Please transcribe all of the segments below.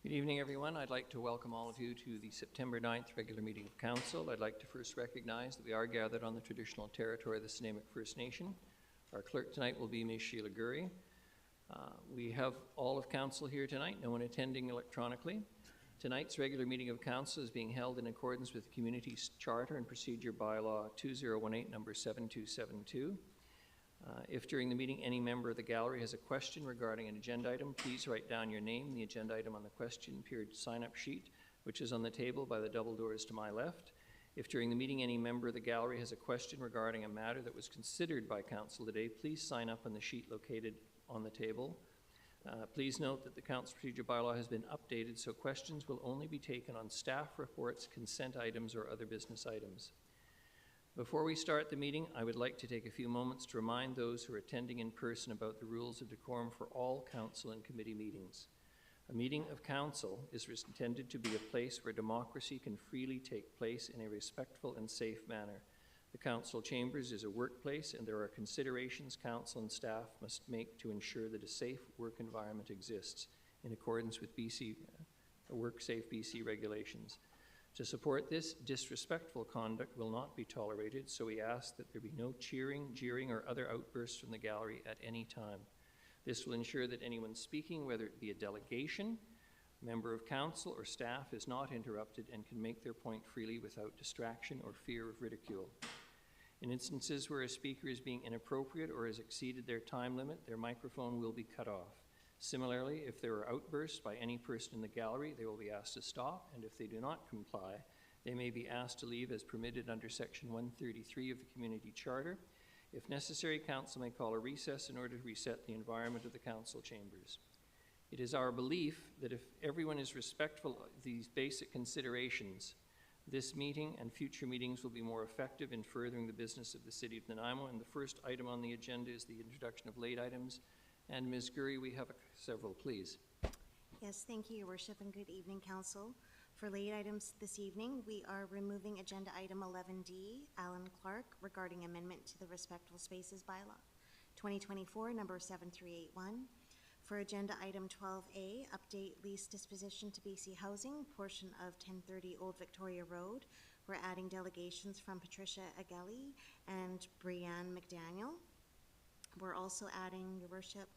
Good evening, everyone. I'd like to welcome all of you to the September 9th regular meeting of Council. I'd like to first recognize that we are gathered on the traditional territory of the Snuneymuxw First Nation. Our clerk tonight will be Ms. Sheila Gurry. We have all of Council here tonight, no one attending electronically. Tonight's regular meeting of Council is being held in accordance with the Community's Charter and Procedure Bylaw 2018, number 7272. If during the meeting any member of the gallery has a question regarding an agenda item, please write down your name, the agenda item on the question period sign-up sheet, which is on the table by the double doors to my left. If during the meeting any member of the gallery has a question regarding a matter that was considered by Council today, please sign up on the sheet located on the table. Please note that the Council Procedure Bylaw has been updated, so questions will only be taken on staff reports, consent items, or other business items. Before we start the meeting, I would like to take a few moments to remind those who are attending in person about the rules of decorum for all Council and committee meetings. A meeting of Council is intended to be a place where democracy can freely take place in a respectful and safe manner. The Council chambers is a workplace, and there are considerations Council and staff must make to ensure that a safe work environment exists in accordance with WorkSafe BC regulations. To support this, disrespectful conduct will not be tolerated, so we ask that there be no cheering, jeering, or other outbursts from the gallery at any time. This will ensure that anyone speaking, whether it be a delegation, member of Council, or staff, is not interrupted and can make their point freely without distraction or fear of ridicule. In instances where a speaker is being inappropriate or has exceeded their time limit, their microphone will be cut off. Similarly, if there are outbursts by any person in the gallery, they will be asked to stop, and if they do not comply, they may be asked to leave as permitted under Section 133 of the Community Charter. If necessary, Council may call a recess in order to reset the environment of the Council chambers. It is our belief that if everyone is respectful of these basic considerations, this meeting and future meetings will be more effective in furthering the business of the City of Nanaimo. And the first item on the agenda is the introduction of late items. And Ms. Gurry, we have several, please. Yes, thank you, Your Worship, and good evening, Council. For late items this evening, we are removing agenda item 11D, Alan Clark, regarding amendment to the Respectful Spaces Bylaw, 2024, number 7381. For agenda item 12A, update lease disposition to BC Housing, portion of 1030 Old Victoria Road. We're adding delegations from Patricia Agelli and Brianne McDaniel. We're also adding, Your Worship,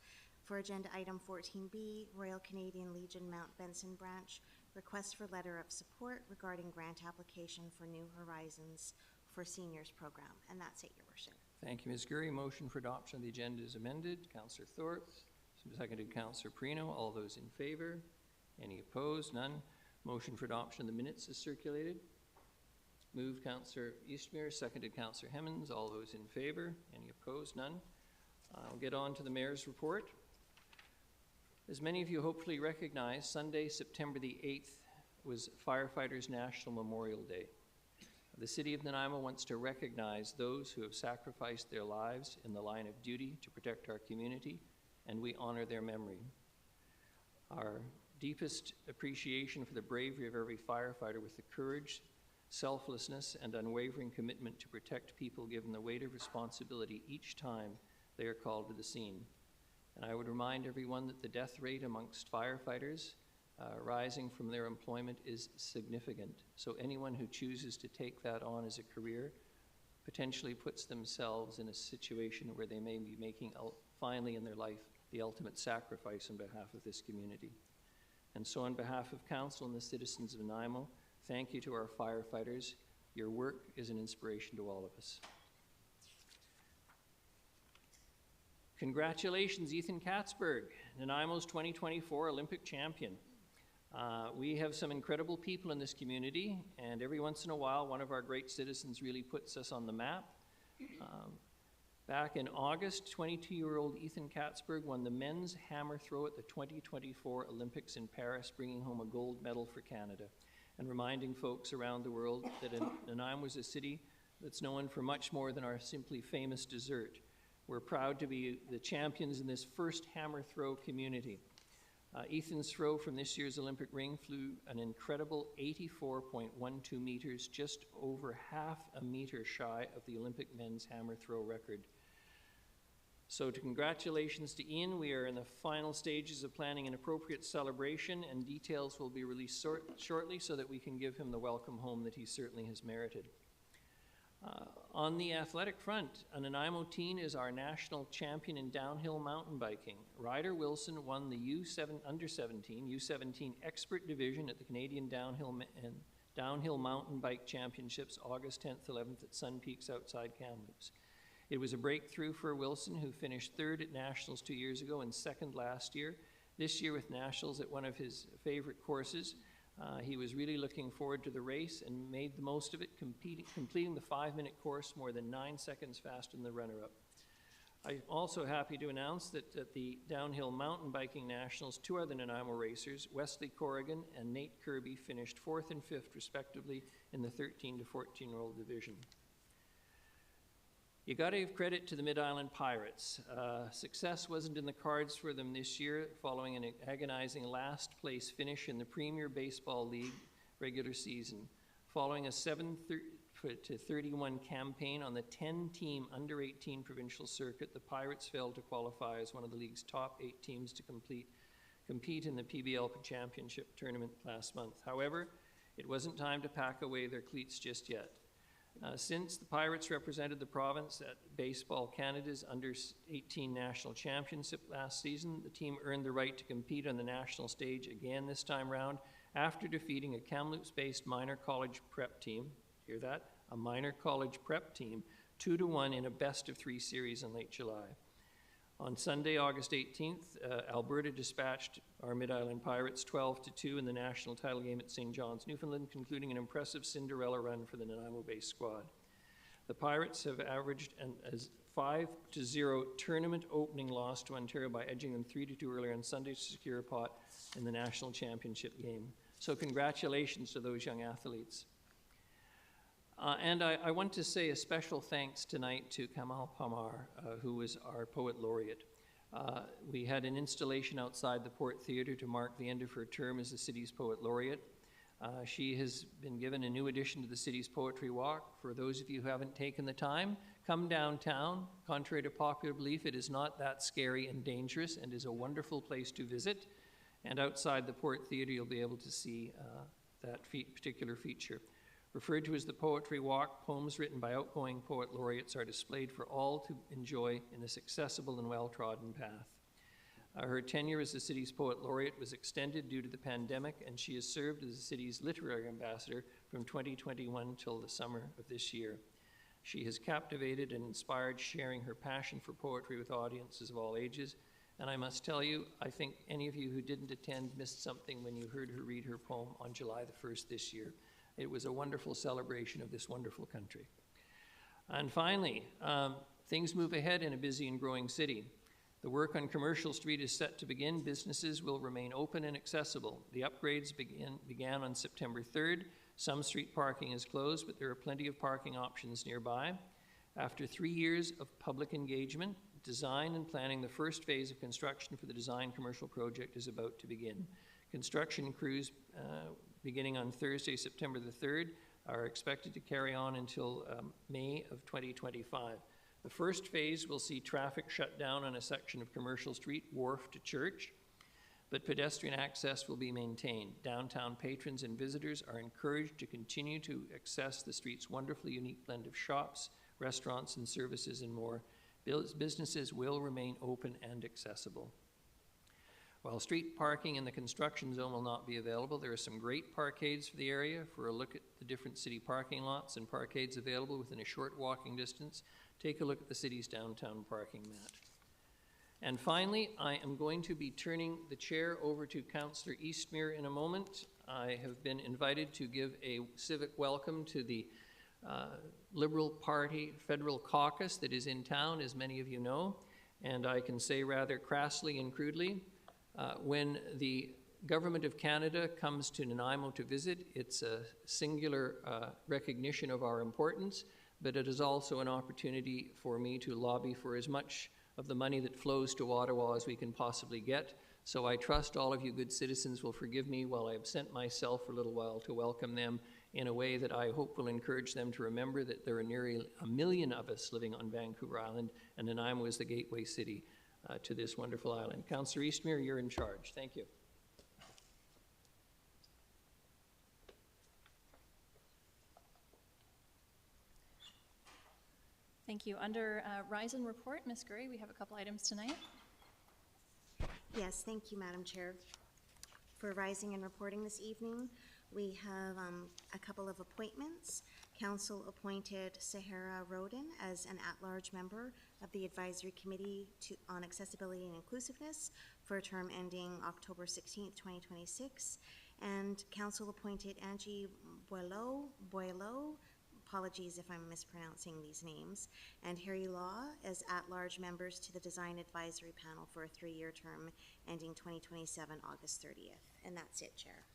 for agenda item 14B, Royal Canadian Legion Mount Benson Branch, request for letter of support regarding grant application for New Horizons for Seniors Program. And that's it, Your Worship. Thank you, Ms. Gurry. Motion for adoption of the agenda is amended. Councillor Thorpe, seconded Councillor Perino. All those in favor? Any opposed? None. Motion for adoption of the minutes is circulated. Moved Councillor Eastmere, seconded Councillor Hemmons. All those in favor? Any opposed? None. I'll get on to the Mayor's report. As many of you hopefully recognize, Sunday, September the 8th was Firefighters National Memorial Day. The City of Nanaimo wants to recognize those who have sacrificed their lives in the line of duty to protect our community, and we honor their memory. Our deepest appreciation for the bravery of every firefighter with the courage, selflessness, and unwavering commitment to protect people given the weight of responsibility each time they are called to the scene. And I would remind everyone that the death rate amongst firefighters rising from their employment is significant. So anyone who chooses to take that on as a career potentially puts themselves in a situation where they may be making finally in their life the ultimate sacrifice on behalf of this community. And so on behalf of Council and the citizens of Nanaimo, thank you to our firefighters. Your work is an inspiration to all of us. Congratulations, Ethan Katzberg, Nanaimo's 2024 Olympic champion. We have some incredible people in this community, and every once in a while, one of our great citizens really puts us on the map. Back in August, 22-year-old Ethan Katzberg won the men's hammer throw at the 2024 Olympics in Paris, bringing home a gold medal for Canada, and reminding folks around the world that Nanaimo is a city that's known for much more than our simply famous dessert. We're proud to be the champions in this first hammer throw community. Ethan's throw from this year's Olympic ring flew an incredible 84.12 meters, just over half a meter shy of the Olympic men's hammer throw record. So congratulations to Ian. We are in the final stages of planning an appropriate celebration, and details will be released shortly so that we can give him the welcome home that he certainly has merited. On the athletic front, a Nanaimo teen is our national champion in downhill mountain biking. Ryder Wilson won the U17 expert division at the Canadian Downhill Mountain Bike Championships August 10th, 11th at Sun Peaks outside Kamloops. It was a breakthrough for Wilson, who finished third at Nationals 2 years ago and second last year. This year with Nationals at one of his favorite courses, he was really looking forward to the race and made the most of it, completing the 5-minute course more than 9 seconds faster than the runner-up. I'm also happy to announce that at the Downhill Mountain Biking Nationals, 2 other Nanaimo racers, Wesley Corrigan and Nate Kirby, finished 4th and 5th respectively in the 13 to 14-year-old division. You got to give credit to the Mid-Island Pirates. Success wasn't in the cards for them this year, following an agonizing last-place finish in the Premier Baseball League regular season. Following a 7-31 campaign on the 10-team under-18 provincial circuit, the Pirates failed to qualify as one of the league's top 8 teams to compete in the PBL Championship tournament last month. However, it wasn't time to pack away their cleats just yet. Since the Pirates represented the province at Baseball Canada's Under-18 National Championship last season, the team earned the right to compete on the national stage again this time round after defeating a Kamloops-based minor college prep team, hear that? A minor college prep team, 2-1 in a best-of-3 series in late July. On Sunday, August 18th, Alberta dispatched our Mid-Island Pirates 12-2 in the national title game at St. John's, Newfoundland, concluding an impressive Cinderella run for the Nanaimo-based squad. The Pirates have averaged a 5-0 tournament opening loss to Ontario by edging them 3-2 earlier on Sunday to secure a pot in the national championship game. So congratulations to those young athletes. And I want to say a special thanks tonight to Kamal Pamar, who was our Poet Laureate. We had an installation outside the Port Theatre to mark the end of her term as the city's Poet Laureate. She has been given a new addition to the city's Poetry Walk. For those of you who haven't taken the time, come downtown. Contrary to popular belief, it is not that scary and dangerous and is a wonderful place to visit. And outside the Port Theatre, you'll be able to see that particular feature. Referred to as the Poetry Walk, poems written by outgoing poet laureates are displayed for all to enjoy in this accessible and well-trodden path. Her tenure as the city's Poet Laureate was extended due to the pandemic, and she has served as the city's literary ambassador from 2021 till the summer of this year. She has captivated and inspired, sharing her passion for poetry with audiences of all ages. And I must tell you, I think any of you who didn't attend missed something when you heard her read her poem on July the 1st this year. It was a wonderful celebration of this wonderful country. And finally, things move ahead in a busy and growing city. The work on Commercial Street is set to begin. Businesses will remain open and accessible. The upgrades began on September 3rd. Some street parking is closed, but there are plenty of parking options nearby. After 3 years of public engagement, design and planning, the first phase of construction for the design commercial project is about to begin. Construction crews beginning on Thursday, September the 3rd, are expected to carry on until May of 2025. The first phase will see traffic shut down on a section of Commercial Street, Wharf to Church, but pedestrian access will be maintained. Downtown patrons and visitors are encouraged to continue to access the street's wonderfully unique blend of shops, restaurants, and services and more. Businesses will remain open and accessible. While street parking in the construction zone will not be available, there are some great parkades for the area. For a look at the different city parking lots and parkades available within a short walking distance, take a look at the city's downtown parking mat. And finally, I am going to be turning the chair over to Councillor Eastmere in a moment. I have been invited to give a civic welcome to the Liberal Party Federal Caucus that is in town, as many of you know. And I can say rather crassly and crudely, when the Government of Canada comes to Nanaimo to visit, it's a singular recognition of our importance, but it is also an opportunity for me to lobby for as much of the money that flows to Ottawa as we can possibly get. So I trust all of you good citizens will forgive me while I absent myself for a little while to welcome them in a way that I hope will encourage them to remember that there are nearly 1 million of us living on Vancouver Island, and Nanaimo is the gateway city to this wonderful island. Councillor Eastmere, you're in charge. Thank you. Thank you. Under Rise and Report, Ms. Gurry, we have a couple items tonight. Yes, thank you, Madam Chair. For rising and reporting this evening, we have a couple of appointments. Council appointed Sahara Roden as an at-large member of the Advisory Committee on Accessibility and Inclusiveness for a term ending October 16th, 2026. And Council appointed Angie Boileau, apologies if I'm mispronouncing these names, and Harry Law as at-large members to the Design Advisory Panel for a 3-year term ending 2027, August 30th. And that's it, Chair.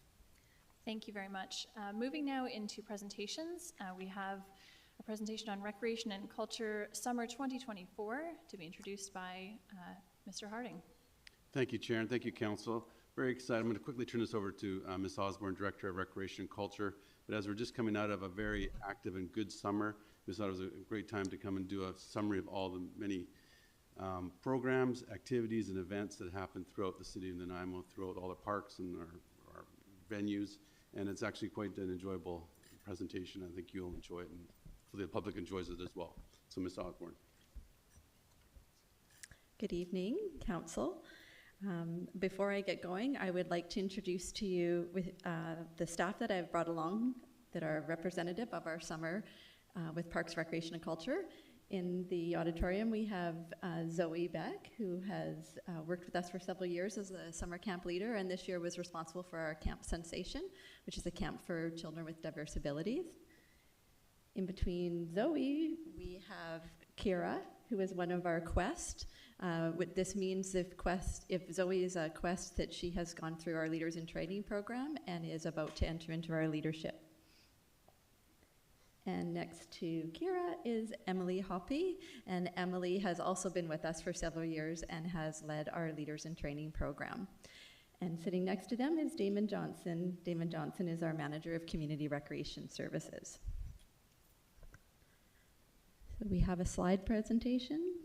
Thank you very much. Moving now into presentations, we have a presentation on Recreation and Culture Summer 2024 to be introduced by Mr. Harding. Thank you, Chair, and thank you, Council. Very excited. I'm going to quickly turn this over to Ms. Osborne, Director of Recreation and Culture. But as we're just coming out of a very active and good summer, we thought it was a great time to come and do a summary of all the many programs, activities, and events that happen throughout the city of Nanaimo, throughout all the parks and our venues. And it's actually quite an enjoyable presentation. I think you'll enjoy it, and hopefully the public enjoys it as well. So, Ms. Osborne. Good evening, Council. Before I get going, I would like to introduce to you with the staff that I've brought along that are representative of our summer with Parks, Recreation and Culture. In the auditorium, we have Zoe Beck, who has worked with us for several years as a summer camp leader, and this year was responsible for our Camp Sensation, which is a camp for children with diverse abilities. In between Zoe, we have Kira, who is one of our Quest. What this means, if Zoe is a Quest, that she has gone through our Leaders in Training program and is about to enter into our leadership. And next to Kira is Emily Hoppy, and Emily has also been with us for several years and has led our Leaders in Training program. And sitting next to them is Damon Johnson. Damon Johnson is our Manager of Community Recreation Services. So we have a slide presentation.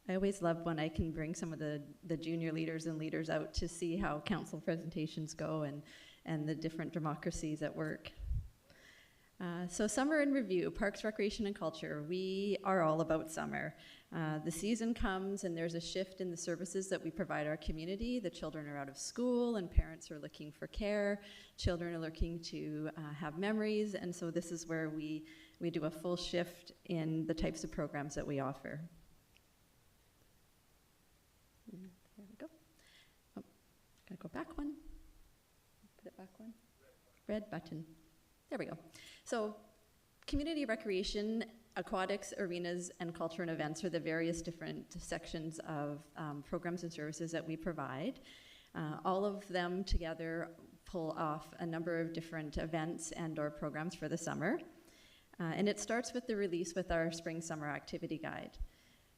I always love when I can bring some of the junior leaders and leaders out to see how council presentations go and the different democracies at work. So summer in review, Parks, Recreation and Culture. We are all about summer. The season comes and there's a shift in the services that we provide our community. The children are out of school and parents are looking for care. Children are looking to have memories, and so this is where we do a full shift in the types of programs that we offer. There we go. Oh, gotta go back one. Put it back one. Red button. There we go. So community recreation, aquatics, arenas, and culture and events are the various different sections of programs and services that we provide. All of them together pull off a number of different events and or programs for the summer. And it starts with the release with our spring-summer activity guide.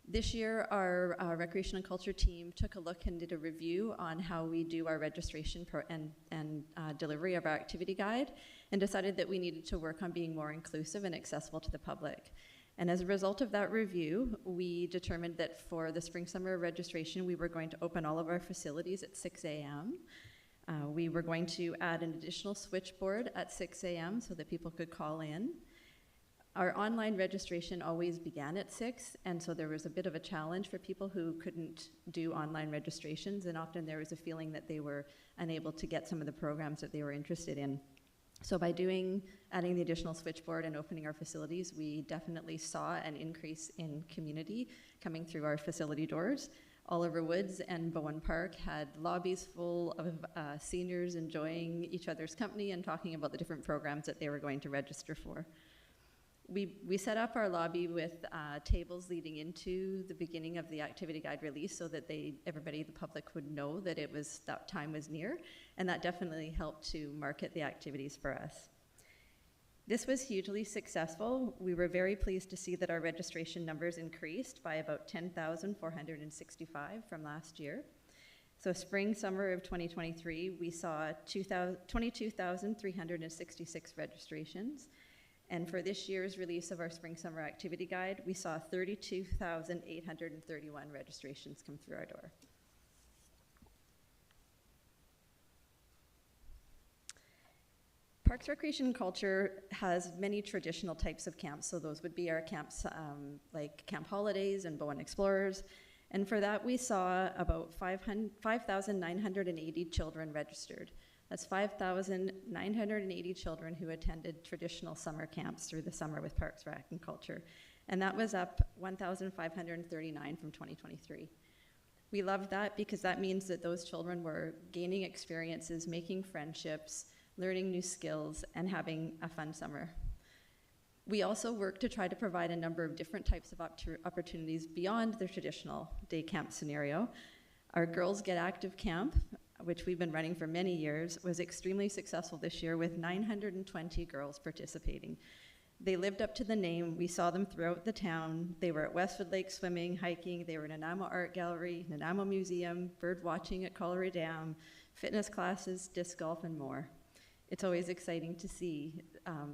This year, our Recreation and Culture team took a look and did a review on how we do our registration and delivery of our activity guide, and decided that we needed to work on being more inclusive and accessible to the public. And as a result of that review, we determined that for the spring-summer registration, we were going to open all of our facilities at 6 a.m. We were going to add an additional switchboard at 6 a.m. so that people could call in. Our online registration always began at 6, and so there was a bit of a challenge for people who couldn't do online registrations, and often there was a feeling that they were unable to get some of the programs that they were interested in. So by adding the additional switchboard and opening our facilities, we definitely saw an increase in community coming through our facility doors. Oliver Woods and Bowen Park had lobbies full of seniors enjoying each other's company and talking about the different programs that they were going to register for. We set up our lobby with tables leading into the beginning of the activity guide release so that everybody, the public, would know that that time was near, and that definitely helped to market the activities for us. This was hugely successful. We were very pleased to see that our registration numbers increased by about 10,465 from last year. So spring, summer of 2023, we saw 22,366 registrations. And for this year's release of our spring, summer activity guide, we saw 32,831 registrations come through our door. Parks, Recreation, and Culture has many traditional types of camps. So those would be our camps like Camp Holidays and Bowen Explorers. And for that, we saw about 5,980 children registered. That's 5,980 children who attended traditional summer camps through the summer with Parks, Rec, and Culture. And that was up 1,539 from 2023. We loved that because that means that those children were gaining experiences, making friendships, learning new skills, and having a fun summer. We also work to try to provide a number of different types of opportunities beyond the traditional day camp scenario. Our Girls Get Active camp, which we've been running for many years, was extremely successful this year with 920 girls participating. They lived up to the name. We saw them throughout the town. They were at Westwood Lake swimming, hiking. They were in Nanaimo Art Gallery, Nanaimo Museum, bird watching at Colliery Dam, fitness classes, disc golf, and more. It's always exciting to see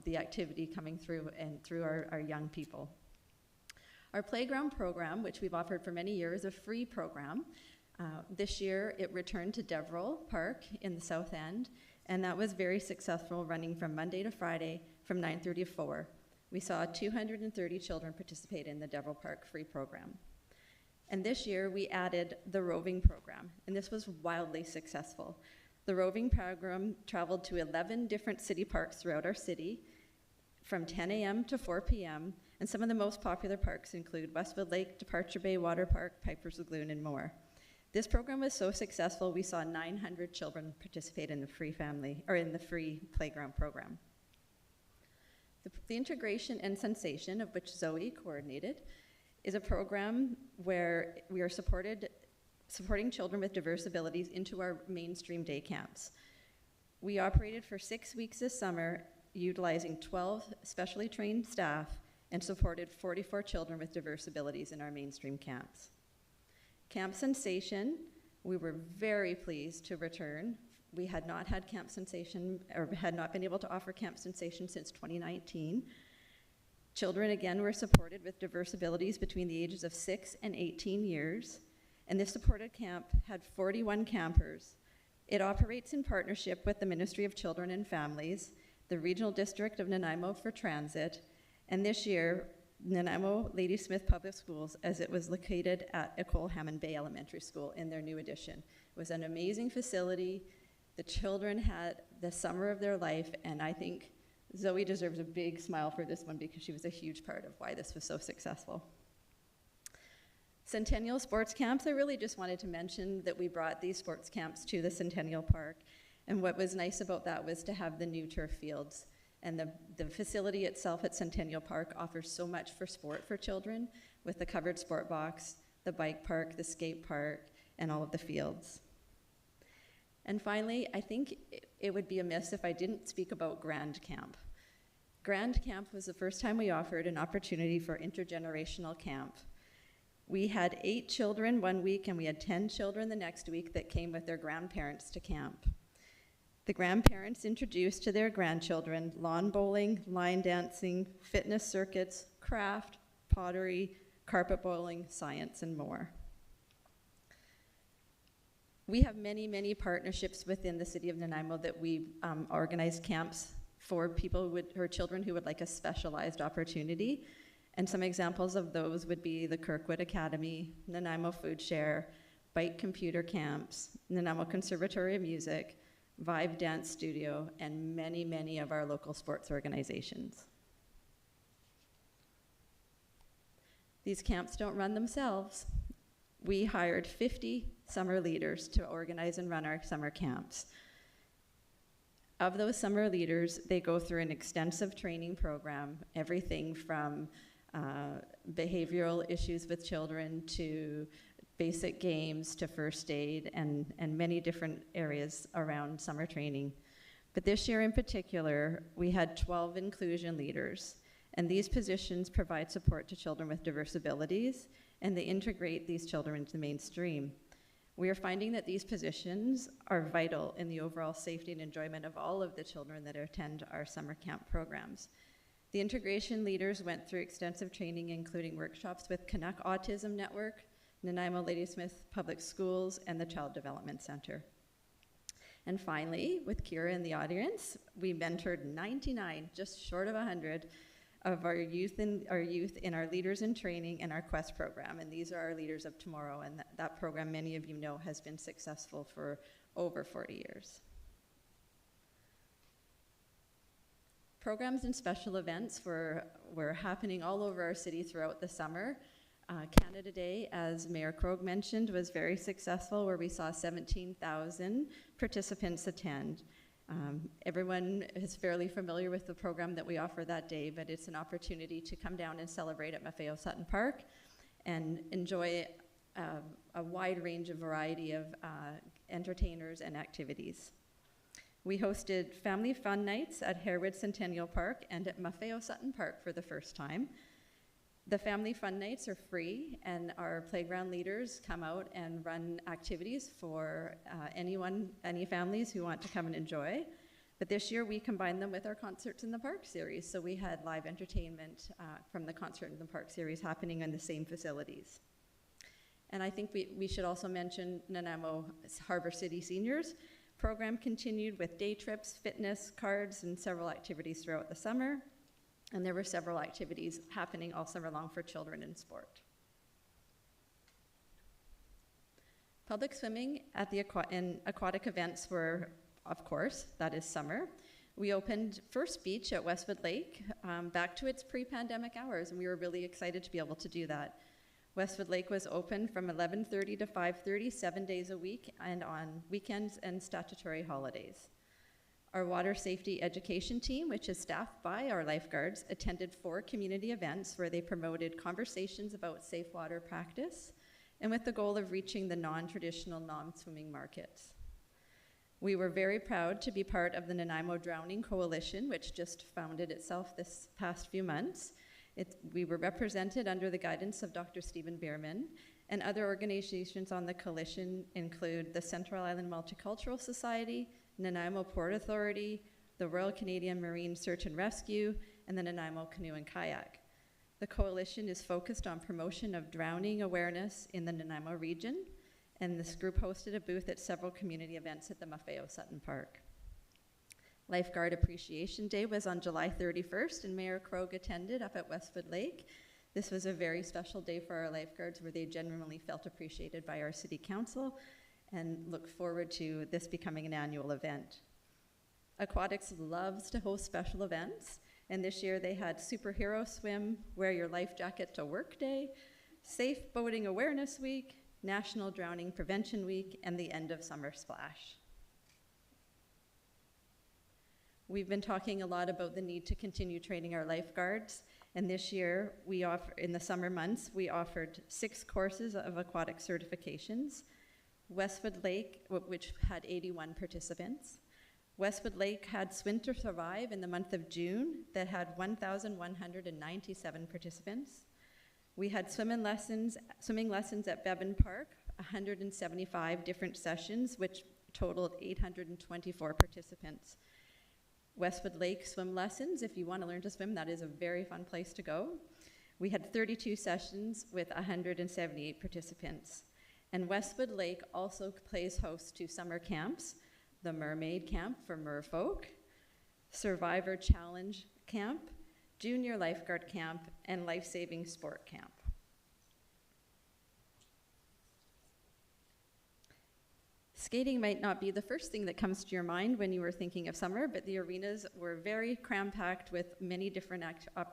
the activity coming through and through our young people. Our playground program, which we've offered for many years, is a free program. This year, it returned to Deverell Park in the South End, and that was very successful, running from Monday to Friday from 9:30 to 4. We saw 230 children participate in the Deverell Park free program. And this year, we added the roving program, and this was wildly successful. The roving program traveled to 11 different city parks throughout our city from 10 a.m. to 4 p.m., and some of the most popular parks include Westwood Lake, Departure Bay Water Park, Piper's Lagoon, and more. This program was so successful, we saw 900 children participate in the free playground program. The Integration and Sensation, of which Zoe coordinated, is a program where we are supporting children with diverse abilities into our mainstream day camps. We operated for 6 weeks this summer, utilizing 12 specially trained staff, and supported 44 children with diverse abilities in our mainstream camps. Camp Sensation, we were very pleased to return. We had not had Camp Sensation, or had not been able to offer Camp Sensation since 2019. Children, again, were supported with diverse abilities between the ages of 6 and 18 years. And this supported camp had 41 campers. It operates in partnership with the Ministry of Children and Families, the Regional District of Nanaimo for Transit, and this year, Nanaimo Ladysmith Public Schools, as it was located at Ecole Hammond Bay Elementary School in their new addition. It was an amazing facility. The children had the summer of their life, and I think Zoe deserves a big smile for this one because she was a huge part of why this was so successful. Centennial Sports Camps, I really just wanted to mention that we brought these sports camps to the Centennial Park, and what was nice about that was to have the new turf fields. And the facility itself at Centennial Park offers so much for sport for children, with the covered sport box, the bike park, the skate park, and all of the fields. And finally, I think it would be amiss if I didn't speak about Grand Camp. Grand Camp was the first time we offered an opportunity for intergenerational camp. We had 8 children one week, and we had 10 children the next week that came with their grandparents to camp. The grandparents introduced to their grandchildren lawn bowling, line dancing, fitness circuits, craft, pottery, carpet bowling, science, and more. We have many, many partnerships within the city of Nanaimo that we organize camps for people or children who would like a specialized opportunity. And some examples of those would be the Kirkwood Academy, Nanaimo Food Share, Bike Computer Camps, Nanaimo Conservatory of Music, Vibe Dance Studio, and many, many of our local sports organizations. These camps don't run themselves. We hired 50 summer leaders to organize and run our summer camps. Of those summer leaders, they go through an extensive training program, everything from behavioral issues with children to basic games to first aid and many different areas around summer training. But this year in particular, we had 12 inclusion leaders, and these positions provide support to children with diverse abilities, and they integrate these children into the mainstream. We are finding that these positions are vital in the overall safety and enjoyment of all of the children that attend our summer camp programs. The integration leaders went through extensive training, including workshops with Canuck Autism Network, Nanaimo Ladysmith Public Schools, and the Child Development Center. And finally, with Kira in the audience, we mentored 99, just short of 100, of our youth in our Leaders in Training and our Quest program. And these are our leaders of tomorrow. And that program, many of you know, has been successful for over 40 years. Programs and special events were happening all over our city throughout the summer. Canada Day, as Mayor Krogh mentioned, was very successful, where we saw 17,000 participants attend. Everyone is fairly familiar with the program that we offer that day, but it's an opportunity to come down and celebrate at Maffeo Sutton Park and enjoy a wide range of variety of entertainers and activities. We hosted family fun nights at Harewood Centennial Park and at Maffeo Sutton Park for the first time. The family fun nights are free, and our playground leaders come out and run activities for any families who want to come and enjoy. But this year we combined them with our Concerts in the Park series, so we had live entertainment from the Concert in the Park series happening in the same facilities. And I think we should also mention Nanaimo Harbor City Seniors. Program continued with day trips, fitness, cards, and several activities throughout the summer. And there were several activities happening all summer long for children in sport. Public swimming at the aquatic events were, of course, that is summer. We opened First Beach at Westwood Lake back to its pre-pandemic hours, and we were really excited to be able to do that. Westwood Lake was open from 11:30 to 5:30, 7 days a week, and on weekends and statutory holidays. Our water safety education team, which is staffed by our lifeguards, attended 4 community events where they promoted conversations about safe water practice, and with the goal of reaching the non-traditional non-swimming markets. We were very proud to be part of the Nanaimo Drowning Coalition, which just founded itself this past few months. We were represented under the guidance of Dr. Stephen Bierman, and other organizations on the coalition include the Central Island Multicultural Society, Nanaimo Port Authority, the Royal Canadian Marine Search and Rescue, and the Nanaimo Canoe and Kayak. The coalition is focused on promotion of drowning awareness in the Nanaimo region, and this group hosted a booth at several community events at the Maffeo Sutton Park. Lifeguard Appreciation Day was on July 31st, and Mayor Krogh attended up at Westwood Lake. This was a very special day for our lifeguards, where they genuinely felt appreciated by our city council, and look forward to this becoming an annual event. Aquatics loves to host special events, and this year they had Superhero Swim, Wear Your Life Jacket to Work Day, Safe Boating Awareness Week, National Drowning Prevention Week, and the End of Summer Splash. We've been talking a lot about the need to continue training our lifeguards, and this year, in the summer months, we offered 6 courses of aquatic certifications. Westwood Lake, which had 81 participants. Westwood Lake had Swim to Survive in the month of June that had 1,197 participants. We had swimming lessons at Bevan Park, 175 different sessions, which totaled 824 participants. Westwood Lake swim lessons, if you want to learn to swim, that is a very fun place to go. We had 32 sessions with 178 participants. And Westwood Lake also plays host to summer camps, the Mermaid Camp for merfolk, Survivor Challenge Camp, Junior Lifeguard Camp, and Life Saving Sport Camp. Skating might not be the first thing that comes to your mind when you were thinking of summer, but the arenas were very cram-packed with many different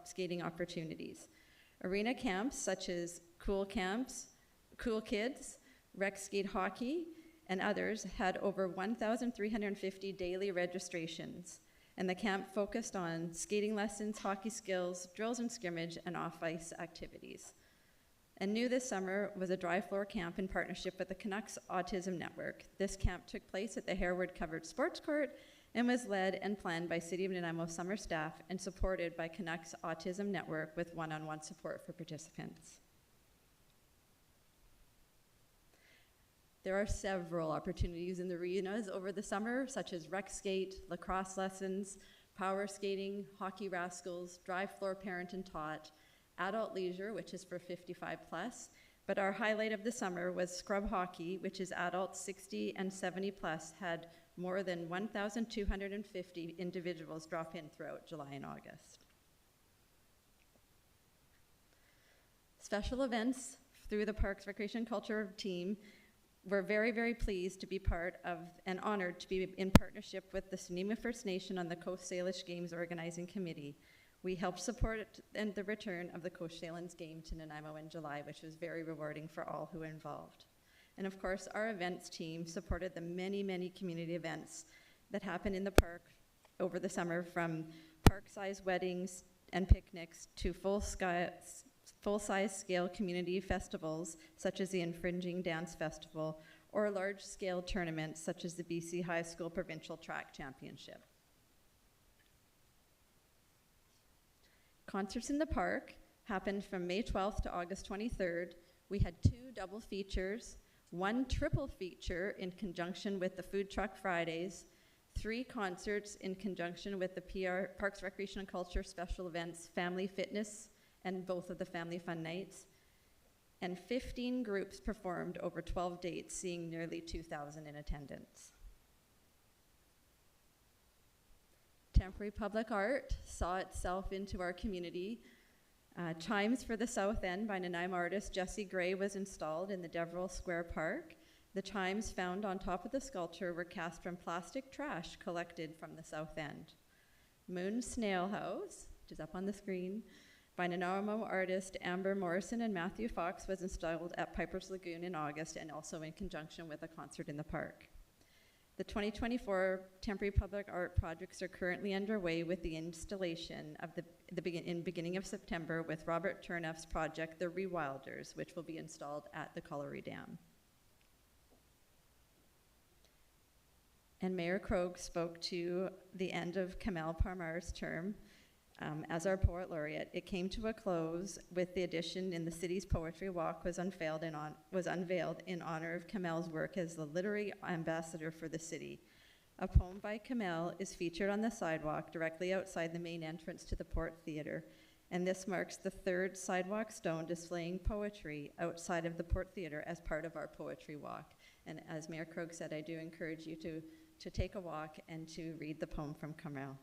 skating opportunities. Arena camps such as Cool Camps, Cool Kids, Rec Skate Hockey, and others had over 1,350 daily registrations, and the camp focused on skating lessons, hockey skills, drills and scrimmage, and off-ice activities. And new this summer was a dry floor camp in partnership with the Canucks Autism Network. This camp took place at the Harewood Covered Sports Court and was led and planned by City of Nanaimo summer staff and supported by Canucks Autism Network with one-on-one support for participants. There are several opportunities in the arenas over the summer, such as rec skate, lacrosse lessons, power skating, hockey rascals, dry floor parent and taught, adult leisure, which is for 55 plus, but our highlight of the summer was scrub hockey, which is adults 60 and 70 plus, had more than 1,250 individuals drop in throughout July and August. Special events through the Parks Recreation and Culture team. We're very, very pleased to be part of and honored to be in partnership with the Tsuut'ina First Nation on the Coast Salish Games Organizing Committee. We helped support and the return of the Coast Salish game to Nanaimo in July, which was very rewarding for all who were involved. And of course, our events team supported the many, many community events that happened in the park over the summer, from park-size weddings and picnics to full-size scale community festivals, such as the Infringing Dance Festival, or large-scale tournaments, such as the BC High School Provincial Track Championship. Concerts in the park happened from May 12th to August 23rd. We had 2 double features, 1 triple feature in conjunction with the Food Truck Fridays, 3 concerts in conjunction with the Parks Recreation and Culture special events, Family Fitness, and both of the Family Fun Nights, and 15 groups performed over 12 dates, seeing nearly 2,000 in attendance. Temporary public art saw itself into our community. Chimes for the South End by Nanaimo artist Jesse Gray was installed in the Deverell Square Park. The chimes found on top of the sculpture were cast from plastic trash collected from the South End. Moon Snail House, which is up on the screen, by Nanaimo artist Amber Morrison and Matthew Fox, was installed at Piper's Lagoon in August, and also in conjunction with a concert in the park. The 2024 temporary public art projects are currently underway, with the installation of beginning of September with Robert Turneff's project, The Rewilders, which will be installed at the Colliery Dam. And Mayor Krogh spoke to the end of Kamel Parmar's term as our poet laureate. It came to a close with the addition in the city's poetry walk was unveiled in honor of Kamel's work as the literary ambassador for the city. A poem by Kamel is featured on the sidewalk directly outside the main entrance to the Port Theatre, and this marks the 3rd sidewalk stone displaying poetry outside of the Port Theatre as part of our poetry walk. And as Mayor Krogh said, I do encourage you to take a walk and to read the poem from Kamel.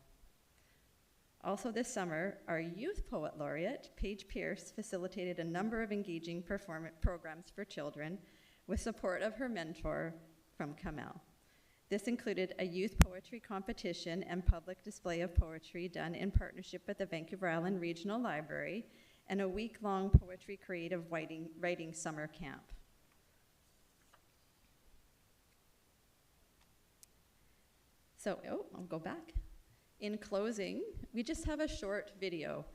Also this summer, our youth poet laureate, Paige Pierce, facilitated a number of engaging programs for children with support of her mentor from Kamel. This included a youth poetry competition and public display of poetry done in partnership with the Vancouver Island Regional Library, and a week-long poetry creative writing summer camp. So, I'll go back. In closing, we just have a short video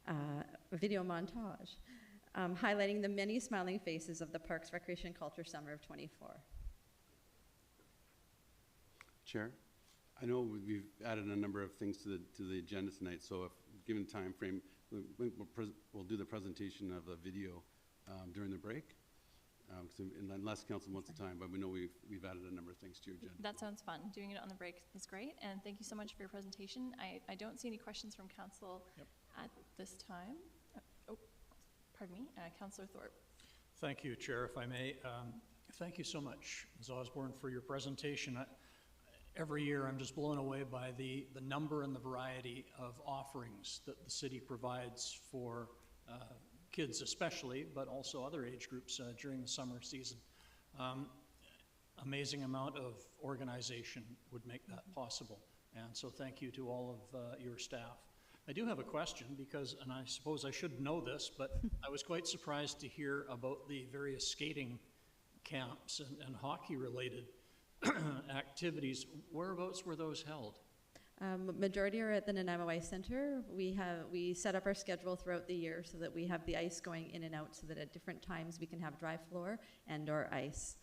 montage highlighting the many smiling faces of the Parks Recreation and Culture Summer of '24. Chair, I know we've added a number of things to the agenda tonight, so if given time frame, we'll do the presentation of the video during the break. Unless council wants the time, but we know we've added a number of things to your agenda. That sounds fun. Doing it on the break is great, and thank you so much for your presentation. I don't see any questions from council at this time. Pardon me, Councillor Thorpe. Thank you, Chair, if I may. Thank you so much, Ms. Osborne, for your presentation. Every year I'm just blown away by the number and the variety of offerings that the city provides for kids especially, but also other age groups during the summer season. Amazing amount of organization would make that possible. And so thank you to all of your staff. I do have a question because, and I suppose I should know this, but I was quite surprised to hear about the various skating camps and hockey related activities. Whereabouts were those held? Majority are at the Nanaimo Ice Center. We set up our schedule throughout the year so that we have the ice going in and out, so that at different times we can have dry floor and or ice,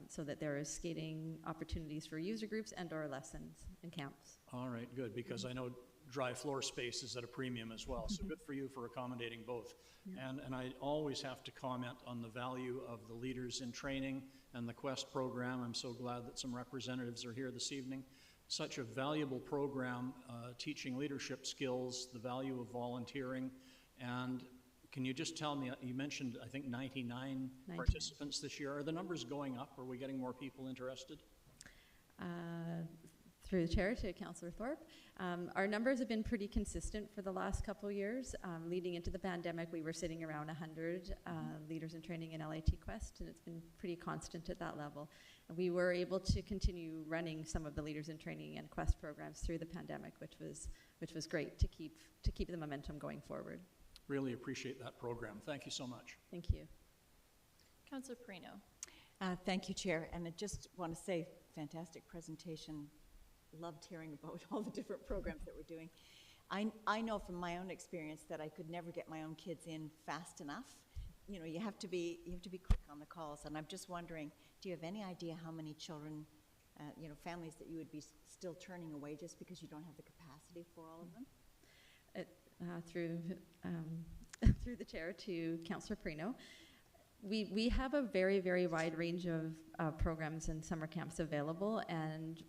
so that there is skating opportunities for user groups and or lessons and camps. All right, good, because I know dry floor spaces at a premium as well. So good for you for accommodating both. And I always have to comment on the value of the Leaders in Training and the Quest program. I'm so glad that some representatives are here this evening. Such a valuable program, teaching leadership skills, the value of volunteering. And can you just tell me, you mentioned, I think, 99 participants this year. Are the numbers going up? Are we getting more people interested? Through the chair to Councillor Thorpe. Our numbers have been pretty consistent for the last couple of years. Leading into the pandemic, we were sitting around 100 Leaders in Training in LIT Quest, and it's been pretty constant at that level. And we were able to continue running some of the Leaders in Training and Quest programs through the pandemic, which was great to keep the momentum going forward. Really appreciate that program. Thank you so much. Thank you. Councillor Perino. Thank you, Chair. And I just want to say, fantastic presentation. Loved hearing about all the different programs that we're doing. I know from my own experience that I could never get my own kids in fast enough. You know, you have to be quick on the calls. And I'm just wondering, do you have any idea how many children, families that you would be still turning away just because you don't have the capacity for all of them? Through the chair to Councillor Perino. We have a very, very wide range of programs and summer camps available, and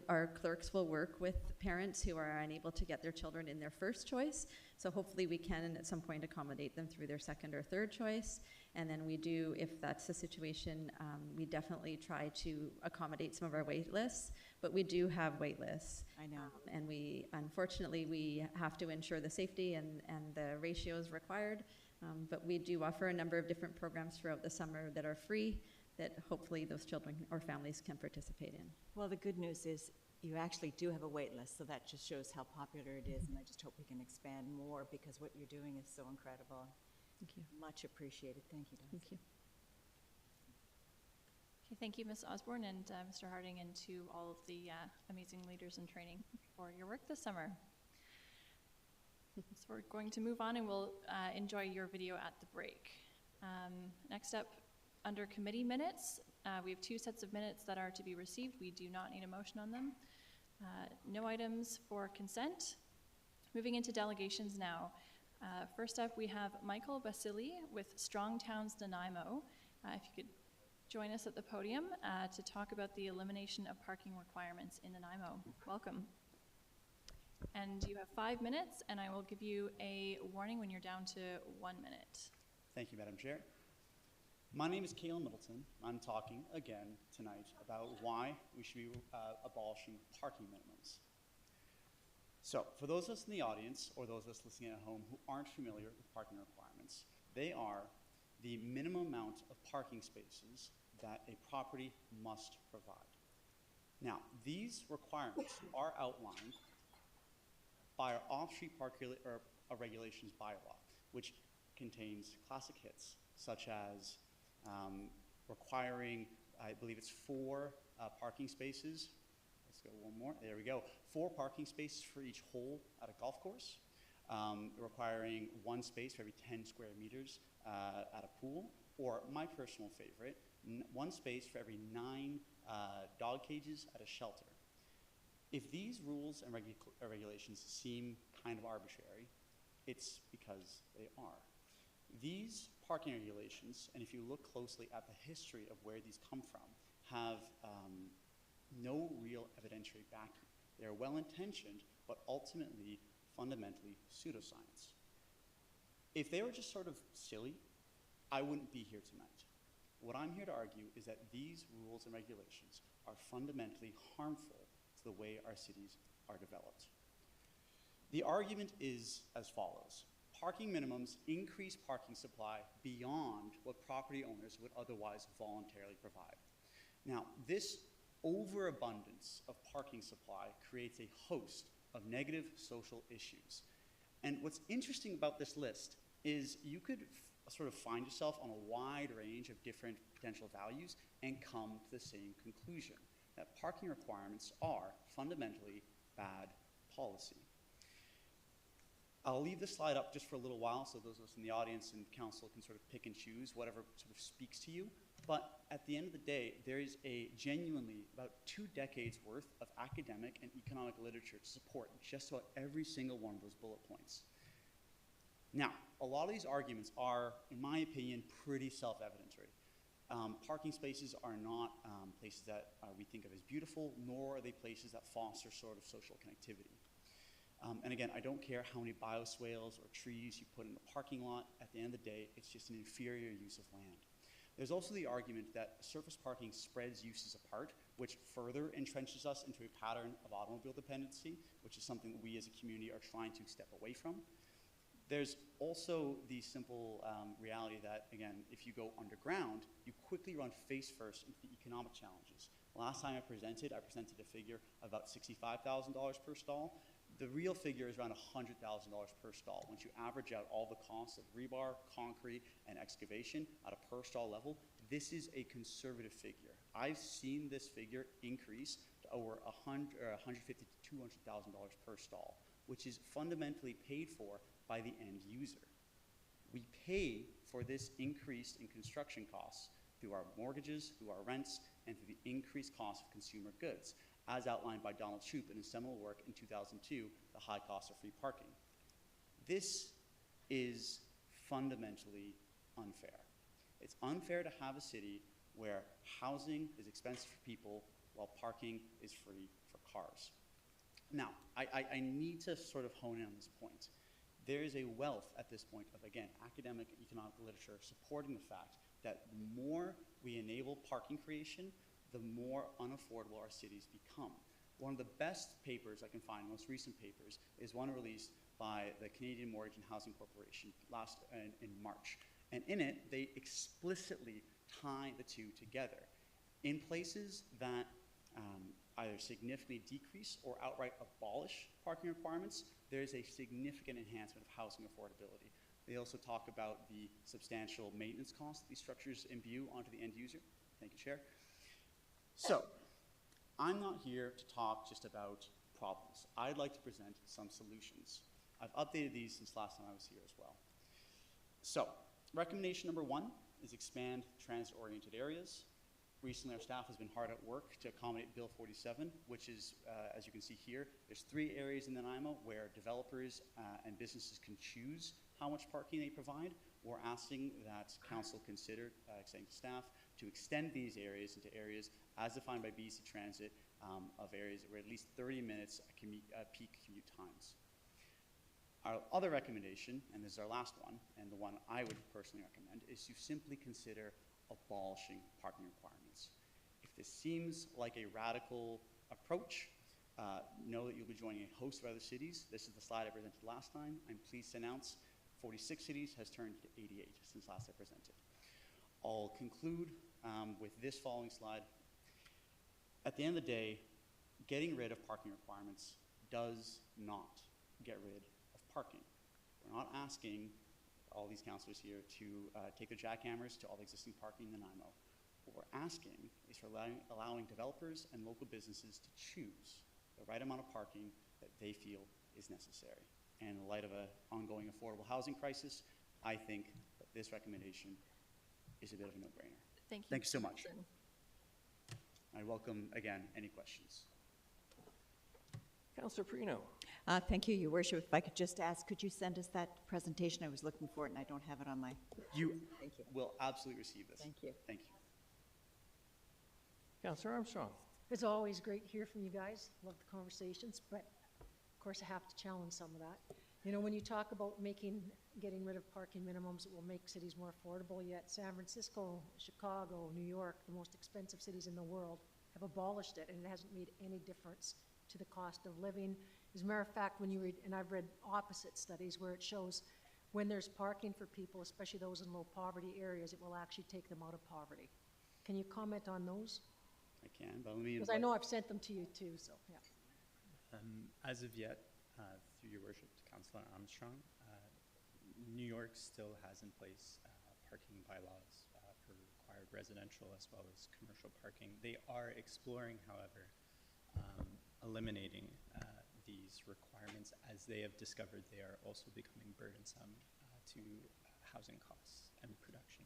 our clerks will work with parents who are unable to get their children in their first choice. So hopefully we can at some point accommodate them through their second or third choice. And then we do, if that's the situation, we definitely try to accommodate some of our wait lists, but we do have wait lists. I know. And unfortunately, we have to ensure the safety and the ratios required. But we do offer a number of different programs throughout the summer that are free, that hopefully those children or families can participate in. Well, the good news is you actually do have a wait list, so that just shows how popular it is, and I just hope we can expand more because what you're doing is so incredible. Thank you. Much appreciated. Thank you, Dawn. Thank you. Okay, thank you, Ms. Osborne and Mr. Harding, and to all of the amazing Leaders in Training for your work this summer. So we're going to move on and we'll enjoy your video at the break. Next up, under committee minutes, we have 2 sets of minutes that are to be received. We do not need a motion on them. No items for consent. Moving into delegations now. First up, we have Michael Basili with Strong Towns Nanaimo. If you could join us at the podium to talk about the elimination of parking requirements in Nanaimo. Welcome. And you have 5 minutes, and I will give you a warning when you're down to 1 minute. Thank you, Madam Chair. My name is Kalen Middleton. I'm talking again tonight about why we should be abolishing parking minimums. So, for those of us in the audience, or those of us listening at home who aren't familiar with parking requirements, they are the minimum amount of parking spaces that a property must provide. Now, these requirements are outlined by our off-street regulations bylaw, which contains classic hits, such as requiring, I believe it's 4 parking spaces. Let's go one more. There we go. 4 parking spaces for each hole at a golf course, requiring 1 space for every 10 square meters at a pool, or my personal favorite, 1 space for every 9 dog cages at a shelter. If these rules and regulations seem kind of arbitrary, it's because they are. These parking regulations, and if you look closely at the history of where these come from, have no real evidentiary backing. They're well-intentioned, but ultimately, fundamentally, pseudoscience. If they were just sort of silly, I wouldn't be here tonight. What I'm here to argue is that these rules and regulations are fundamentally harmful to the way our cities are developed. The argument is as follows. Parking minimums increase parking supply beyond what property owners would otherwise voluntarily provide. Now, this overabundance of parking supply creates a host of negative social issues. And what's interesting about this list is you could sort of find yourself on a wide range of different potential values and come to the same conclusion, that parking requirements are fundamentally bad policy. I'll leave this slide up just for a little while so those of us in the audience and council can sort of pick and choose whatever sort of speaks to you. But at the end of the day, there is a genuinely about 2 decades worth of academic and economic literature to support just about every single one of those bullet points. Now, a lot of these arguments are, in my opinion, pretty self-evident. Parking spaces are not places that we think of as beautiful, nor are they places that foster sort of social connectivity. And again, I don't care how many bioswales or trees you put in the parking lot. At the end of the day, it's just an inferior use of land. There's also the argument that surface parking spreads uses apart, which further entrenches us into a pattern of automobile dependency, which is something that we as a community are trying to step away from. There's also the simple reality that, again, if you go underground, you quickly run face first into the economic challenges. Last time I presented a figure of about $65,000 per stall. The real figure is around $100,000 per stall. Once you average out all the costs of rebar, concrete, and excavation at a per stall level, this is a conservative figure. I've seen this figure increase to over $150,000 to $200,000 per stall, which is fundamentally paid for by the end user. We pay for this increase in construction costs through our mortgages, through our rents, and through the increased cost of consumer goods, as outlined by Donald Shoup in his seminal work in 2002, The High Cost of Free Parking. This is fundamentally unfair. It's unfair to have a city where housing is expensive for people while parking is free for cars. Now, I need to sort of hone in on this point. There is a wealth at this point of, again, academic and economic literature supporting the fact that the more we enable parking creation, the more unaffordable our cities become. One of the best papers I can find, most recent papers, is one released by the Canadian Mortgage and Housing Corporation in March. And in it, they explicitly tie the two together. In places that either significantly decrease or outright abolish parking requirements, there is a significant enhancement of housing affordability. They also talk about the substantial maintenance costs these structures imbue onto the end user. Thank you, Chair. So, I'm not here to talk just about problems. I'd like to present some solutions. I've updated these since last time I was here as well. So, recommendation number 1 is expand transit-oriented areas. Recently, our staff has been hard at work to accommodate Bill 47, which is, as you can see here, there's 3 areas in Nanaimo where developers and businesses can choose how much parking they provide. We're asking that council consider, saying to staff, to extend these areas into areas as defined by BC Transit of areas that were at least 30 minutes at peak commute times. Our other recommendation, and this is our last one, and the one I would personally recommend, is to simply consider abolishing parking requirements. If this seems like a radical approach, know that you'll be joining a host of other cities. This is the slide I presented last time. I'm pleased to announce 46 cities has turned to 88 since last I presented. I'll conclude with this following slide. At the end of the day, getting rid of parking requirements does not get rid of parking. We're not asking all these councillors here to take their jackhammers to all the existing parking in Nanaimo. What we're asking is for allowing developers and local businesses to choose the right amount of parking that they feel is necessary. And in light of an ongoing affordable housing crisis, I think that this recommendation is a bit of a no-brainer. Thank you. Thank you so much. I welcome, again, any questions. Councillor Perino. Thank you, Your Worship. If I could just ask, could you send us that presentation? I was looking for it and I don't have it on my... You Thank you. will absolutely receive this. Thank you. Thank you. Councillor Armstrong. It's always great to hear from you guys. Love the conversations, but of course I have to challenge some of that. You know, when you talk about getting rid of parking minimums that will make cities more affordable, yet San Francisco, Chicago, New York, the most expensive cities in the world, have abolished it, and it hasn't made any difference to the cost of living. As a matter of fact, when you read, and I've read opposite studies where it shows when there's parking for people, especially those in low poverty areas, it will actually take them out of poverty. Can you comment on those? I can, but let me... Because I know I've sent them to you too, so, yeah. As of yet, through your worship, Councillor Armstrong, New York still has in place parking bylaws for required residential as well as commercial parking. They are exploring, however, eliminating these requirements as they have discovered they are also becoming burdensome to housing costs and production.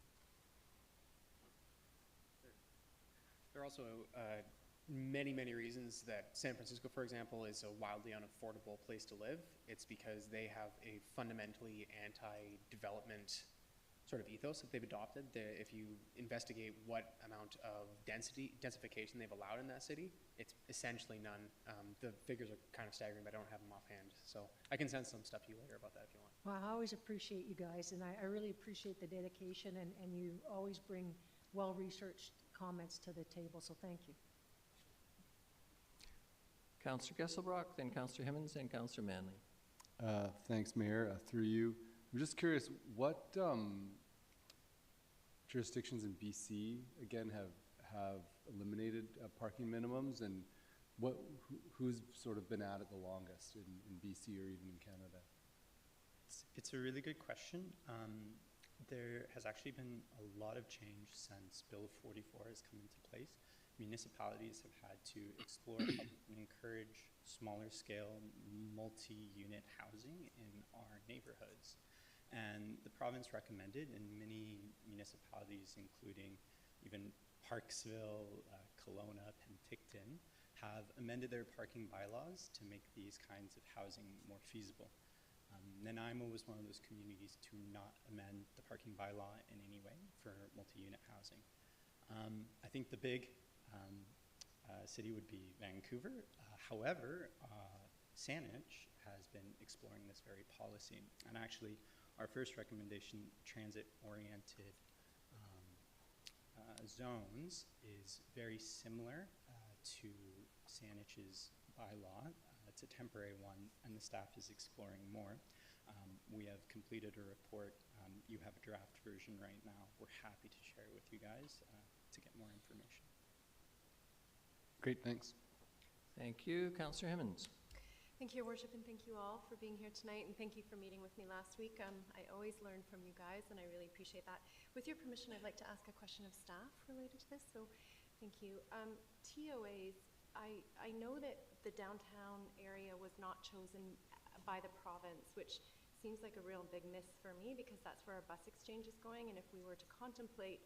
also many reasons that San Francisco, for example, is a wildly unaffordable place to live. It's because they have a fundamentally anti-development sort of ethos that they've adopted. If you investigate what amount of densification they've allowed in that city, it's essentially none. The figures are kind of staggering, but I don't have them offhand. So I can send some stuff to you later about that if you want. Well, I always appreciate you guys, and I really appreciate the dedication, and you always bring well-researched comments to the table, so thank you. Councillor Gesselbrock, then Councillor Hemmens, and Councillor Manley. Thanks, Mayor. Through you, I'm just curious, what jurisdictions in BC, again, have eliminated parking minimums, and who's sort of been at it the longest in BC or even in Canada? It's a really good question. There has actually been a lot of change since Bill 44 has come into place. Municipalities have had to explore how we can encourage smaller scale multi-unit housing in our neighborhoods. And the province recommended, and many municipalities, including even Parksville, Kelowna, Penticton, have amended their parking bylaws to make these kinds of housing more feasible. Nanaimo was one of those communities to not amend the parking bylaw in any way for multi-unit housing. I think the big city would be Vancouver. However, Saanich has been exploring this very policy. And actually, our first recommendation, transit-oriented zones, is very similar to Saanich's bylaw. It's a temporary one, and the staff is exploring more. We have completed a report. You have a draft version right now. We're happy to share it with you guys to get more information. Great, thanks. Thank you. Councillor Hemmens. Thank you, Your Worship, and thank you all for being here tonight, and thank you for meeting with me last week. I always learn from you guys, and I really appreciate that. With your permission, I'd like to ask a question of staff related to this, so thank you. TOAs, I know that the downtown area was not chosen by the province, which seems like a real big miss for me, because that's where our bus exchange is going, and if we were to contemplate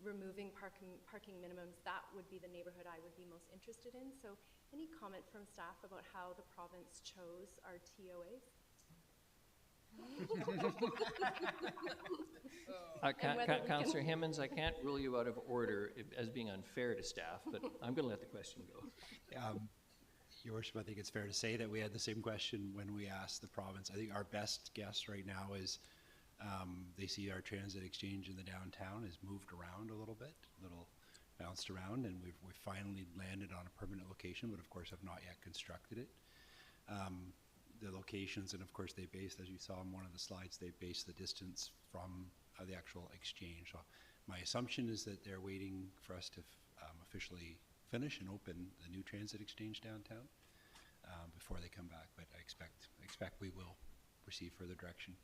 removing parking minimums, that would be the neighborhood I would be most interested in. So any comment from staff about how the province chose our TOAs? Councillor Hemmens, I can't rule you out of order as being unfair to staff, but I'm going to let the question go. Your Worship, I think it's fair to say that we had the same question when we asked the province. I think our best guess right now is they see our transit exchange in the downtown has moved around a little bit, bounced around, and we've finally landed on a permanent location, but of course have not yet constructed it. The locations, and of course they based, as you saw in one of the slides, they based the distance from the actual exchange. So my assumption is that they're waiting for us to officially finish and open the new transit exchange downtown before they come back, but I expect we will receive further direction.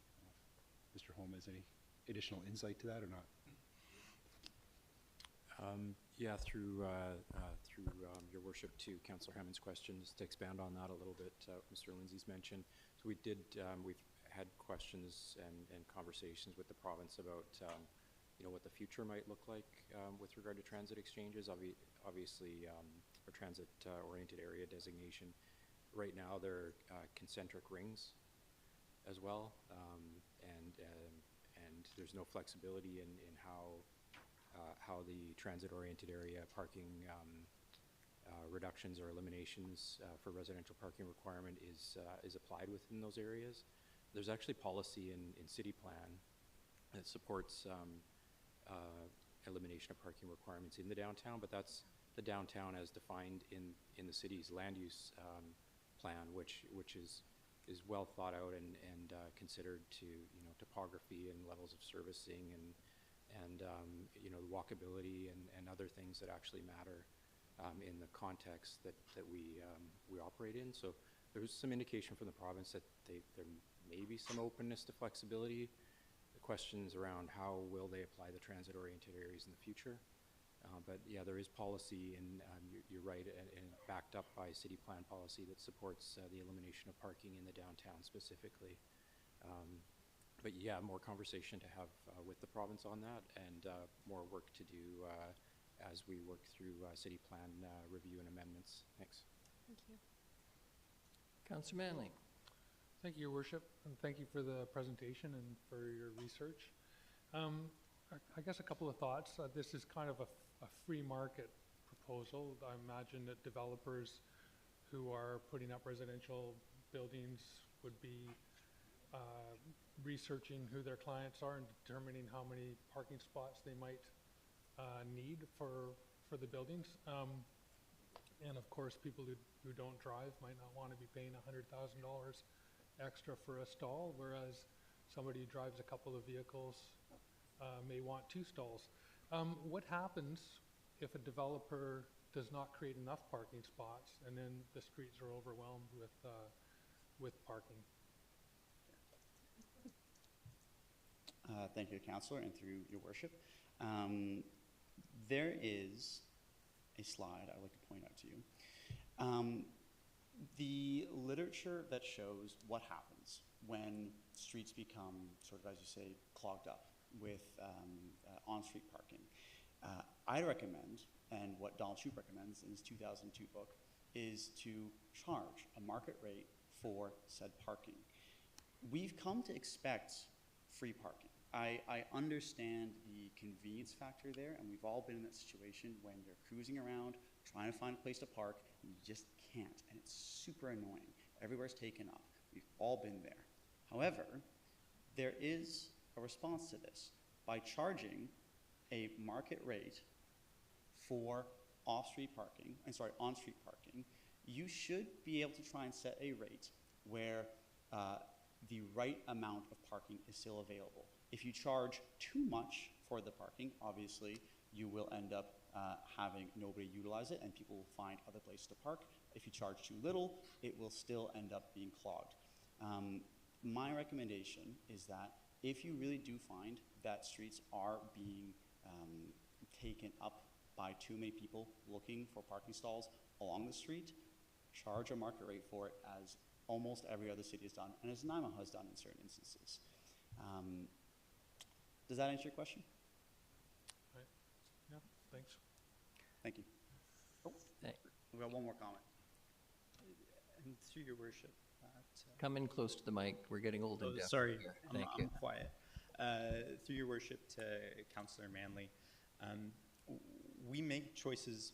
Mr. Holm has any additional insight to that or not? Yeah, through Your Worship, to Councillor Hammond's questions, to expand on that a little bit, Mr. Lindsay's mentioned. So we've had questions and conversations with the province about, what the future might look like with regard to transit exchanges. Obviously, our transit-oriented area designation, right now they're concentric rings as well, and there's no flexibility in how the transit-oriented area parking reductions or eliminations for residential parking requirement is applied within those areas. There's actually policy in city plan that supports elimination of parking requirements in the downtown, but that's the downtown as defined in the city's land use plan, which is well thought out and considered to topography and levels of servicing and walkability and other things that actually matter in the context that we operate in. So there's some indication from the province that there may be some openness to flexibility. The questions around how will they apply the transit-oriented areas in the future. But yeah, there is policy, and you're right, and backed up by city plan policy that supports the elimination of parking in the downtown specifically. But yeah, more conversation to have with the province on that, and more work to do as we work through city plan review and amendments. Thanks. Thank you. Councillor Manley. Thank you, Your Worship, and thank you for the presentation and for your research. I guess a couple of thoughts. This is kind of a free market proposal. I imagine that developers who are putting up residential buildings would be researching who their clients are and determining how many parking spots they might need for the buildings. And of course, people who don't drive might not want to be paying $100,000 extra for a stall, whereas somebody who drives a couple of vehicles may want 2 stalls. What happens if a developer does not create enough parking spots and then the streets are overwhelmed with parking? Thank you, Councillor, and through Your Worship. There is a slide I would like to point out to you. The literature that shows what happens when streets become, sort of as you say, clogged up with on-street parking. I recommend, and what Donald Shoup recommends in his 2002 book, is to charge a market rate for said parking. We've come to expect free parking. I understand the convenience factor there, and we've all been in that situation when you're cruising around, trying to find a place to park, and you just can't, and it's super annoying. Everywhere's taken up. We've all been there. However, there is a response to this. By charging a market rate for on-street parking, you should be able to try and set a rate where the right amount of parking is still available. If you charge too much for the parking, obviously you will end up having nobody utilize it and people will find other places to park. If you charge too little, it will still end up being clogged. My recommendation is that if you really do find that streets are being taken up by too many people looking for parking stalls along the street, charge a market rate for it, as almost every other city has done, and as Nanaimo has done in certain instances. Does that answer your question? Right. Yeah, thanks. Thank you. Oh, we've got one more comment. And through Your Worship. Come in close to the mic. We're getting old and deaf. Sorry, Thank you. I'm quiet. Through Your Worship to Councillor Manley, we make choices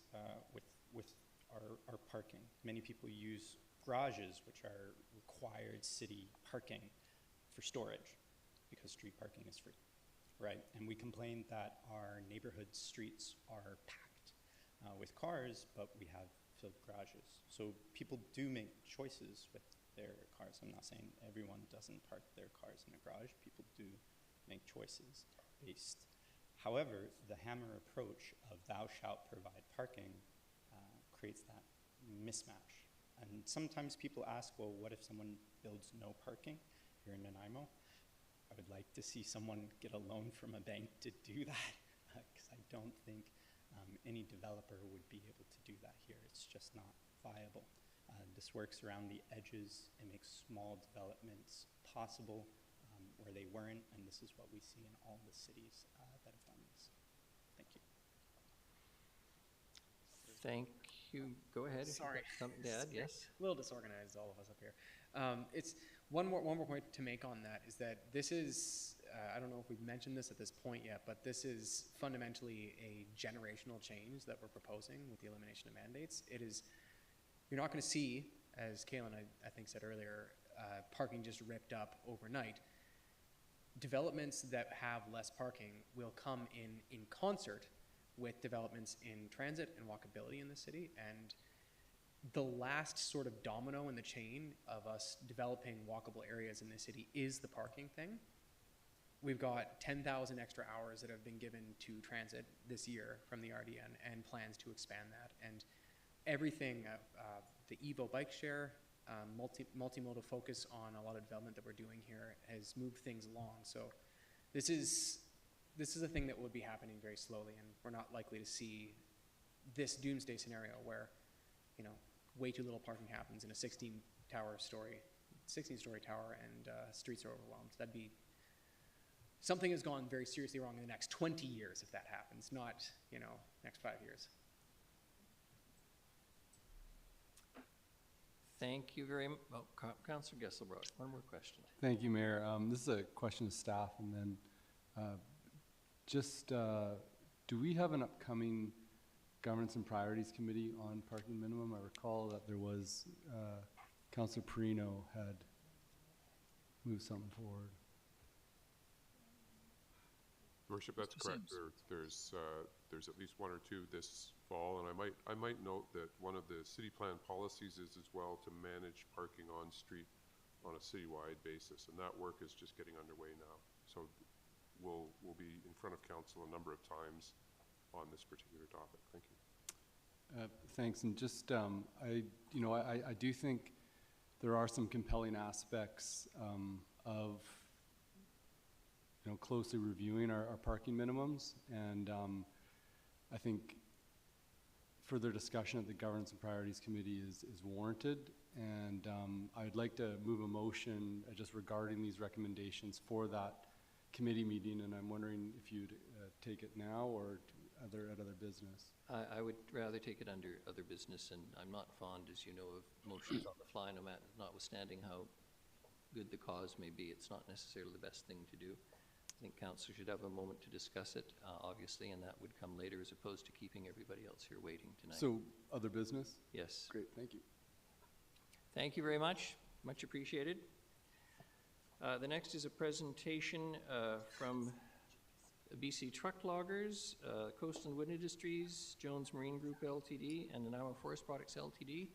with our parking. Many people use garages, which are required city parking for storage, because street parking is free, right? And we complain that our neighborhood streets are packed with cars, but we have filled garages. So people do make choices with their cars. I'm not saying everyone doesn't park their cars in a garage. People do make choices based. However, the hammer approach of thou shalt provide parking creates that mismatch. And sometimes people ask, well, what if someone builds no parking here in Nanaimo? I would like to see someone get a loan from a bank to do that, because I don't think any developer would be able to do that here. It's just not viable. This works around the edges. It makes small developments possible where they weren't, and this is what we see in all the cities that have done this. Thank you. Thank you. Go ahead. Sorry. If you've got something to add, yes. A little disorganized, all of us up here. It's one more point to make on that is that this is, I don't know if we've mentioned this at this point yet, but this is fundamentally a generational change that we're proposing with the elimination of mandates. It is, you're not going to see, as Kaylin I think said earlier, parking just ripped up overnight. Developments that have less parking will come in concert with developments in transit and walkability in the city, and the last sort of domino in the chain of us developing walkable areas in the city is the parking thing. We've got 10,000 extra hours that have been given to transit this year from the RDN and plans to expand that. And everything, the Evo bike share, multimodal focus on a lot of development that we're doing here has moved things along. So this is a thing that would be happening very slowly, and we're not likely to see this doomsday scenario where, you know, way too little parking happens in a 16-story tower and streets are overwhelmed. That'd be something has gone very seriously wrong in the next 20 years if that happens, not, next 5 years. Thank you very much. Oh, Councillor Gesselbrock, one more question. Thank you, Mayor. This is a question to staff, and then do we have an upcoming Governance and Priorities Committee on parking minimum? I recall that there was, Councillor Perino had moved something forward. Worship, that's correct. There's at least one or two this fall, and I might note that one of the city plan policies is as well to manage parking on street on a citywide basis, and that work is just getting underway now. So we'll be in front of council a number of times on this particular topic. Thank you. Thanks, and just I do think there are some compelling aspects of closely reviewing our parking minimums, and I think further discussion at the Governance and Priorities Committee is warranted, and I'd like to move a motion just regarding these recommendations for that committee meeting, and I'm wondering if you'd take it now or at other business. I would rather take it under other business, and I'm not fond, as you know, of motions on the fly, notwithstanding how good the cause may be. It's not necessarily the best thing to do. I think council should have a moment to discuss it, obviously, and that would come later as opposed to keeping everybody else here waiting tonight. So, other business? Yes. Great, thank you. Thank you very much. Much appreciated. The next is a presentation from BC Truck Loggers, Coastland Wood Industries, Jones Marine Group Ltd., and Nanaimo Forest Products Ltd.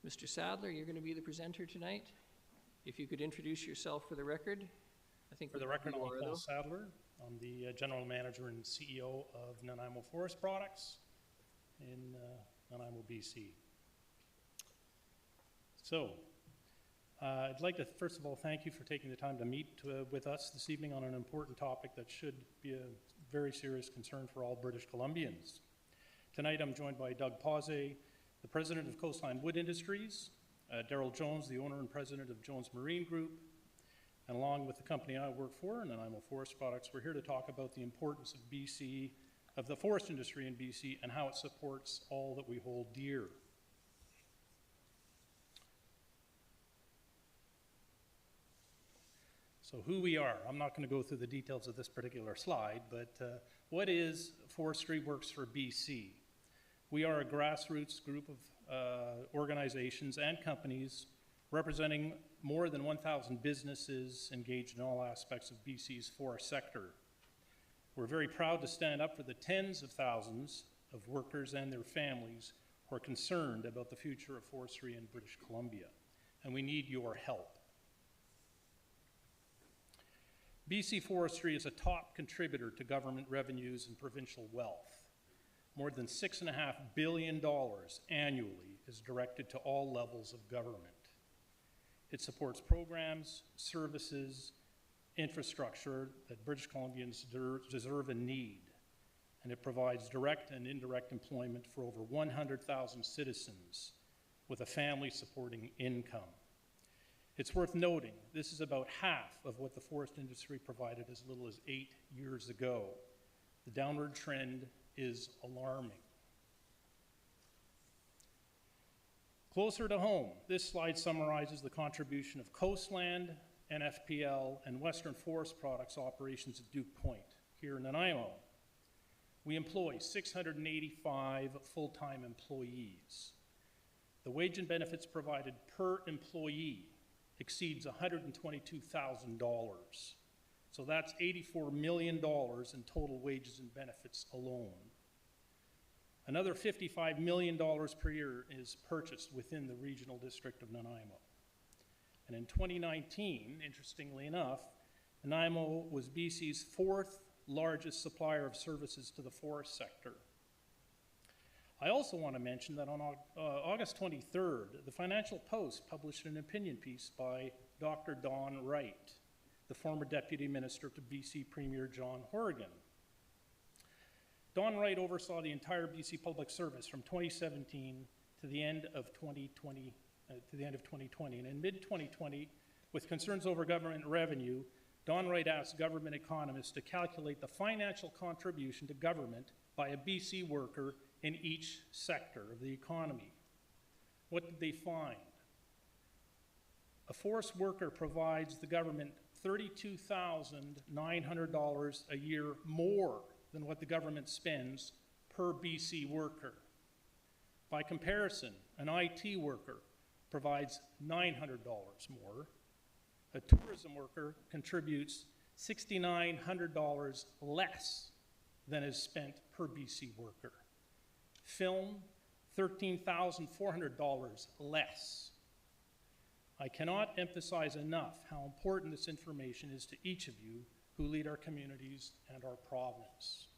Mr. Sadler, you're going to be the presenter tonight. If you could introduce yourself for the record. I think for the record, I'm Paul Sadler. I'm the General Manager and CEO of Nanaimo Forest Products in Nanaimo, BC. So, I'd like to first of all thank you for taking the time to meet with us this evening on an important topic that should be a very serious concern for all British Columbians. Tonight I'm joined by Doug Pause, the President of Coastline Wood Industries, Daryl Jones, the owner and President of Jones Marine Group, and along with the company I work for, Nanaimo Forest Products, we're here to talk about the importance of BC, of the forest industry in BC, and how it supports all that we hold dear. So who we are, I'm not going to go through the details of this particular slide, but what is Forestry Works for BC? We are a grassroots group of organizations and companies representing more than 1,000 businesses engaged in all aspects of BC's forest sector. We're very proud to stand up for the tens of thousands of workers and their families who are concerned about the future of forestry in British Columbia, and we need your help. BC Forestry is a top contributor to government revenues and provincial wealth. More than $6.5 billion annually is directed to all levels of government. It supports programs, services, infrastructure that British Columbians deserve and need, and it provides direct and indirect employment for over 100,000 citizens with a family-supporting income. It's worth noting, this is about half of what the forest industry provided as little as 8 years ago. The downward trend is alarming. Closer to home, this slide summarizes the contribution of Coastland, NFPL, and Western Forest Products operations at Duke Point, here in Nanaimo. We employ 685 full-time employees. The wage and benefits provided per employee exceeds $122,000. So that's $84 million in total wages and benefits alone. Another $55 million per year is purchased within the regional district of Nanaimo. And in 2019, interestingly enough, Nanaimo was BC's fourth largest supplier of services to the forest sector. I also want to mention that on August 23rd, the Financial Post published an opinion piece by Dr. Don Wright, the former Deputy Minister to BC Premier John Horgan. Don Wright oversaw the entire BC Public Service from 2017 to the end of 2020, and in mid-2020, with concerns over government revenue, Don Wright asked government economists to calculate the financial contribution to government by a BC worker in each sector of the economy. What did they find? A forest worker provides the government $32,900 a year more than what the government spends per BC worker. By comparison, an IT worker provides $900 more. A tourism worker contributes $6,900 less than is spent per BC worker. Film, $13,400 less. I cannot emphasize enough how important this information is to each of you who lead our communities and our province.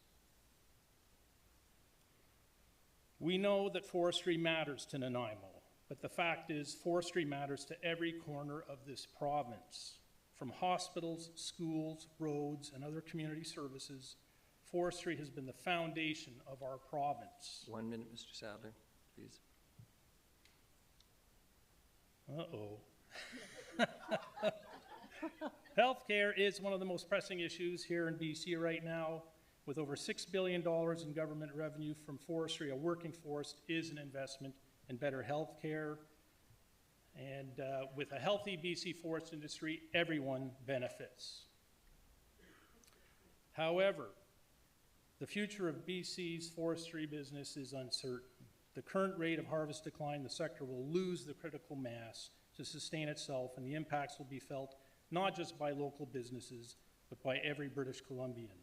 We know that forestry matters to Nanaimo, but the fact is forestry matters to every corner of this province. From hospitals, schools, roads, and other community services, forestry has been the foundation of our province. 1 minute, Mr. Sadler, please. Uh-oh. Healthcare is one of the most pressing issues here in BC right now. With over $6 billion in government revenue from forestry, a working forest is an investment in better health care. And with a healthy BC forest industry, everyone benefits. However, the future of BC's forestry business is uncertain. The current rate of harvest decline, the sector will lose the critical mass to sustain itself, and the impacts will be felt not just by local businesses, but by every British Columbian.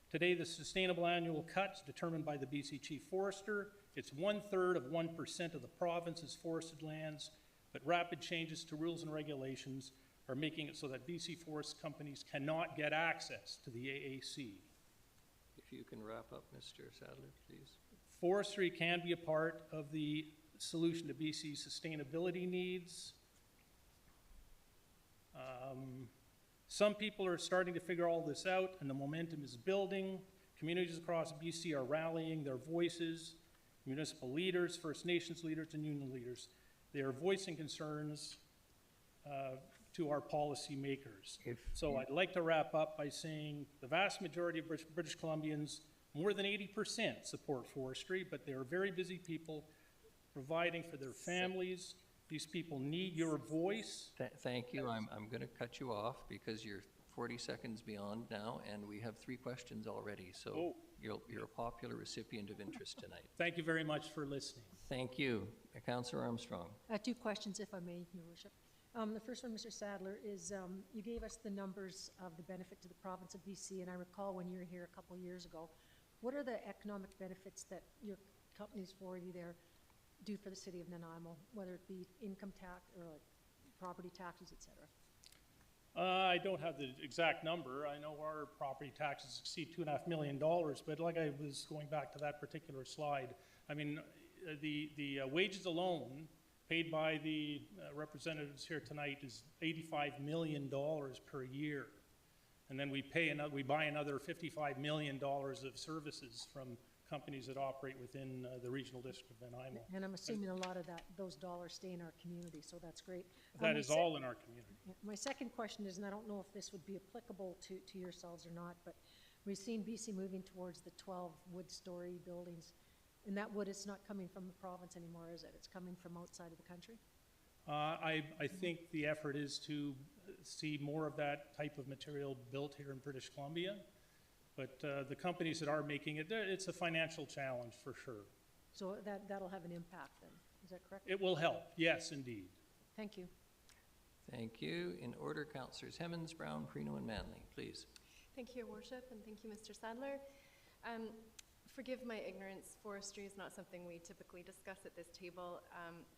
Today, the sustainable annual cut determined by the BC Chief Forester. It's 1/3 of 1% of the province's forested lands, but rapid changes to rules and regulations are making it so that BC forest companies cannot get access to the AAC. If you can wrap up, Mr. Sadler, please. Forestry can be a part of the solution to BC's sustainability needs. Some people are starting to figure all this out, and the momentum is building. Communities across BC are rallying their voices. Municipal leaders, First Nations leaders, and union leaders, they are voicing concerns to our policy makers. So I'd like to wrap up by saying the vast majority of British Columbians, more than 80%, support forestry, but they are very busy people providing for their families. These people need your voice. Thank you. I'm going to cut you off because you're 40 seconds beyond now, and we have 3 questions already. So you're a popular recipient of interest tonight. Thank you very much for listening. Thank you. Councillor Armstrong. 2 questions, if I may, Your Worship. The first one, Mr. Sadler, is you gave us the numbers of the benefit to the province of BC, and I recall when you were here a couple of years ago. What are the economic benefits that your companies for you there do for the city of Nanaimo, whether it be income tax or like property taxes, et cetera? I don't have the exact number. I know our property taxes exceed $2.5 million, but like I was going back to that particular slide, I mean, the wages alone paid by the representatives here tonight is $85 million per year. And then we buy another $55 million of services from companies that operate within the regional district of Nanaimo. And I'm assuming a lot of those dollars stay in our community, so that's great. That is all in our community. My second question is, and I don't know if this would be applicable to yourselves or not, but we've seen BC moving towards the 12 wood-story buildings. And that wood is not coming from the province anymore, is it? It's coming from outside of the country? I think the effort is to see more of that type of material built here in British Columbia. But the companies that are making it, it's a financial challenge for sure. So that'll have an impact then, is that correct? It will help, yes, indeed. Thank you. Thank you. In order, Councillors Hemmons, Brown, Prino, and Manley, please. Thank you, Your Worship, and thank you, Mr. Sadler. Forgive my ignorance, forestry is not something we typically discuss at this table,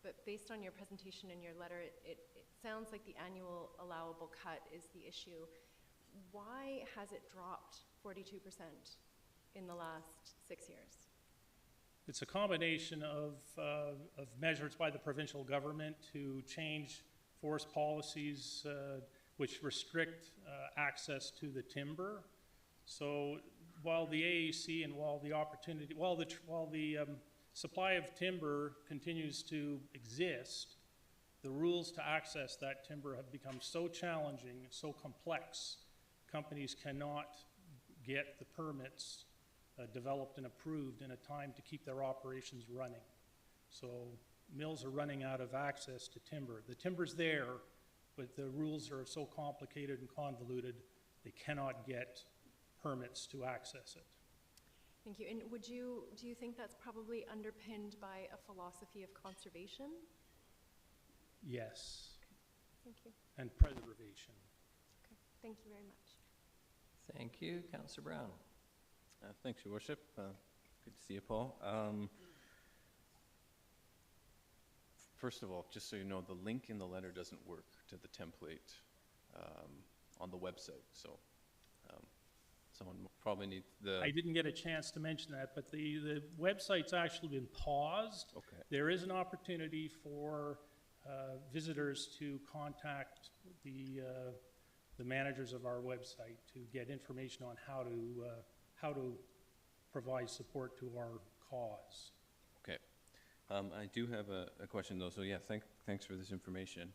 but based on your presentation and your letter, it sounds like the annual allowable cut is the issue. Why has it dropped 42% in the last 6 years? It's a combination of measures by the provincial government to change forest policies which restrict access to the timber. So while the AAC and while the supply of timber continues to exist, the rules to access that timber have become so challenging, so complex, companies cannot get the permits developed and approved in a time to keep their operations running. So mills are running out of access to timber. The timber's there, but the rules are so complicated and convoluted, they cannot get permits to access it. Thank you. And do you think that's probably underpinned by a philosophy of conservation? Yes. Thank you. And preservation. Okay. Thank you very much. Thank you. Councillor Brown. Thanks, Your Worship. Good to see you, Paul. First of all, just so you know, the link in the letter doesn't work to the template on the website. So someone probably needs the... I didn't get a chance to mention that, but the website's actually been paused. Okay. There is an opportunity for visitors to contact the managers of our website to get information on how to provide support to our cause. Okay. I do have a question though, so yeah, thanks for this information.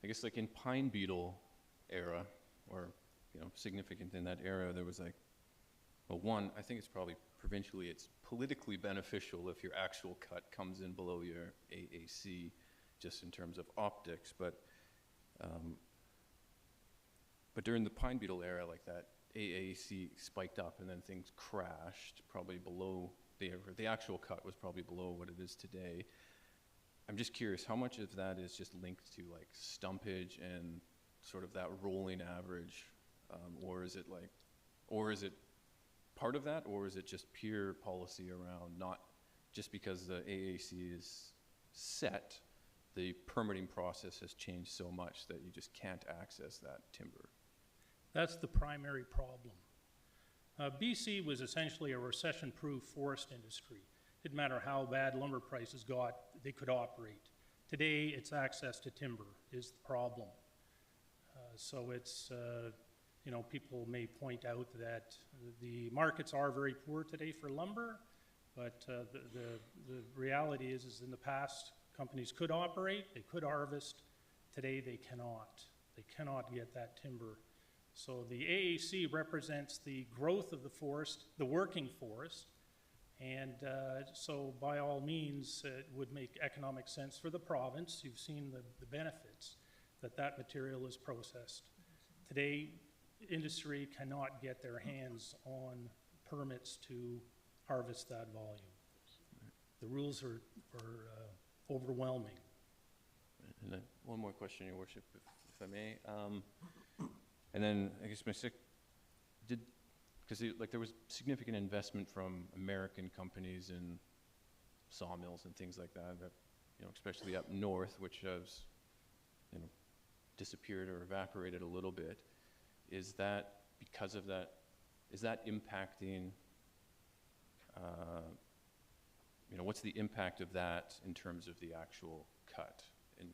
I guess like in pine beetle era, or significant in that era, there was like, well, one, I think it's probably provincially, it's politically beneficial if your actual cut comes in below your AAC, just in terms of optics, but during the pine beetle era, like that AAC spiked up and then things crashed, probably below the actual cut was probably below what it is today. I'm just curious, how much of that is just linked to like stumpage and sort of that rolling average, or is it part of that, or is it just pure policy around not just because the AAC is set, the permitting process has changed so much that you just can't access that timber? That's the primary problem. BC was essentially a recession-proof forest industry. Didn't matter how bad lumber prices got, they could operate. Today, it's access to timber is the problem. So it's, people may point out that the markets are very poor today for lumber, but the reality is in the past, companies could operate, they could harvest. Today, they cannot. They cannot get that timber. So the AAC represents the growth of the forest, the working forest, and so by all means, it would make economic sense for the province. You've seen the benefits that material is processed. Today, industry cannot get their hands on permits to harvest that volume. The rules are overwhelming. And then one more question, Your Worship, if I may. And then I guess because there was significant investment from American companies in sawmills and things like that, especially up north, which has, disappeared or evaporated a little bit. Is that because of that? Is that impacting? What's the impact of that in terms of the actual cut? And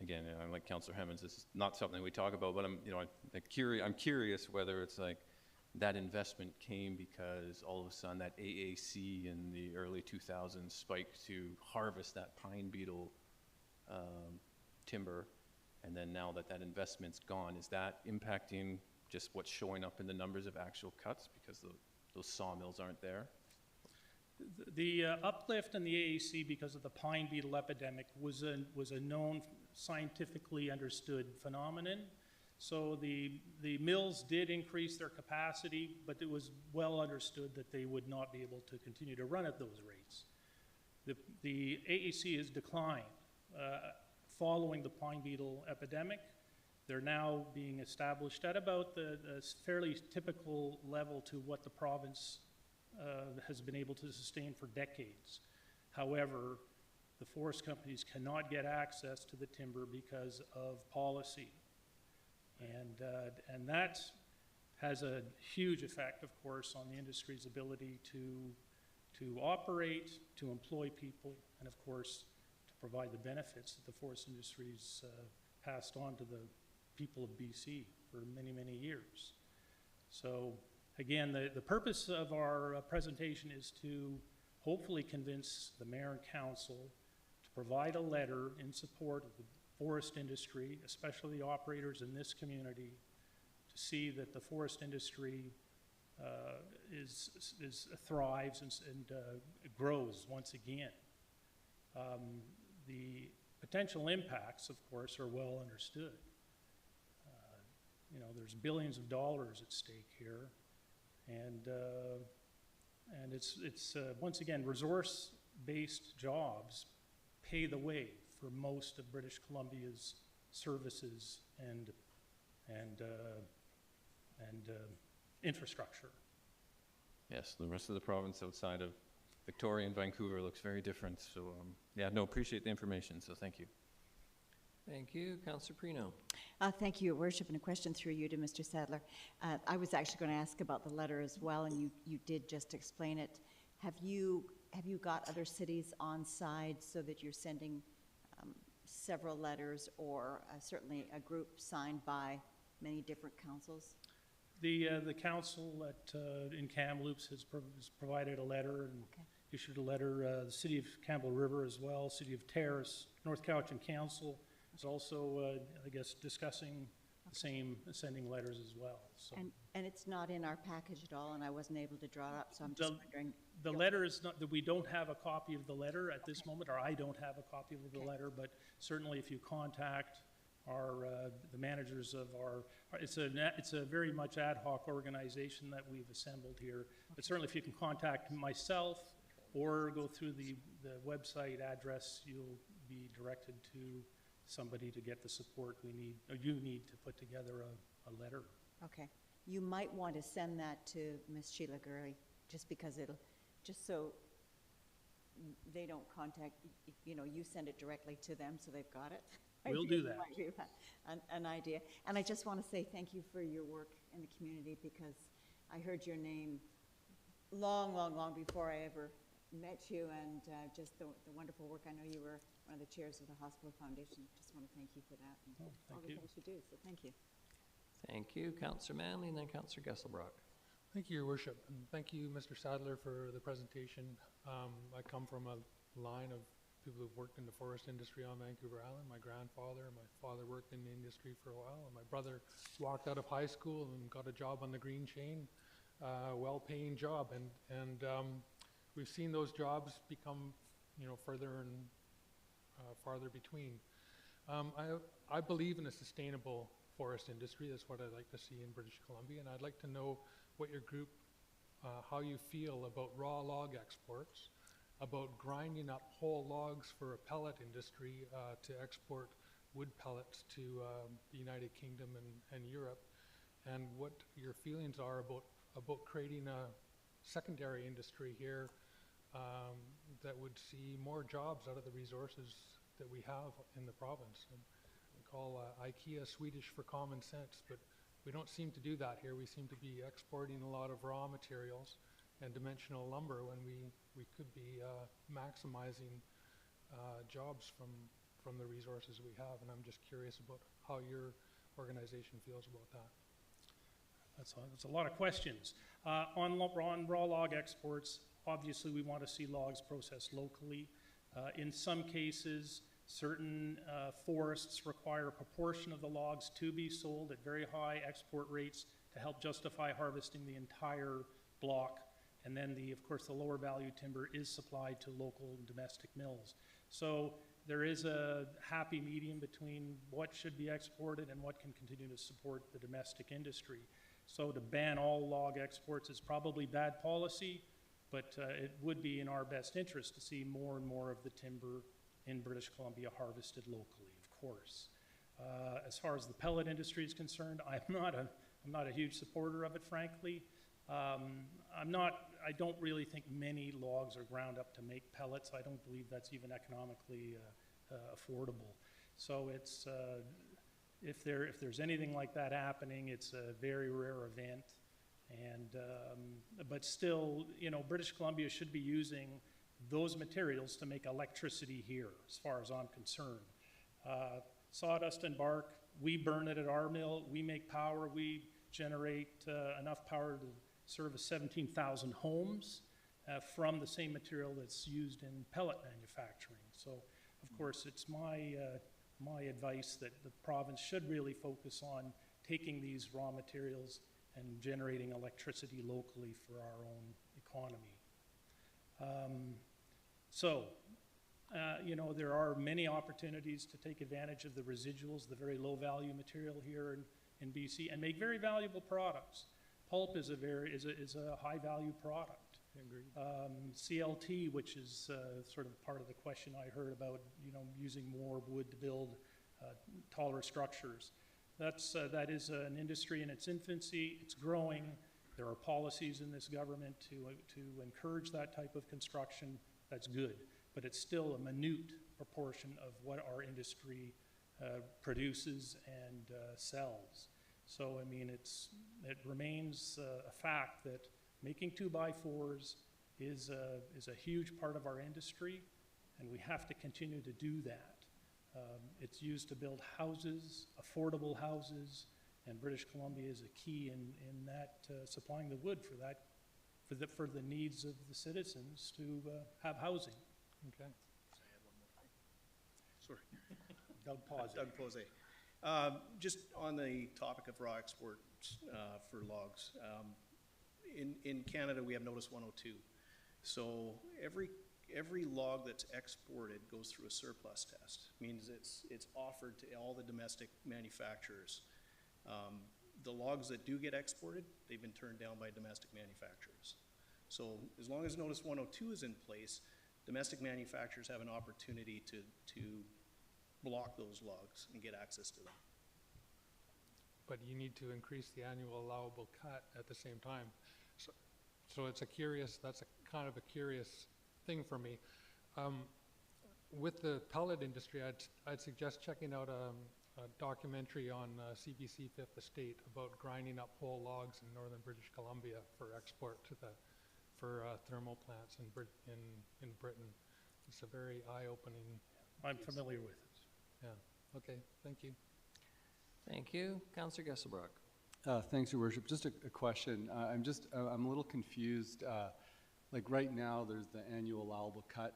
again, I'm like Councillor Hemmons, this is not something we talk about, but I'm curious whether it's like that investment came because all of a sudden that AAC in the early 2000s spiked to harvest that pine beetle timber, and then now that investment's gone, is that impacting just what's showing up in the numbers of actual cuts because those sawmills aren't there? The uplift in the AAC because of the pine beetle epidemic was a known, scientifically understood phenomenon. So the mills did increase their capacity, but it was well understood that they would not be able to continue to run at those rates. The AAC has declined following the pine beetle epidemic. They're now being established at about the fairly typical level to what the province has been able to sustain for decades. However, the forest companies cannot get access to the timber because of policy. And that has a huge effect, of course, on the industry's ability to operate, to employ people, and of course, to provide the benefits that the forest industry's passed on to the people of BC for many, many years. So again, the purpose of our presentation is to hopefully convince the mayor and council to provide a letter in support of the forest industry, especially the operators in this community, to see that the forest industry thrives and grows once again. The potential impacts, of course, are well understood. You know, there's billions of dollars at stake here, and it's once again, resource-based jobs pay the way for most of British Columbia's services and infrastructure. Yes, the rest of the province outside of Victoria and Vancouver looks very different. So, yeah, no, appreciate the information. So, thank you. Thank you. Councillor Prino. Thank you, Your Worship, and a question through you to Mr. Sadler. I was actually going to ask about the letter as well, and you did just explain it. Have you got other cities on side so that you're sending several letters, or certainly a group signed by many different councils? The council in Kamloops has provided a letter and issued a letter. The city of Campbell River as well, city of Terrace, North Cowichan Council is also, I guess, discussing the same, sending letters as well. So. And it's not in our package at all, and I wasn't able to draw it up, so I'm just wondering. The letter is not, that we don't have a copy of the letter at this moment, or I don't have a copy of the letter, but certainly if you contact the managers of it's a very much ad hoc organization that we've assembled here. But certainly if you can contact myself or go through the website address, you'll be directed to somebody to get the support we need, or you need to put together a letter. Okay. You might want to send that to Ms. Sheila Gurley, just because just so they don't contact, you send it directly to them so they've got it. We'll do that. Might be an idea. And I just want to say thank you for your work in the community, because I heard your name long, long, long before I ever met you, and just the wonderful work. I know you were one of the chairs of the Hospital Foundation. Just want to thank you for that and all the things you do. So thank you. Thank you. Councillor Manley, and then Councillor Gesselbrock. Thank you, Your Worship, and thank you, Mr. Sadler, for the presentation. I come from a line of people who've worked in the forest industry on Vancouver Island. My grandfather and my father worked in the industry for a while, and my brother walked out of high school and got a job on the Green Chain, well-paying job, and we've seen those jobs become, further and farther between. I believe in a sustainable forest industry. That's what I'd like to see in British Columbia, and I'd like to know what your group, how you feel about raw log exports, about grinding up whole logs for a pellet industry to export wood pellets to the United Kingdom and Europe, and what your feelings are about creating a secondary industry here that would see more jobs out of the resources that we have in the province. And we call IKEA Swedish for common sense, but we don't seem to do that here. We seem to be exporting a lot of raw materials and dimensional lumber when we could be maximizing jobs from the resources we have, and I'm just curious about how your organization feels about that. That's a lot of questions. On raw log exports, obviously we want to see logs processed locally. In some cases, certain forests require a proportion of the logs to be sold at very high export rates to help justify harvesting the entire block. And then, of course, the lower value timber is supplied to local and domestic mills. So there is a happy medium between what should be exported and what can continue to support the domestic industry. So to ban all log exports is probably bad policy, but it would be in our best interest to see more and more of the timber in British Columbia harvested locally, of course. As far as the pellet industry is concerned, I'm not a huge supporter of it, frankly. I don't really think many logs are ground up to make pellets. I don't believe that's even economically affordable. So it's, if there's anything like that happening, it's a very rare event. And, but still, British Columbia should be using those materials to make electricity here, as far as I'm concerned. Sawdust and bark, we burn it at our mill, we make power, we generate enough power to service 17,000 homes, from the same material that's used in pellet manufacturing. So, of course, it's my advice that the province should really focus on taking these raw materials and generating electricity locally for our own economy. You know, there are many opportunities to take advantage of the residuals, the very low value material here in BC, and make very valuable products. Pulp is a high value product. CLT, which is sort of part of the question I heard about, you know, using more wood to build taller structures. That is an industry in its infancy. It's growing. There are policies in this government to encourage that type of construction. That's good, but it's still a minute proportion of what our industry produces and sells. So, I mean, it remains a fact that making 2x4s is a huge part of our industry, and we have to continue to do that. It's used to build houses, affordable houses, and British Columbia is a key in that supplying the wood for the needs of the citizens to have housing. Okay. Sorry. Doug Pause. Doug Pose. Just on the topic of raw export for logs, in Canada we have Notice 102. So every log that's exported goes through a surplus test. Means it's offered to all the domestic manufacturers. The logs that do get exported, they've been turned down by domestic manufacturers. So as long as Notice 102 is in place, domestic manufacturers have an opportunity to block those logs and get access to them. But you need to increase the annual allowable cut at the same time. So it's that's a kind of a curious thing for me. With the pellet industry, I'd suggest checking out a documentary on CBC Fifth Estate about grinding up whole logs in northern British Columbia for export to for thermal plants in Britain. It's a very eye-opening. I'm familiar with it. Yeah. Okay. Thank you. Thank you. Councillor Gesselbrock. Thanks, Your Worship. Just a question. I'm a little confused. Like right now, there's the annual allowable cut,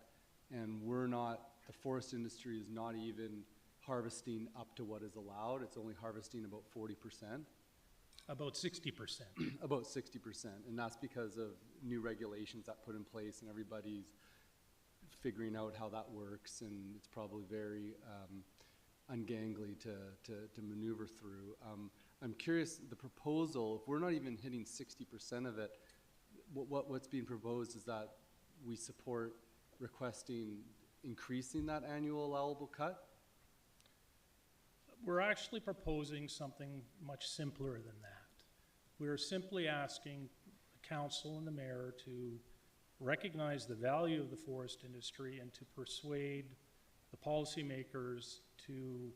and the forest industry is not even harvesting up to what is allowed. It's only harvesting about 40%. About 60%. About 60%, and that's because of new regulations that put in place, and everybody's figuring out how that works, and it's probably very ungangly to maneuver through. I'm curious, the proposal, if we're not even hitting 60% of it, what's being proposed is that we support requesting increasing that annual allowable cut? We're actually proposing something much simpler than that. We're simply asking the council and the mayor to recognize the value of the forest industry and to persuade the policymakers to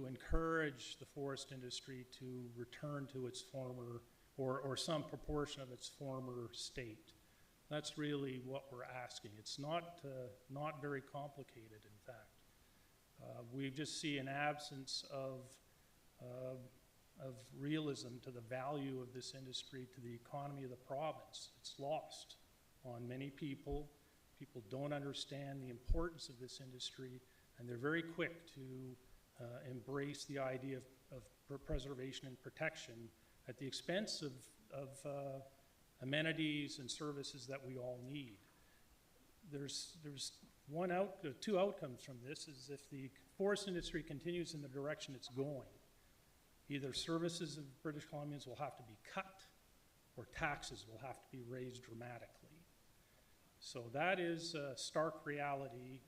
encourage the forest industry to return to its former, or some proportion of its former state. That's really what we're asking. It's not very complicated, in fact. We just see an absence of realism to the value of this industry, to the economy of the province. It's lost on many people. People don't understand the importance of this industry, and they're very quick to embrace the idea of preservation and protection at the expense of amenities and services that we all need. There's two outcomes from this is if the forest industry continues in the direction it's going, either services of British Columbians will have to be cut or taxes will have to be raised dramatically. So that is a stark reality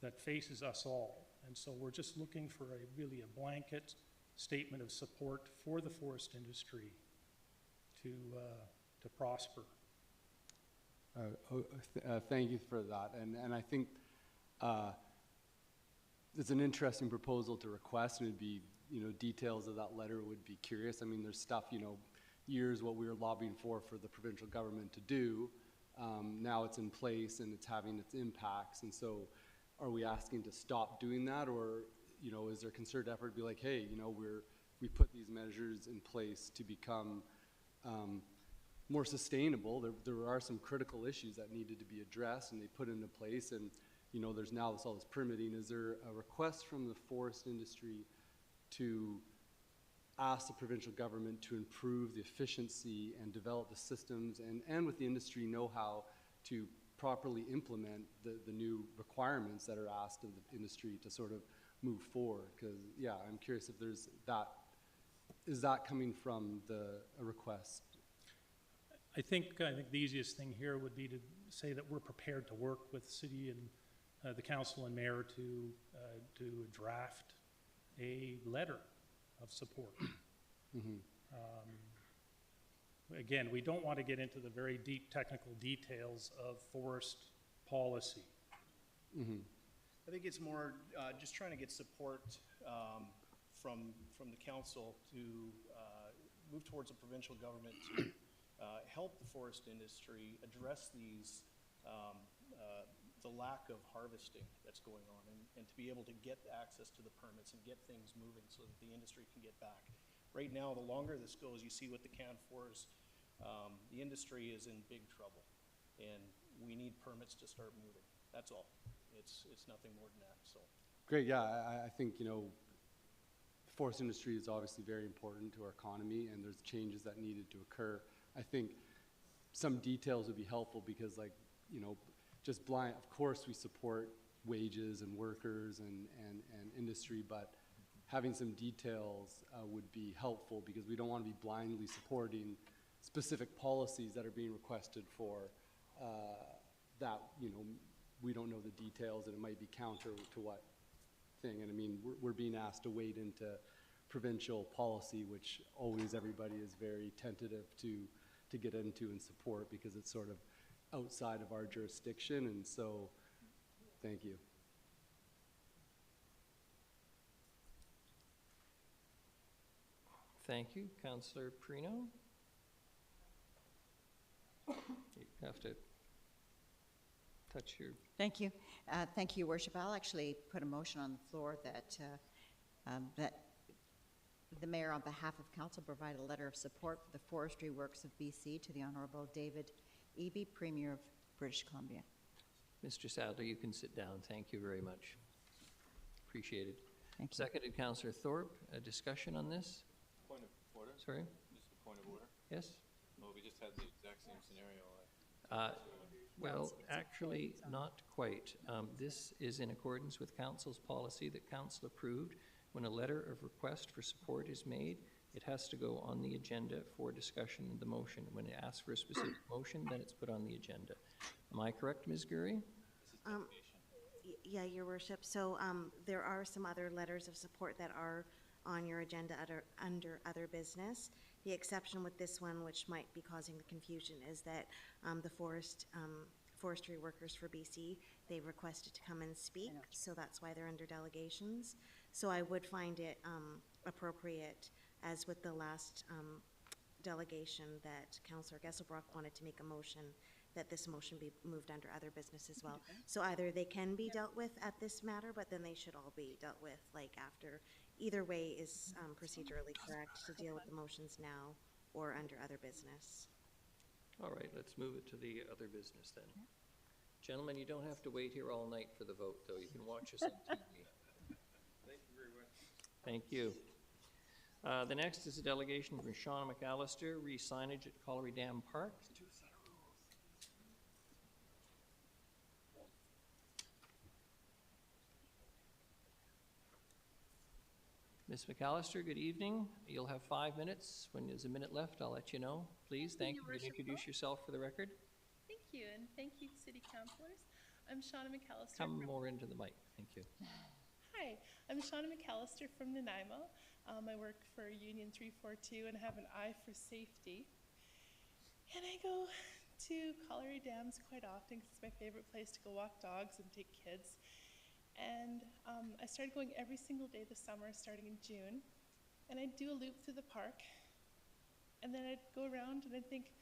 that faces us all. And so we're just looking for really a blanket statement of support for the forest industry to prosper. Thank you for that. And I think it's an interesting proposal to request, and it'd be, details of that letter would be curious. I mean, there's stuff, years what we were lobbying for the provincial government to do. Now it's in place and it's having its impacts. And so are we asking to stop doing that, or, is there a concerted effort to be like, hey, we put these measures in place to become more sustainable. There are some critical issues that needed to be addressed and they put into place, and you know, there's now all this permitting. Is there a request from the forest industry to ask the provincial government to improve the efficiency and develop the systems and with the industry know-how to properly implement the new requirements that are asked of the industry to sort of move forward? Because, yeah, I'm curious if there's that, is that coming from a request? I think the easiest thing here would be to say that we're prepared to work with city and the council and mayor to draft a letter of support. Again, we don't want to get into the very deep technical details of forest policy. I think it's more just trying to get support from the council to move towards a provincial government to help the forest industry address these the lack of harvesting that's going on, and to be able to get access to the permits and get things moving so that the industry can get back. Right now, the longer this goes, you see with the CAN4s, the industry is in big trouble, and we need permits to start moving. That's all. It's nothing more than that. So great. Yeah, I think, you know, the forest industry is obviously very important to our economy, and there's changes that needed to occur. I think some details would be helpful because, like, you know, just blind, of course we support wages and workers and industry, but having some details would be helpful because we don't want to be blindly supporting specific policies that are being requested for that, you know, we don't know the details and it might be counter to what thing. And I mean, we're being asked to wade into provincial policy, which always everybody is very tentative to get into and support because it's sort of outside of our jurisdiction. And so, thank you. Thank you. Councillor Perino? You have to touch your... Thank you. Thank you, Your Worship. I'll actually put a motion on the floor that that the mayor, on behalf of council, provide a letter of support for the forestry works of BC to the Honourable David Eby, Premier of British Columbia. Mr. Sadler, you can sit down. Thank you very much. Appreciate it. Thank you. Seconded, Councillor Thorpe. A discussion on this? Point of order? Sorry? Just a point of order? Yes? Well, we just had the exact same scenario. Well, actually, not quite. This is in accordance with council's policy that council approved. When a letter of request for support is made, it has to go on the agenda for discussion in the motion. When it asks for a specific motion, then it's put on the agenda. Am I correct, Ms. Gurry? Yeah, Your Worship. So there are some other letters of support that are on your agenda under other business. The exception with this one, which might be causing the confusion, is that the forestry workers for BC, they requested to come and speak, so that's why they're under delegations. So I would find it appropriate, as with the last delegation, that Councillor Gesselbrock wanted to make a motion, that this motion be moved under other business as well. Okay. So either they can be dealt with at this matter, but then they should all be dealt with like after. Either way is procedurally correct to deal with the motions now or under other business. All right, let's move it to the other business then. Gentlemen, you don't have to wait here all night for the vote, though. You can watch us on TV. Thank you very much. Thank you. The next is a delegation from Shauna McAllister, re-signage at Collery Dam Park. Ms. McAllister, good evening. You'll have 5 minutes. When there's a minute left, I'll let you know. Please, thank you. Would you introduce yourself for the record? Thank you, and thank you, City Councilors. I'm Shauna McAllister. Come more into the mic. Thank you. Hi, I'm Shauna McAllister from Nanaimo. I work for Union 342 and have an eye for safety. And I go to Collery Dams quite often because it's my favorite place to go walk dogs and take kids. And I started going every single day this summer, starting in June. And I'd do a loop through the park. And then I'd go around and I'd think,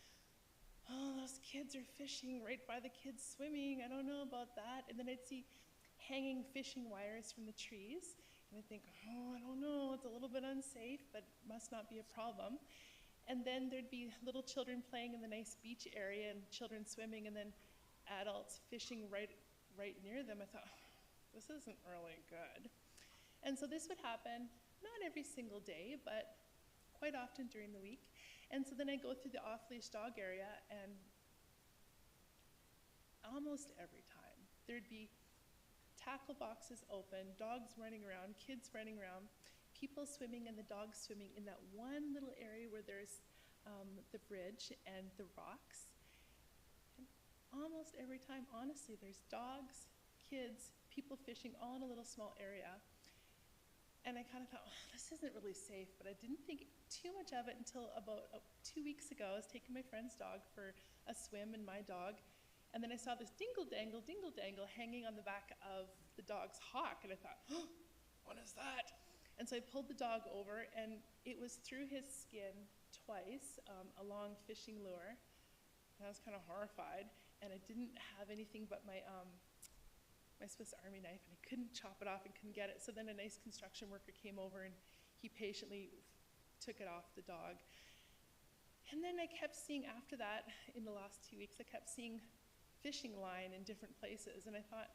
oh, those kids are fishing right by the kids swimming. I don't know about that. And then I'd see hanging fishing wires from the trees. And I'd think, oh, I don't know, it's a little bit unsafe, but must not be a problem. And then there'd be little children playing in the nice beach area and children swimming and then adults fishing right near them. I thought, this isn't really good. And so this would happen, not every single day, but quite often during the week. And so then I go through the off-leash dog area, and almost every time there'd be tackle boxes open, dogs running around, kids running around, people swimming and the dogs swimming in that one little area where there's the bridge and the rocks. And almost every time, honestly, there's dogs, kids, people fishing all in a little small area. And I kind of thought, oh, this isn't really safe, but I didn't think too much of it until about 2 weeks ago. I was taking my friend's dog for a swim and my dog, and then I saw this dingle-dangle hanging on the back of the dog's hock, and I thought, oh, what is that? And so I pulled the dog over, and it was through his skin twice, a long fishing lure. And I was kind of horrified, and I didn't have anything but my Swiss Army knife, and I couldn't chop it off and couldn't get it. So then a nice construction worker came over, and he patiently took it off the dog. And then I kept seeing, after that, in the last 2 weeks, I kept seeing fishing line in different places, and I thought,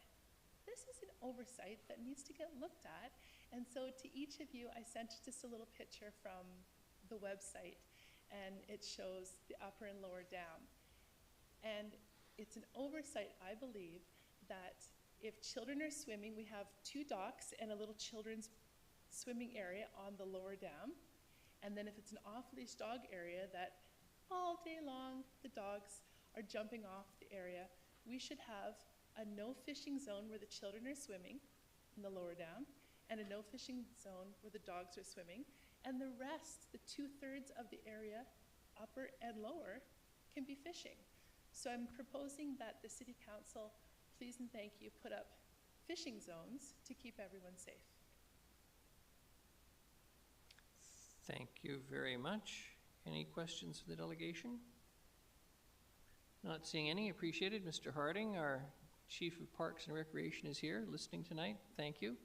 this is an oversight that needs to get looked at. And so to each of you, I sent just a little picture from the website, and it shows the upper and lower dam. And it's an oversight, I believe, that if children are swimming, we have 2 docks and a little children's swimming area on the lower dam. And then if it's an off-leash dog area, that all day long the dogs are jumping off the area, we should have a no fishing zone where the children are swimming in the lower dam, and a no fishing zone where the dogs are swimming. And the rest, the 2/3 of the area, upper and lower, can be fishing. So I'm proposing that the City Council, please and thank you, put up fishing zones to keep everyone safe. Thank you very much. Any questions for the delegation? Not seeing any. Appreciated. Mr. Harding, our Chief of Parks and Recreation, is here listening tonight. Thank you.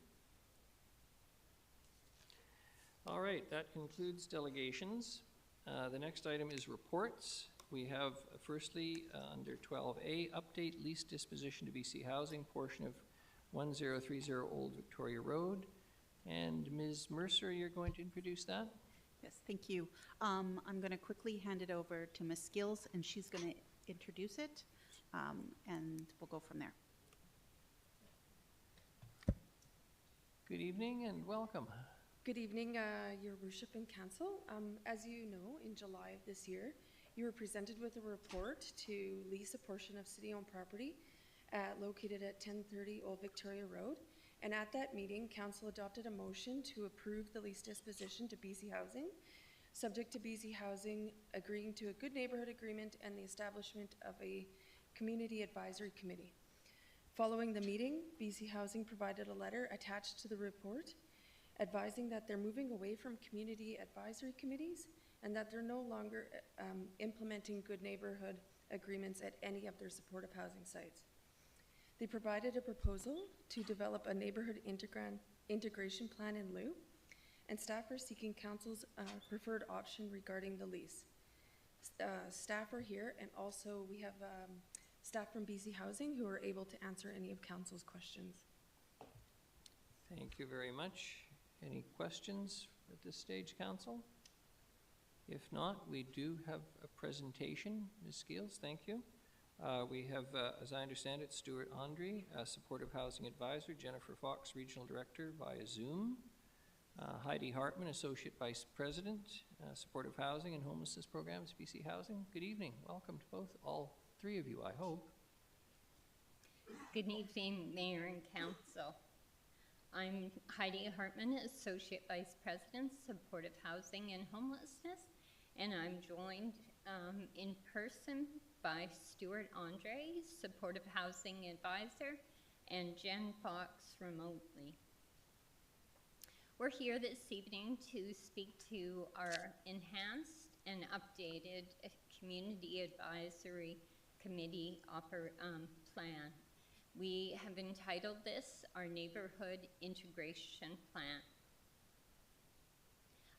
All right, that concludes delegations. The next item is reports. We have firstly under 12A, update lease disposition to BC Housing, portion of 1030 Old Victoria Road. And Ms. Mercer, you're going to introduce that? Yes, thank you. I'm going to quickly hand it over to Ms. Skills, and she's going to introduce it, and we'll go from there. Good evening and welcome. Good evening, Your Worship and Council. As you know, in July of this year, you were presented with a report to lease a portion of city-owned property located at 1030 Old Victoria Road. And at that meeting, Council adopted a motion to approve the lease disposition to BC Housing, subject to BC Housing agreeing to a good neighborhood agreement and the establishment of a community advisory committee. Following the meeting, BC Housing provided a letter attached to the report advising that they're moving away from community advisory committees and that they're no longer implementing good neighborhood agreements at any of their supportive housing sites. They provided a proposal to develop a neighborhood integration plan in lieu, and staff are seeking Council's preferred option regarding the lease. Staff are here, and also we have staff from BC Housing who are able to answer any of Council's questions. Thank you very much. Any questions at this stage, Council? If not, we do have a presentation. Ms. Skeels, thank you. We have, as I understand it, Stuart Andre, Supportive Housing Advisor, Jennifer Fox, Regional Director via Zoom, Heidi Hartman, Associate Vice President, Supportive Housing and Homelessness Programs, BC Housing. Good evening. Welcome to both, all 3 of you, I hope. Good evening, Mayor and Council. I'm Heidi Hartman, Associate Vice President, Supportive Housing and Homelessness, and I'm joined in person by Stuart Andre, Supportive Housing Advisor, and Jen Fox remotely. We're here this evening to speak to our enhanced and updated Community Advisory Committee plan. We have entitled this our Neighborhood Integration Plan.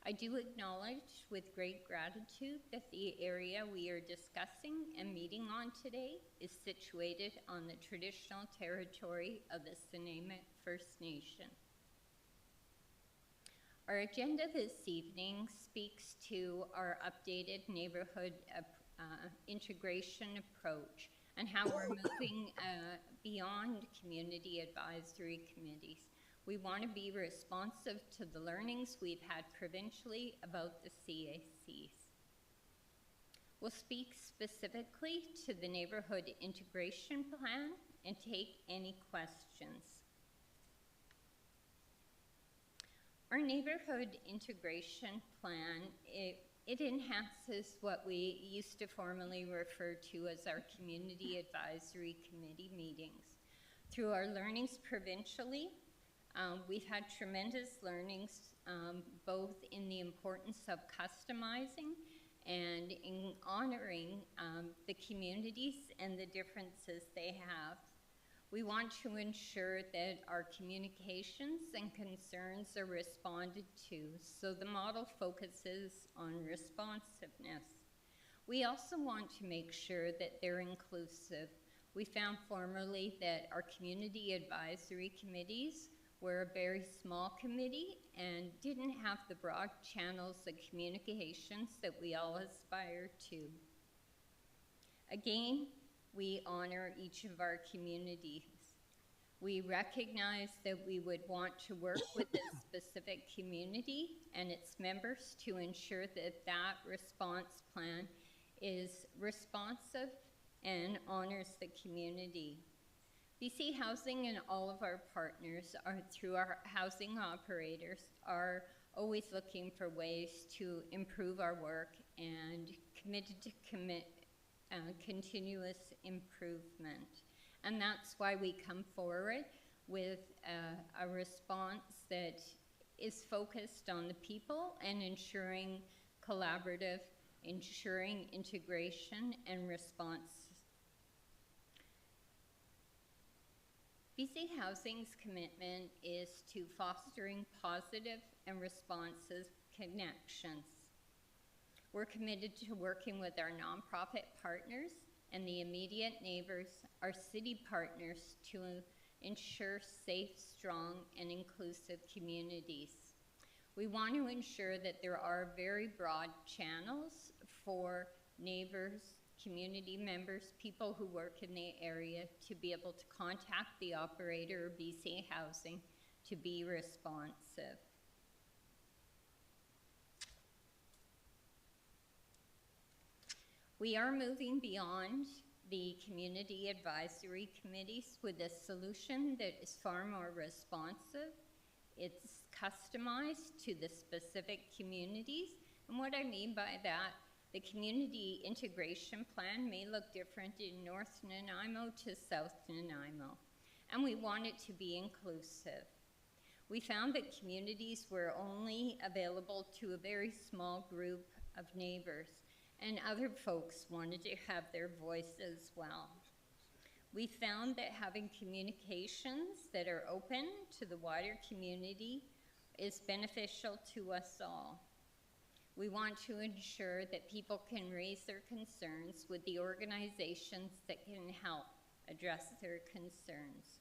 I do acknowledge with great gratitude that the area we are discussing and meeting on today is situated on the traditional territory of the Snuneymuxw First Nation. Our agenda this evening speaks to our updated neighborhood integration approach and how we're moving beyond community advisory committees. We want to be responsive to the learnings we've had provincially about the CACs. We'll speak specifically to the neighborhood integration plan and take any questions. Our neighborhood integration plan, it enhances what we used to formally refer to as our community advisory committee meetings. Through our learnings provincially, we've had tremendous learnings both in the importance of customizing and in honoring the communities and the differences they have. We want to ensure that our communications and concerns are responded to, so the model focuses on responsiveness. We also want to make sure that they're inclusive. We found formerly that our community advisory committees were a very small committee and didn't have the broad channels of communications that we all aspire to. Again, we honor each of our communities. We recognize that we would want to work with a specific community and its members to ensure that that response plan is responsive and honors the community. BC Housing and all of our partners through our housing operators are always looking for ways to improve our work and committed to continuous improvement. And that's why we come forward with a response that is focused on the people and ensuring collaborative, ensuring integration and response. BC Housing's commitment is to fostering positive and responsive connections. We're committed to working with our nonprofit partners and the immediate neighbors, our city partners, to ensure safe, strong, and inclusive communities. We want to ensure that there are very broad channels for neighbors, community members, people who work in the area to be able to contact the operator of BC Housing to be responsive. We are moving beyond the community advisory committees with a solution that is far more responsive. It's customized to the specific communities. And what I mean by that, the community integration plan may look different in North Nanaimo to South Nanaimo, and we want it to be inclusive. We found that communities were only available to a very small group of neighbors, and other folks wanted to have their voice as well. We found that having communications that are open to the wider community is beneficial to us all. We want to ensure that people can raise their concerns with the organizations that can help address their concerns.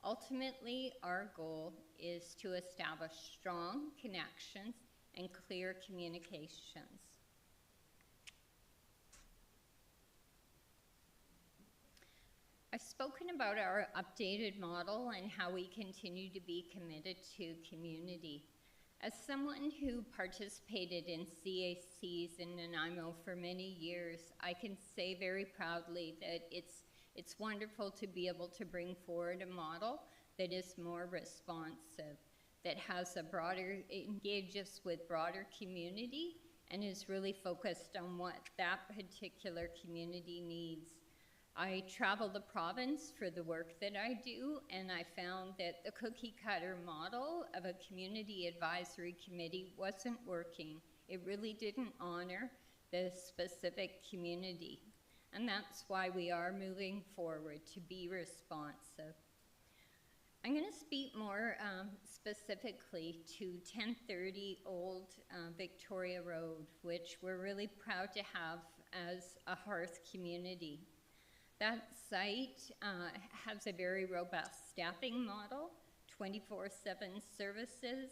Ultimately, our goal is to establish strong connections and clear communications. I've spoken about our updated model and how we continue to be committed to community. As someone who participated in CACs in Nanaimo for many years, I can say very proudly that it's wonderful to be able to bring forward a model that is more responsive, that has a broader, engages with broader community, and is really focused on what that particular community needs. I travel the province for the work that I do, and I found that the cookie cutter model of a community advisory committee wasn't working. It really didn't honor the specific community. And that's why we are moving forward to be responsive. I'm going to speak more specifically to 1030 Old Victoria Road, which we're really proud to have as a Hearth community. That site has a very robust staffing model, 24/7 services,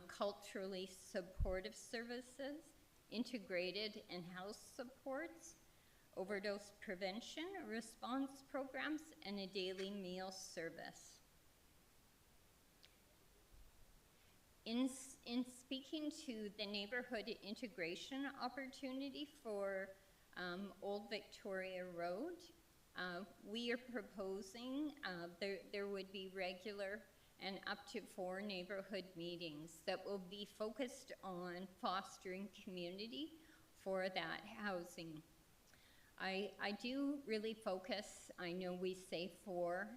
culturally supportive services, integrated in-house supports, overdose prevention response programs, and a daily meal service. In speaking to the neighborhood integration opportunity for Old Victoria Road, we are proposing there would be regular and up to 4 neighborhood meetings that will be focused on fostering community for that housing. I do really focus, I know we say 4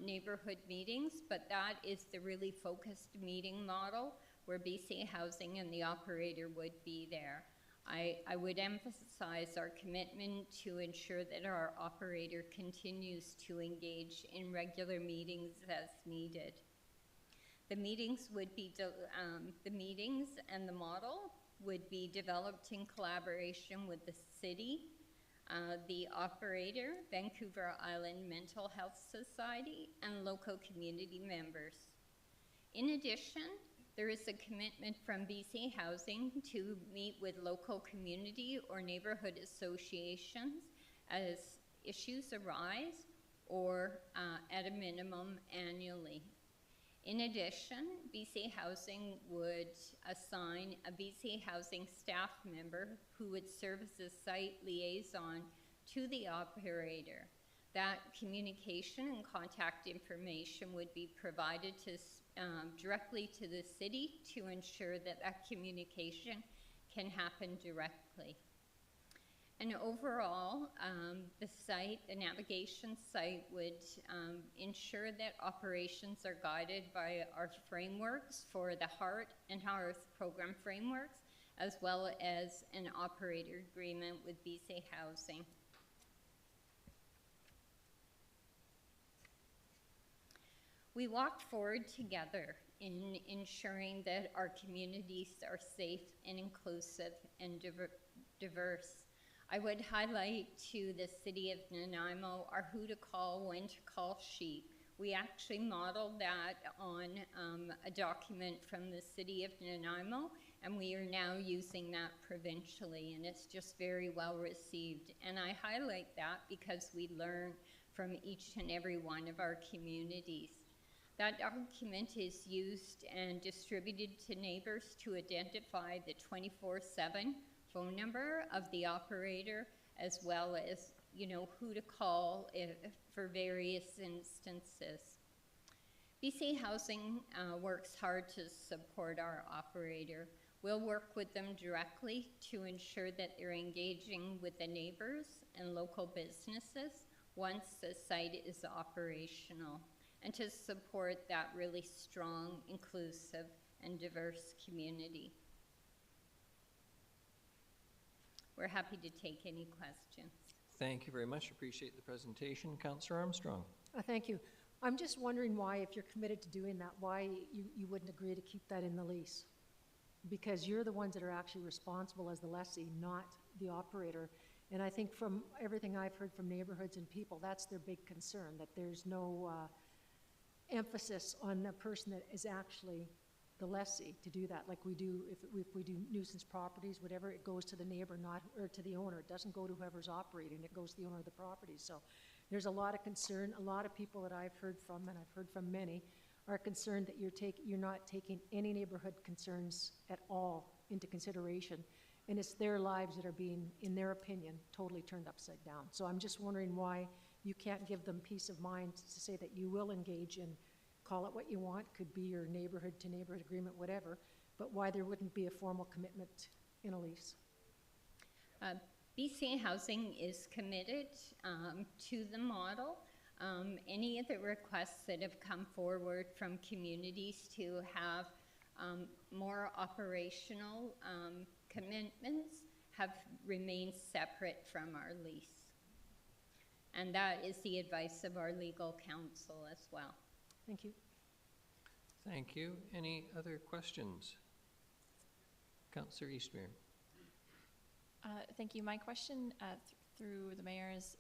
neighborhood meetings, but that is the really focused meeting model where BC Housing and the operator would be there. I would emphasize our commitment to ensure that our operator continues to engage in regular meetings as needed. The meetings would be, the meetings and the model would be developed in collaboration with the city, the operator, Vancouver Island Mental Health Society, and local community members. In addition, there is a commitment from BC Housing to meet with local community or neighborhood associations as issues arise, or at a minimum annually. In addition, BC Housing would assign a BC Housing staff member who would serve as a site liaison to the operator. That communication and contact information would be provided to, directly to the city to ensure that that communication can happen directly. And overall, the navigation site would ensure that operations are guided by our frameworks for the HEART and Hearth program frameworks, as well as an operator agreement with BC Housing. We walked forward together in ensuring that our communities are safe and inclusive and diverse. I would highlight to the city of Nanaimo our who to call, when to call sheet. We actually modeled that on a document from the city of Nanaimo, and we are now using that provincially, and it's just very well received. And I highlight that because we learn from each and every one of our communities. That document is used and distributed to neighbors to identify the 24/7 phone number of the operator, as well as, you know, who to call for various instances. BC Housing works hard to support our operator. We'll work with them directly to ensure that they're engaging with the neighbors and local businesses once the site is operational, and to support that really strong, inclusive, and diverse community. We're happy to take any questions. Thank you very much. Appreciate the presentation. Councillor Armstrong. Thank you. I'm just wondering why, if you're committed to doing that, why you wouldn't agree to keep that in the lease? Because you're the ones that are actually responsible as the lessee, not the operator. And I think from everything I've heard from neighborhoods and people, that's their big concern, that there's no emphasis on the person that is actually the lessee to do that, like we do if we do nuisance properties, whatever, it goes to the neighbor, not, or to the owner. It doesn't go to whoever's operating, it goes to the owner of the property. So there's a lot of concern. A lot of people that I've heard from, and I've heard from many, are concerned that you're not taking any neighborhood concerns at all into consideration. And it's their lives that are being, in their opinion, totally turned upside down. So I'm just wondering why you can't give them peace of mind to say that you will engage in, call it what you want, could be your neighborhood to neighborhood agreement, whatever, but why there wouldn't be a formal commitment in a lease. BC Housing is committed to the model. Any of the requests that have come forward from communities to have more operational commitments have remained separate from our lease. And that is the advice of our legal counsel as well. Thank you. Thank you. Any other questions? Councillor Eastmere. Thank you. My question through the mayor is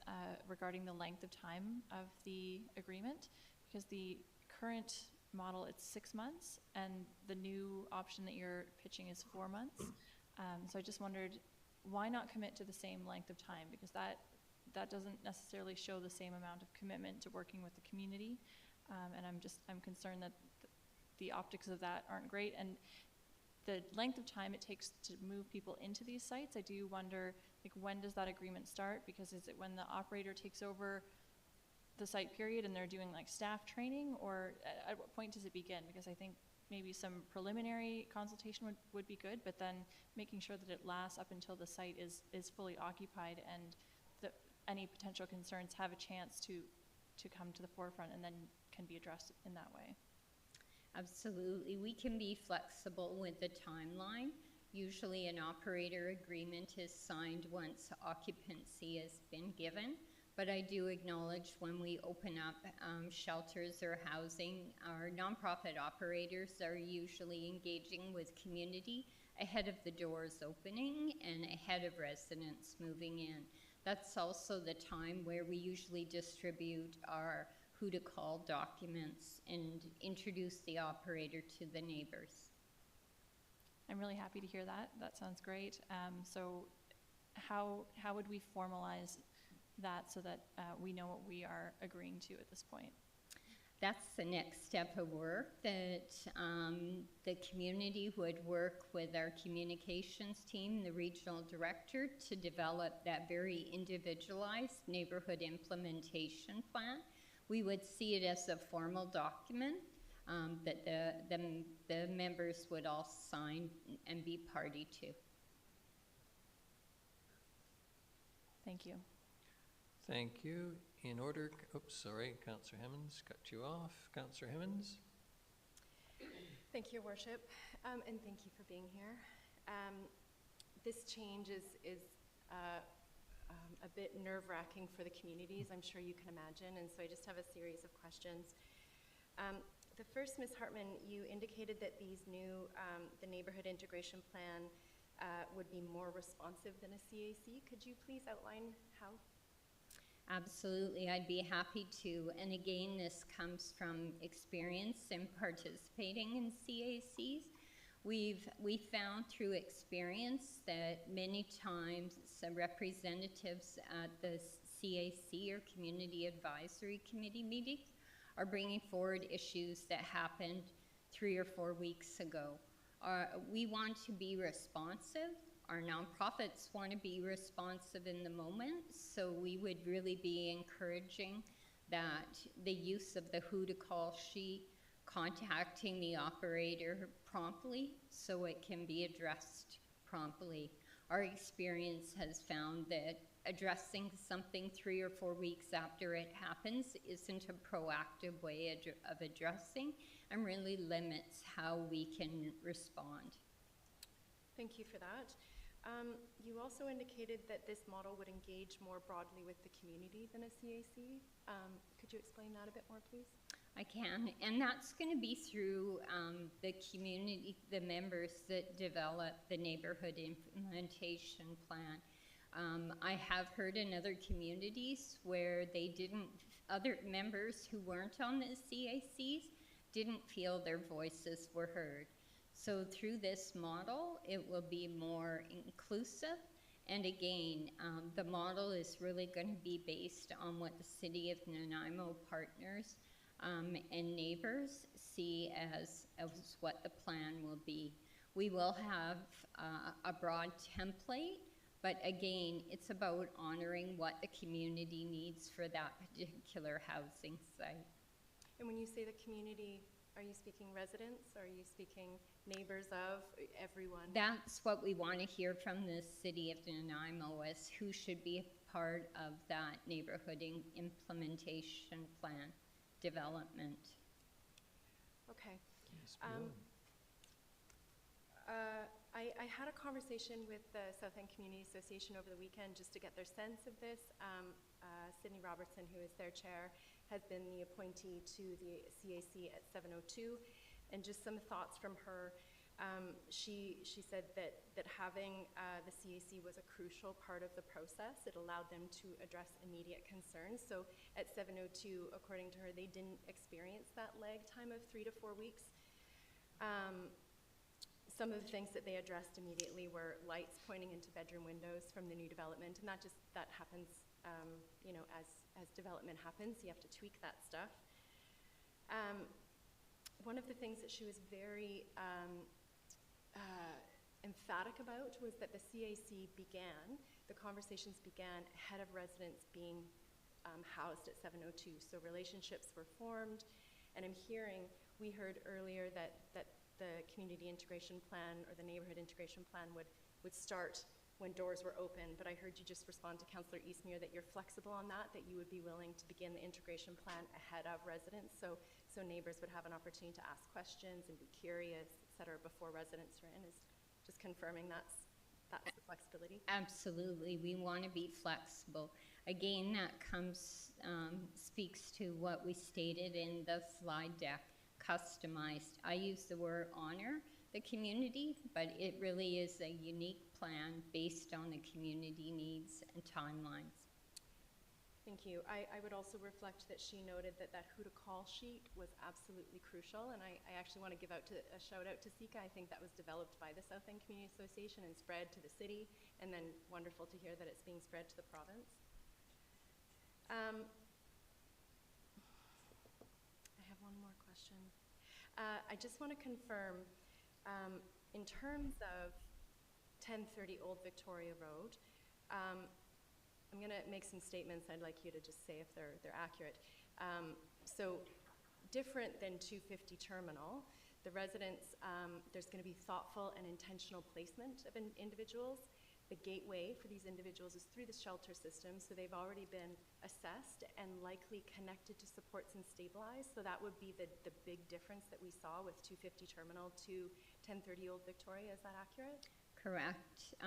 regarding the length of time of the agreement, because the current model, it's 6 months, and the new option that you're pitching is 4 months. So I just wondered, why not commit to the same length of time? Because that doesn't necessarily show the same amount of commitment to working with the community. And I'm concerned that the optics of that aren't great. And the length of time it takes to move people into these sites, I do wonder, like, when does that agreement start? Because is it when the operator takes over the site period and they're doing like staff training, or at what point does it begin? Because I think maybe some preliminary consultation would be good, but then making sure that it lasts up until the site is fully occupied and that any potential concerns have a chance to come to the forefront and then can be addressed in that way. Absolutely. We can be flexible with the timeline. Usually an operator agreement is signed once occupancy has been given, but I do acknowledge when we open up shelters or housing, our nonprofit operators are usually engaging with community ahead of the doors opening and ahead of residents moving in. That's also the time where we usually distribute our who to call documents and introduce the operator to the neighbors. I'm really happy to hear that. That sounds great. So how would we formalize that so that we know what we are agreeing to at this point? That's the next step of work that the community would work with our communications team, the regional director, to develop that very individualized neighborhood implementation plan. We would see it as a formal document that the members would all sign and be party to. Thank you. Thank you. In order, oops, sorry, Councillor Hemmons, cut you off. Councillor Hemmons. Thank you, Your Worship, and thank you for being here. This change is a bit nerve-wracking for the communities, I'm sure you can imagine, and so I just have a series of questions. The first, Ms. Hartman, you indicated that these new, the neighborhood integration plan would be more responsive than a CAC. Could you please outline how? Absolutely, I'd be happy to. And again, this comes from experience in participating in CACs. We found through experience that many times some representatives at the CAC or Community Advisory Committee meetings are bringing forward issues that happened 3 or 4 weeks ago. We want to be responsive. Our nonprofits want to be responsive in the moment, so we would really be encouraging that the use of the who to call sheet, contacting the operator promptly so it can be addressed promptly. Our experience has found that addressing something 3 or 4 weeks after it happens isn't a proactive way of addressing and really limits how we can respond. Thank you for that. You also indicated that this model would engage more broadly with the community than a CAC. Could you explain that a bit more, please? I can, and that's going to be through the community, the members that develop the neighborhood implementation plan. I have heard in other communities where they didn't, other members who weren't on the CACs didn't feel their voices were heard. So through this model, it will be more inclusive. And again, the model is really going to be based on what the City of Nanaimo partners and neighbors see as what the plan will be. We will have a broad template, but again, it's about honoring what the community needs for that particular housing site. And when you say the community, are you speaking residents? Are you speaking neighbors of everyone? That's what we want to hear from the City of Nanaimo, as who should be part of that neighborhood implementation plan development. Okay. I had a conversation with the South End Community Association over the weekend just to get their sense of this. Sydney Robertson, who is their chair, has been the appointee to the CAC at 702. And just some thoughts from her. She said that having the CAC was a crucial part of the process. It allowed them to address immediate concerns. So at 702, according to her, they didn't experience that lag time of 3 to 4 weeks. Some of the things that they addressed immediately were lights pointing into bedroom windows from the new development, and that happens, you know, as development happens. You have to tweak that stuff. One of the things that she was very emphatic about was that the conversations began ahead of residents being housed at 702. So relationships were formed, and we heard earlier that the community integration plan or the neighborhood integration plan would start when doors were open, but I heard you just respond to Councillor Eastmere that you're flexible on that you would be willing to begin the integration plan ahead of residents, so neighbors would have an opportunity to ask questions and be curious, et cetera, before residents are in. Is just confirming that's the flexibility. Absolutely, we want to be flexible. Again, that speaks to what we stated in the slide deck, customized. I use the word honor the community, but it really is a unique plan based on the community needs and timelines. Thank you. I would also reflect that she noted that who to call sheet was absolutely crucial, and I actually want to give a shout out to Sika. I think that was developed by the South End Community Association and spread to the city, and then wonderful to hear that it's being spread to the province. I have one more question. I just want to confirm, in terms of 1030 Old Victoria Road, I'm going to make some statements. I'd like you to just say if they're accurate. So different than 250 Terminal, the residents, there's going to be thoughtful and intentional placement of individuals. The gateway for these individuals is through the shelter system, so they've already been assessed and likely connected to supports and stabilized. So that would be the big difference that we saw with 250 Terminal to 1030 Old Victoria. Is that accurate? Correct.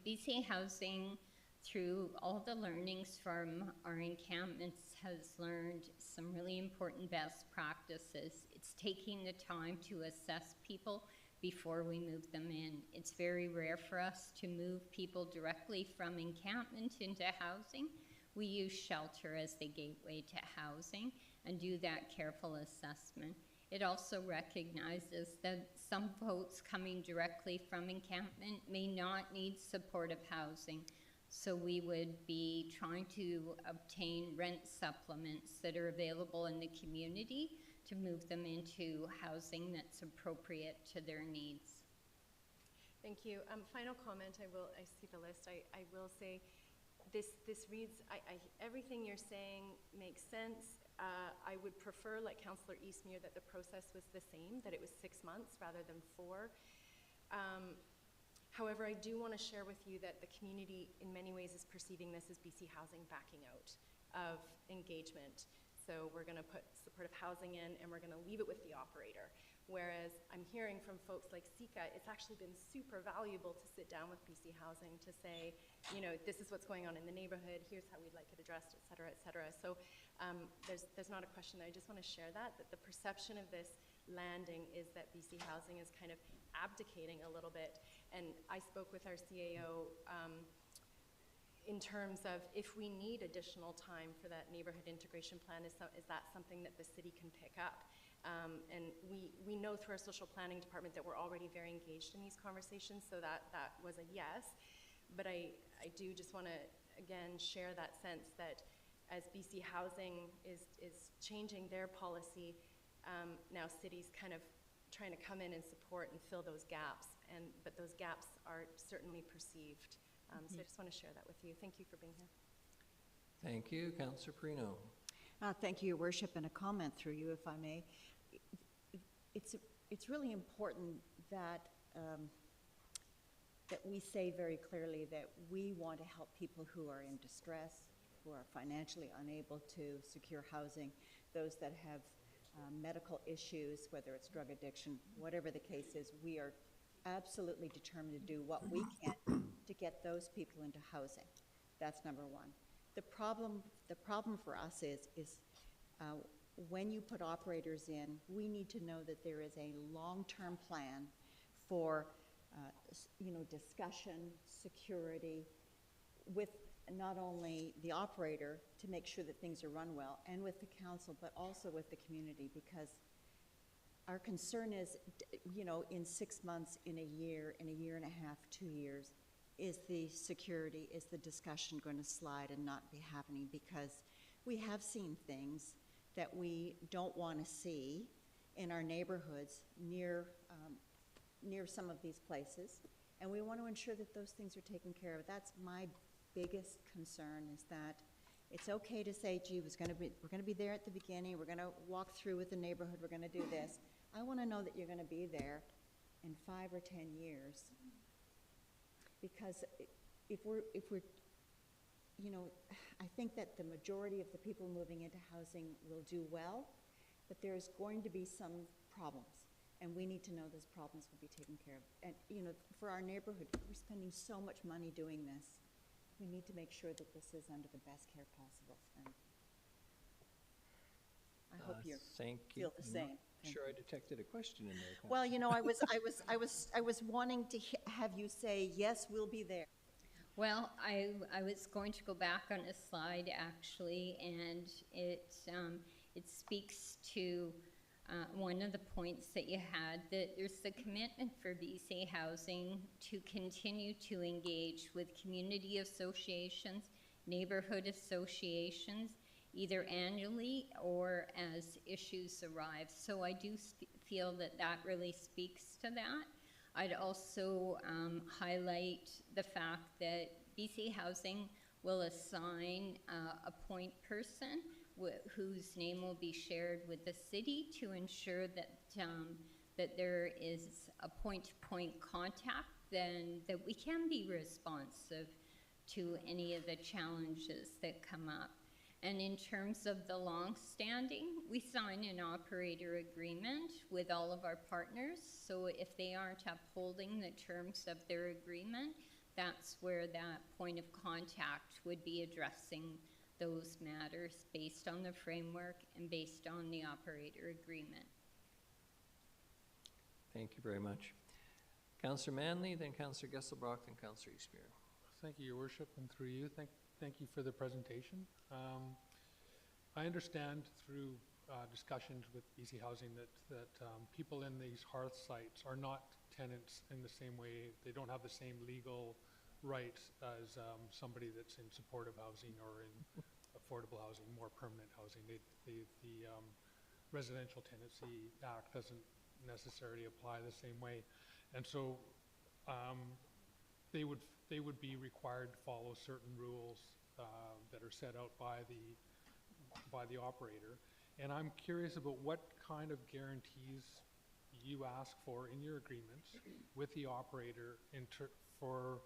BC Housing, through all the learnings from our encampments, has learned some really important best practices. It's taking the time to assess people before we move them in. It's very rare for us to move people directly from encampment into housing. We use shelter as the gateway to housing and do that careful assessment. It also recognizes that some folks coming directly from encampment may not need supportive housing. So we would be trying to obtain rent supplements that are available in the community to move them into housing that's appropriate to their needs. Thank you. Final comment, I see the list. I will say this reads, everything you're saying makes sense. I would prefer, like Councillor Eastmere, that the process was the same, that it was 6 months rather than 4. However, I do want to share with you that the community in many ways is perceiving this as BC Housing backing out of engagement. So we're going to put supportive housing in and we're going to leave it with the operator. Whereas I'm hearing from folks like Sika, it's actually been super valuable to sit down with BC Housing to say, you know, this is what's going on in the neighborhood, here's how we'd like it addressed, et cetera, et cetera. So there's not a question there. I just want to share that the perception of this landing is that BC Housing is kind of abdicating a little bit. And I spoke with our CAO in terms of if we need additional time for that neighborhood integration plan, is that something that the city can pick up? And we know through our social planning department that we're already very engaged in these conversations, so that was a yes. But I do just want to, again, share that sense that as BC Housing is changing their policy, now cities kind of trying to come in and support and fill those gaps, but those gaps are certainly perceived. So I just want to share that with you. Thank you for being here. Thank you. Councillor Perino. Thank you, Your Worship, and a comment through you, if I may. It's really important that that we say very clearly that we want to help people who are in distress, who are financially unable to secure housing, those that have medical issues, whether it's drug addiction, whatever the case is. We are absolutely determined to do what we can to get those people into housing. That's number one. The problem for us is when you put operators in, we need to know that there is a long-term plan for, discussion, security, with not only the operator to make sure that things are run well, and with the council, but also with the community, because our concern is, in 6 months, in a year and a half, 2 years, is the security, is the discussion going to slide and not be happening? Because we have seen things that we don't want to see in our neighborhoods near some of these places, and we want to ensure that those things are taken care of. That's my biggest concern, is that it's okay to say, gee, we're going to be there at the beginning, we're going to walk through with the neighborhood, we're going to do this. I want to know that you're going to be there in 5 or 10 years, because if we're, I think that the majority of the people moving into housing will do well, but there's going to be some problems, and we need to know those problems will be taken care of. And, for our neighborhood, we're spending so much money doing this. We need to make sure that this is under the best care possible. And I hope you feel the same. Sure, I detected a question in there. Well, I was wanting to have you say, yes, we'll be there. Well, I was going to go back on a slide, actually, and it speaks to one of the points that you had, that there's the commitment for BC Housing to continue to engage with community associations, neighborhood associations, either annually or as issues arise. So I do feel that that really speaks to that. I'd also highlight the fact that BC Housing will assign a point person whose name will be shared with the city to ensure that that there is a point-to-point contact, then that we can be responsive to any of the challenges that come up. And in terms of the long-standing, we sign an operator agreement with all of our partners. So if they aren't upholding the terms of their agreement, that's where that point of contact would be addressing those matters based on the framework and based on the operator agreement. Thank you very much. Councillor Manley, then Councillor Gesselbrock, then Councillor Eastmere. Thank you, Your Worship, and through you, thank you for the presentation. I understand through discussions with BC Housing that people in these hearth sites are not tenants in the same way. They don't have the same legal rights as somebody that's in supportive housing or in affordable housing, more permanent housing. The Residential Tenancy Act doesn't necessarily apply the same way, and so they would be required to follow certain rules that are set out by the operator. And I'm curious about what kind of guarantees you ask for in your agreements with the operator for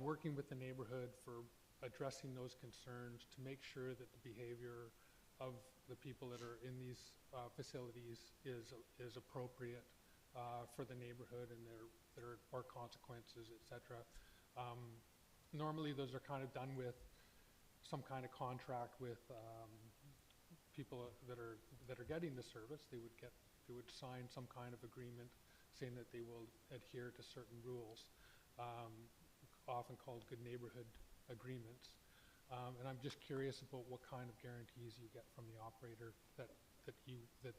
working with the neighborhood, for addressing those concerns, to make sure that the behavior of the people that are in these facilities is appropriate for the neighborhood, and there are consequences, etc. Normally, those are kind of done with some kind of contract with people that are getting the service. They would sign some kind of agreement saying that they will adhere to certain rules, often called good neighborhood agreements. And I'm just curious about what kind of guarantees you get from the operator that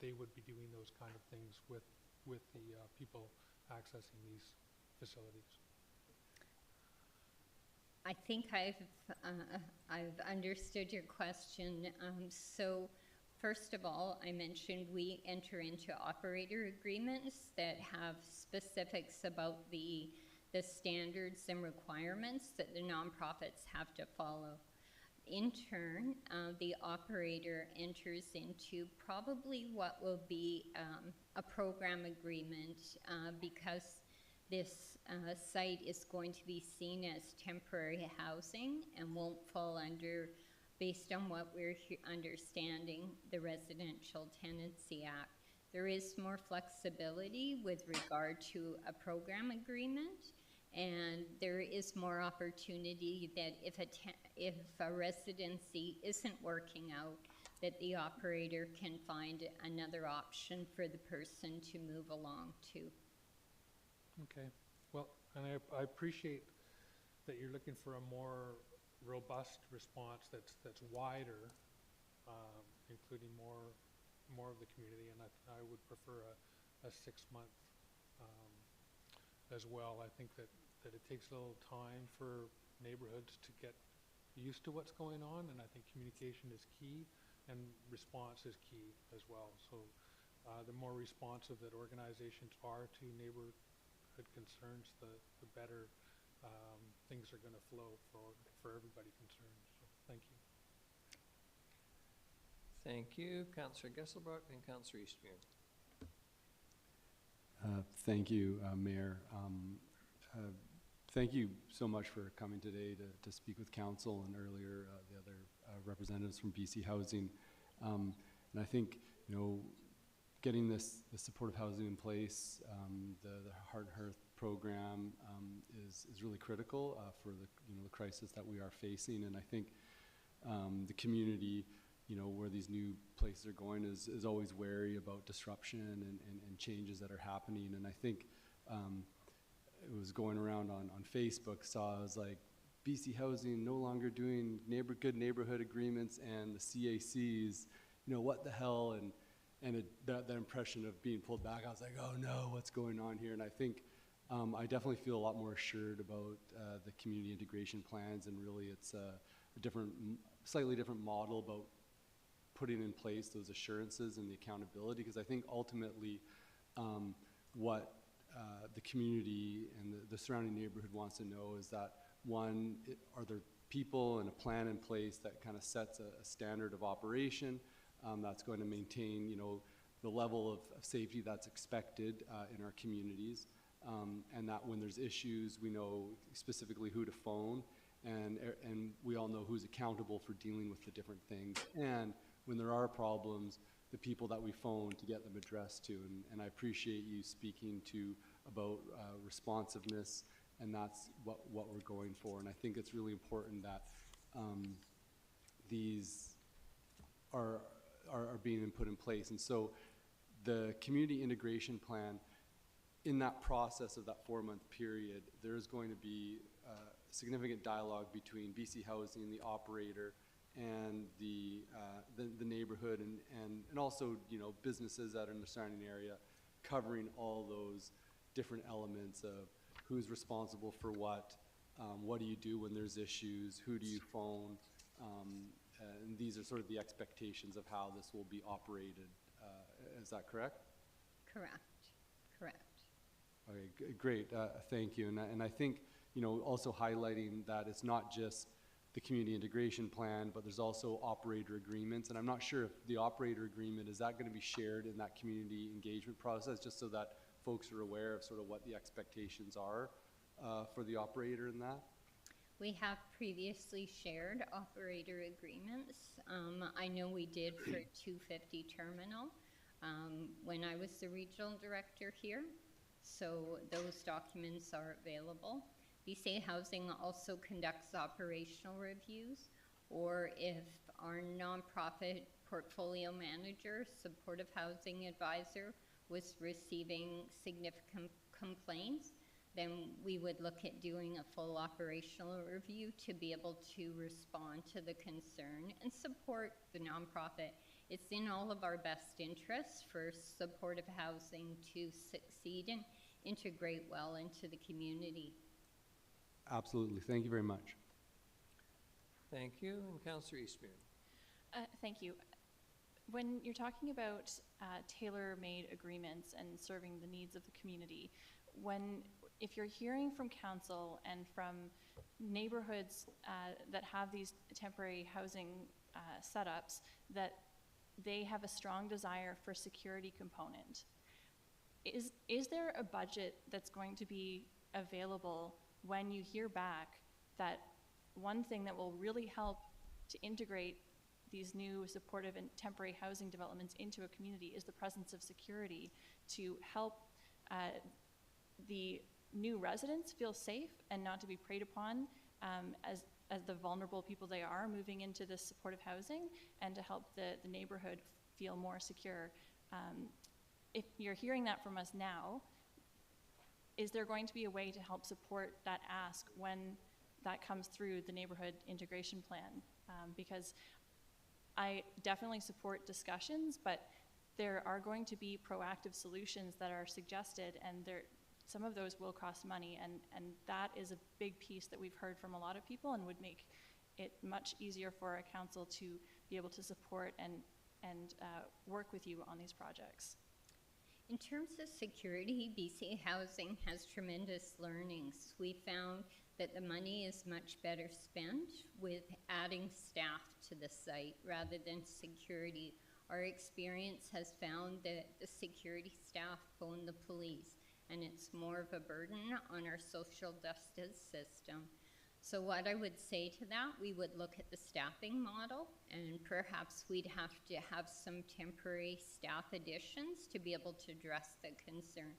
they would be doing those kind of things with the people accessing these facilities. I think I've understood your question. So first of all, I mentioned we enter into operator agreements that have specifics about the standards and requirements that the nonprofits have to follow. In turn, the operator enters into probably what will be a program agreement because this site is going to be seen as temporary housing and won't fall under, based on what we're understanding, the Residential Tenancy Act. There is more flexibility with regard to a program agreement, and there is more opportunity that if a residency isn't working out, that the operator can find another option for the person to move along to. Okay, well, and I appreciate that you're looking for a more robust response that's wider, including more of the community, and I would prefer a 6-month as well. I think that it takes a little time for neighborhoods to get used to what's going on, and I think communication is key and response is key as well. So the more responsive that organizations are to neighborhood concerns, the better things are going to flow for everybody concerned. So thank you. Thank you, Councillor Gesselbrock and Councillor Eastmere. Thank you, Mayor. Thank you so much for coming today to speak with council and earlier the other representatives from BC Housing. And I think, you know, getting the supportive housing in place, the Heart and Hearth program is really critical for the crisis that we are facing. And I think the community, you know, where these new places are going is always wary about disruption and changes that are happening. And I think it was going around on Facebook, saw it was like BC Housing no longer doing good neighborhood agreements, and the CACs, you know, what the hell, and that impression of being pulled back, I was like, oh no, what's going on here? And I think I definitely feel a lot more assured about the community integration plans, and really it's a slightly different model about putting in place those assurances and the accountability, because I think ultimately what the community and the surrounding neighborhood wants to know is that, one, are there people and a plan in place that kind of sets a standard of operation that's going to maintain, you know, the level of safety that's expected in our communities, and that when there's issues, we know specifically who to phone, and we all know who's accountable for dealing with the different things, and when there are problems, the people that we phone to get them addressed to. And I appreciate you speaking about responsiveness, and that's what we're going for. And I think it's really important that these are being put in place. And so the community integration plan, in that process of that 4-month period, there's going to be significant dialogue between BC Housing, the operator, and the neighborhood, and also, you know, businesses that are in the surrounding area, covering all those different elements of who's responsible for what do you do when there's issues, who do you phone, and these are sort of the expectations of how this will be operated. Is that correct? Correct. Okay, great. Thank you. And I think, you know, also highlighting that it's not just the community integration plan, but there's also operator agreements. And I'm not sure if the operator agreement, is that going to be shared in that community engagement process, just so that folks are aware of sort of what the expectations are for the operator in that? We have previously shared operator agreements. I know we did for 250 Terminal when I was the regional director here. So those documents are available. BC Housing also conducts operational reviews, or if our nonprofit portfolio manager, supportive housing advisor, was receiving significant complaints, then we would look at doing a full operational review to be able to respond to the concern and support the nonprofit. It's in all of our best interests for supportive housing to succeed and integrate well into the community. Absolutely. Thank you very much. Thank you. And Councillor Eastmere. Thank you. When you're talking about tailor-made agreements and serving the needs of the community, if you're hearing from council and from neighborhoods that have these temporary housing setups, that they have a strong desire for security component, is there a budget that's going to be available when you hear back that one thing that will really help to integrate these new supportive and temporary housing developments into a community is the presence of security to help the new residents feel safe and not to be preyed upon as the vulnerable people they are moving into this supportive housing, and to help the neighborhood feel more secure. If you're hearing that from us now, is there going to be a way to help support that ask when that comes through the neighborhood integration plan? Because I definitely support discussions, but there are going to be proactive solutions that are suggested, and some of those will cost money, and that is a big piece that we've heard from a lot of people, and would make it much easier for a council to be able to support and work with you on these projects. In terms of security, BC Housing has tremendous learnings. We found that the money is much better spent with adding staff to the site rather than security. Our experience has found that the security staff phone the police, and it's more of a burden on our social justice system. So what I would say to that, we would look at the staffing model, and perhaps we'd have to have some temporary staff additions to be able to address the concern.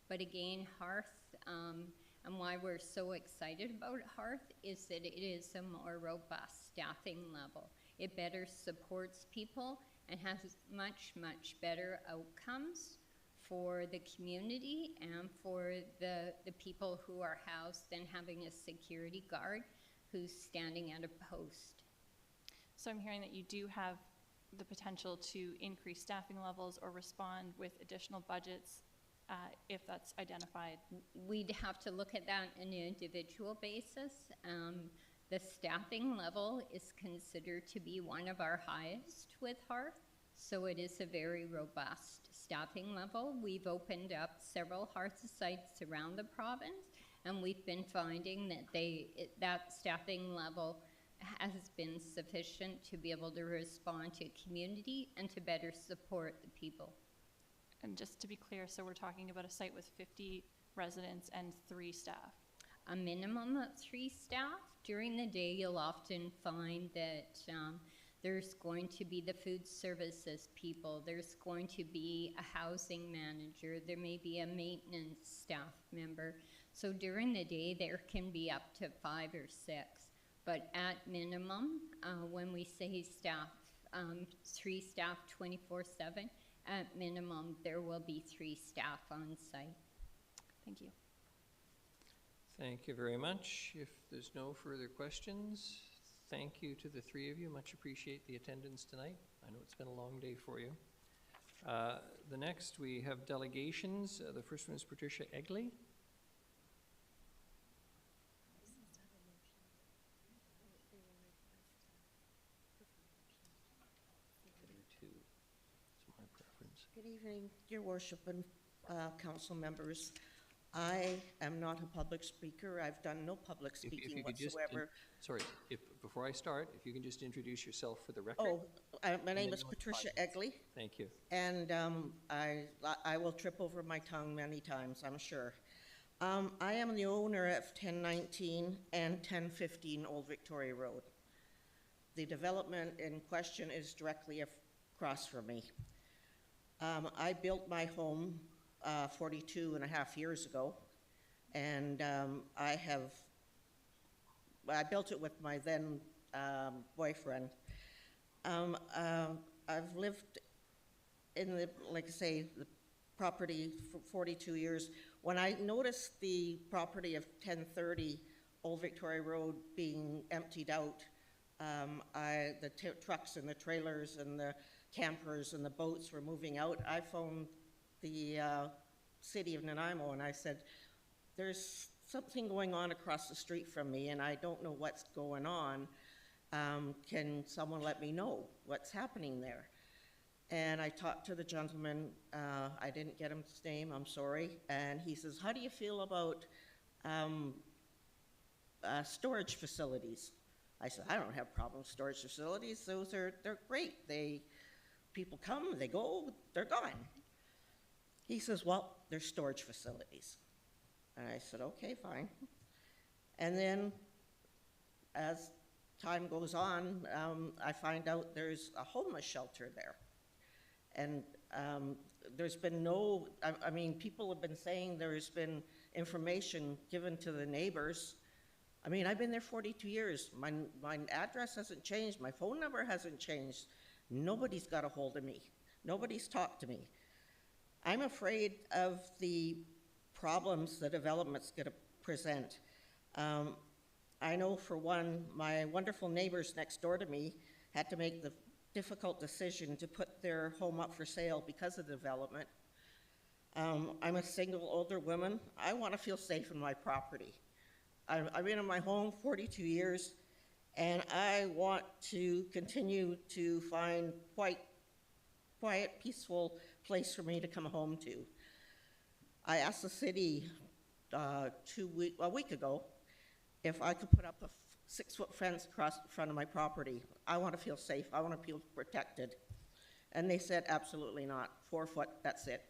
But again, Hearth, and why we're so excited about Hearth, is that it is a more robust staffing level. It better supports people and has much, much better outcomes for the community and for the people who are housed than having a security guard who's standing at a post. So I'm hearing that you do have the potential to increase staffing levels or respond with additional budgets if that's identified. We'd have to look at that on an individual basis. The staffing level is considered to be one of our highest with Hearth, so it is a very robust staffing level. We've opened up several Hearth sites around the province, and we've been finding that that staffing level has been sufficient to be able to respond to community and to better support the people. And just to be clear, so we're talking about a site with 50 residents and 3 staff? A minimum of 3 staff. During the day, you'll often find that there's going to be the food services people, there's going to be a housing manager, there may be a maintenance staff member. So during the day, there can be up to 5 or 6. But at minimum, when we say staff, 3 staff 24/7, at minimum, there will be 3 staff on site. Thank you. Thank you very much. If there's no further questions, thank you to the 3 of you. Much appreciate the attendance tonight. I know it's been a long day for you. The next, we have delegations. The first one is Patricia Egley. Good evening, Your Worship and council members. I am not a public speaker. I've done no public speaking whatsoever. Before I start, if you can just introduce yourself for the record. My name is Patricia Egley. Thank you. And I will trip over my tongue many times, I'm sure. I am the owner of 1019 and 1015 Old Victoria Road. The development in question is directly across from me. I built my home 42 and a half years ago, and I built it with my then boyfriend. I've lived in the property for 42 years. When I noticed the property of 1030 Old Victoria Road being emptied out, the trucks and the trailers and the campers and the boats were moving out, I phoned the city of Nanaimo and I said, there's something going on across the street from me and I don't know what's going on. Can someone let me know what's happening there? And I talked to the gentleman. I didn't get his name, I'm sorry. And he says, how do you feel about storage facilities? I said, I don't have problems with storage facilities. They're great. People come, they go, they're gone. He says, well, there's storage facilities. And I said, okay, fine. And then as time goes on, I find out there's a homeless shelter there. And there's been people have been saying there's been information given to the neighbors I mean, I've been there 42 years. My address hasn't changed. My phone number hasn't changed. Nobody's got a hold of me. Nobody's talked to me. I'm afraid of the problems the development's going to present. I know, for one, my wonderful neighbors next door to me had to make the difficult decision to put their home up for sale because of the development. I'm a single older woman. I want to feel safe in my property. I've been in my home 42 years, and I want to continue to find quiet, peaceful place for me to come home to. I asked the city a week ago if I could put up a 6-foot fence across the front of my property. I want to feel safe. I want to feel protected. And they said, absolutely not. 4 foot, that's it.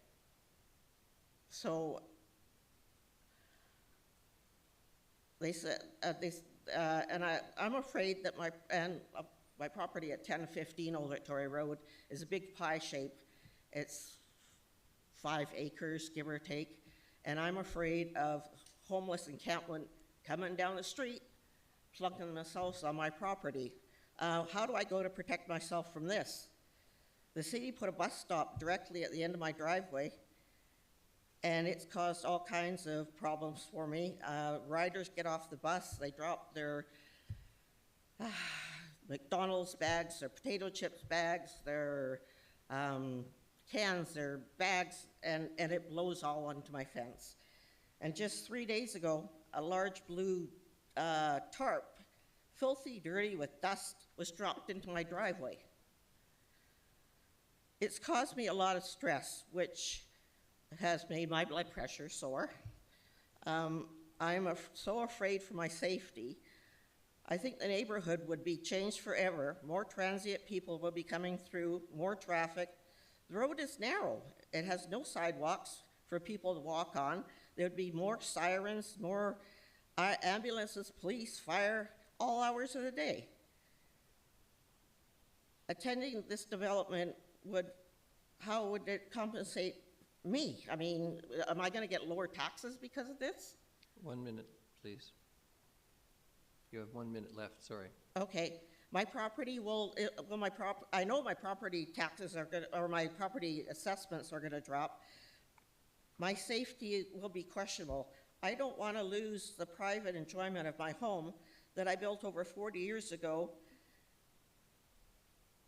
So they said, I'm afraid that my property at 1015 Old Victoria Road is a big pie shape. It's 5 acres, give or take. And I'm afraid of homeless encampment coming down the street, plunking themselves on my property. How do I go to protect myself from this? The city put a bus stop directly at the end of my driveway, and it's caused all kinds of problems for me. Riders get off the bus, they drop their McDonald's bags, their potato chips bags, their cans, their bags, and it blows all onto my fence. And just 3 days ago, a large blue tarp, filthy, dirty with dust, was dropped into my driveway. It's caused me a lot of stress, which has made my blood pressure soar. I'm so afraid for my safety. I think the neighborhood would be changed forever. More transient people will be coming through, more traffic. The road is narrow. It has no sidewalks for people to walk on. There'd be more sirens, more ambulances, police, fire, all hours of the day. Attending this development how would it compensate me? I mean, am I going to get lower taxes because of this? 1 minute, please. You have 1 minute left, sorry. Okay. My property I know my property taxes are going to, or my property assessments are going to drop. My safety will be questionable. I don't want to lose the private enjoyment of my home that I built over 40 years ago.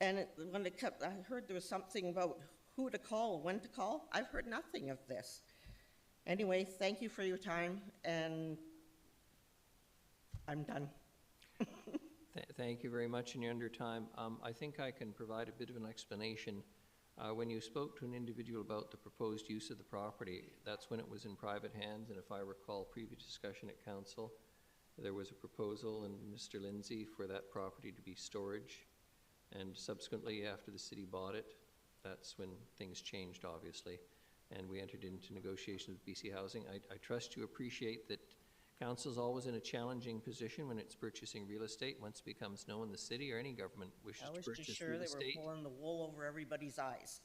And I heard there was something about who to call, when to call. I've heard nothing of this. Anyway, thank you for your time, and I'm done. Thank you very much, and you're under time. I think I can provide a bit of an explanation. When you spoke to an individual about the proposed use of the property, that's when it was in private hands, and if I recall previous discussion at council, there was a proposal in Mr. Lindsay for that property to be storage, and subsequently after the city bought it, that's when things changed, obviously, and we entered into negotiations with BC Housing. I trust you appreciate that council is always in a challenging position when it's purchasing real estate. Once it becomes known the city or any government wishes to purchase real estate. I was just sure they were pulling the wool over everybody's eyes.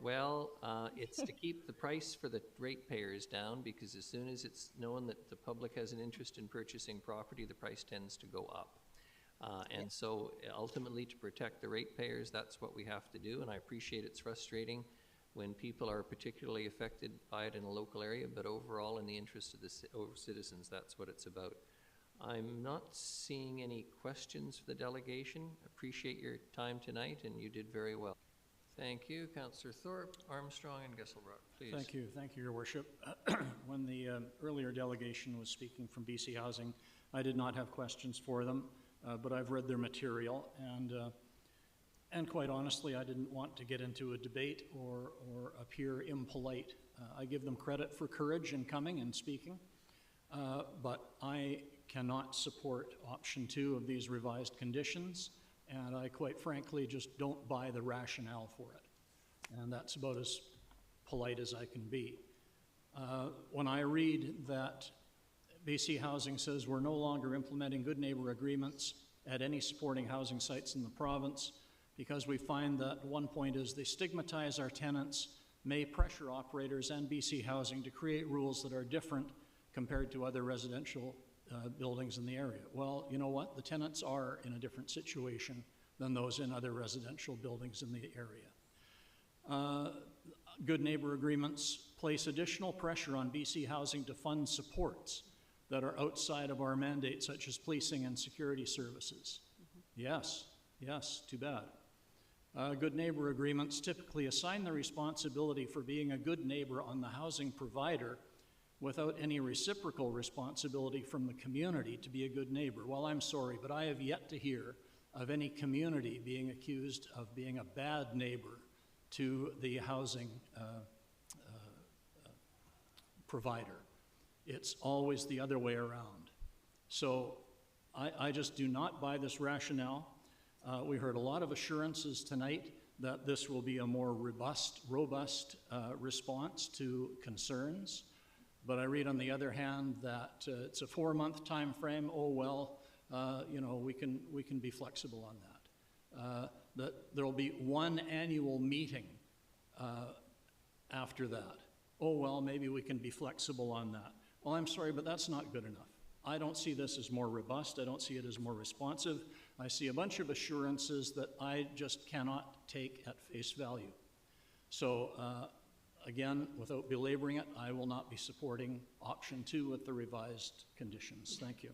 Well, it's to keep the price for the ratepayers down, because as soon as it's known that the public has an interest in purchasing property, the price tends to go up. And so ultimately, to protect the ratepayers, that's what we have to do, and I appreciate it's frustrating when people are particularly affected by it in a local area, but overall in the interest of the citizens, that's what it's about. I'm not seeing any questions for the delegation. Appreciate your time tonight, and you did very well. Thank you. Councillor Thorpe, Armstrong, and Gesselbrock, please. Thank you, Your Worship. When the earlier delegation was speaking from BC Housing, I did not have questions for them, but I've read their material, and quite honestly, I didn't want to get into a debate or appear impolite. I give them credit for courage in coming and speaking, but I cannot support option 2 of these revised conditions, and I quite frankly just don't buy the rationale for it. And that's about as polite as I can be. When I read that BC Housing says we're no longer implementing good neighbor agreements at any supporting housing sites in the province, because we find that one point is they stigmatize our tenants, may pressure operators and BC Housing to create rules that are different compared to other residential buildings in the area. Well, you know what? The tenants are in a different situation than those in other residential buildings in the area. Good neighbor agreements place additional pressure on BC Housing to fund supports that are outside of our mandate, such as policing and security services. Yes, too bad. Good neighbor agreements typically assign the responsibility for being a good neighbor on the housing provider without any reciprocal responsibility from the community to be a good neighbor. Well, I'm sorry, but I have yet to hear of any community being accused of being a bad neighbor to the housing provider. It's always the other way around. So I just do not buy this rationale. We heard a lot of assurances tonight that this will be a more robust response to concerns. But I read on the other hand that it's a 4-month time frame. Oh, well, you know, we can be flexible on that. That there will be one annual meeting after that. Oh, well, maybe we can be flexible on that. Well, I'm sorry, but that's not good enough. I don't see this as more robust. I don't see it as more responsive. I see a bunch of assurances that I just cannot take at face value. So, again, without belaboring it, I will not be supporting option 2 with the revised conditions. Thank you.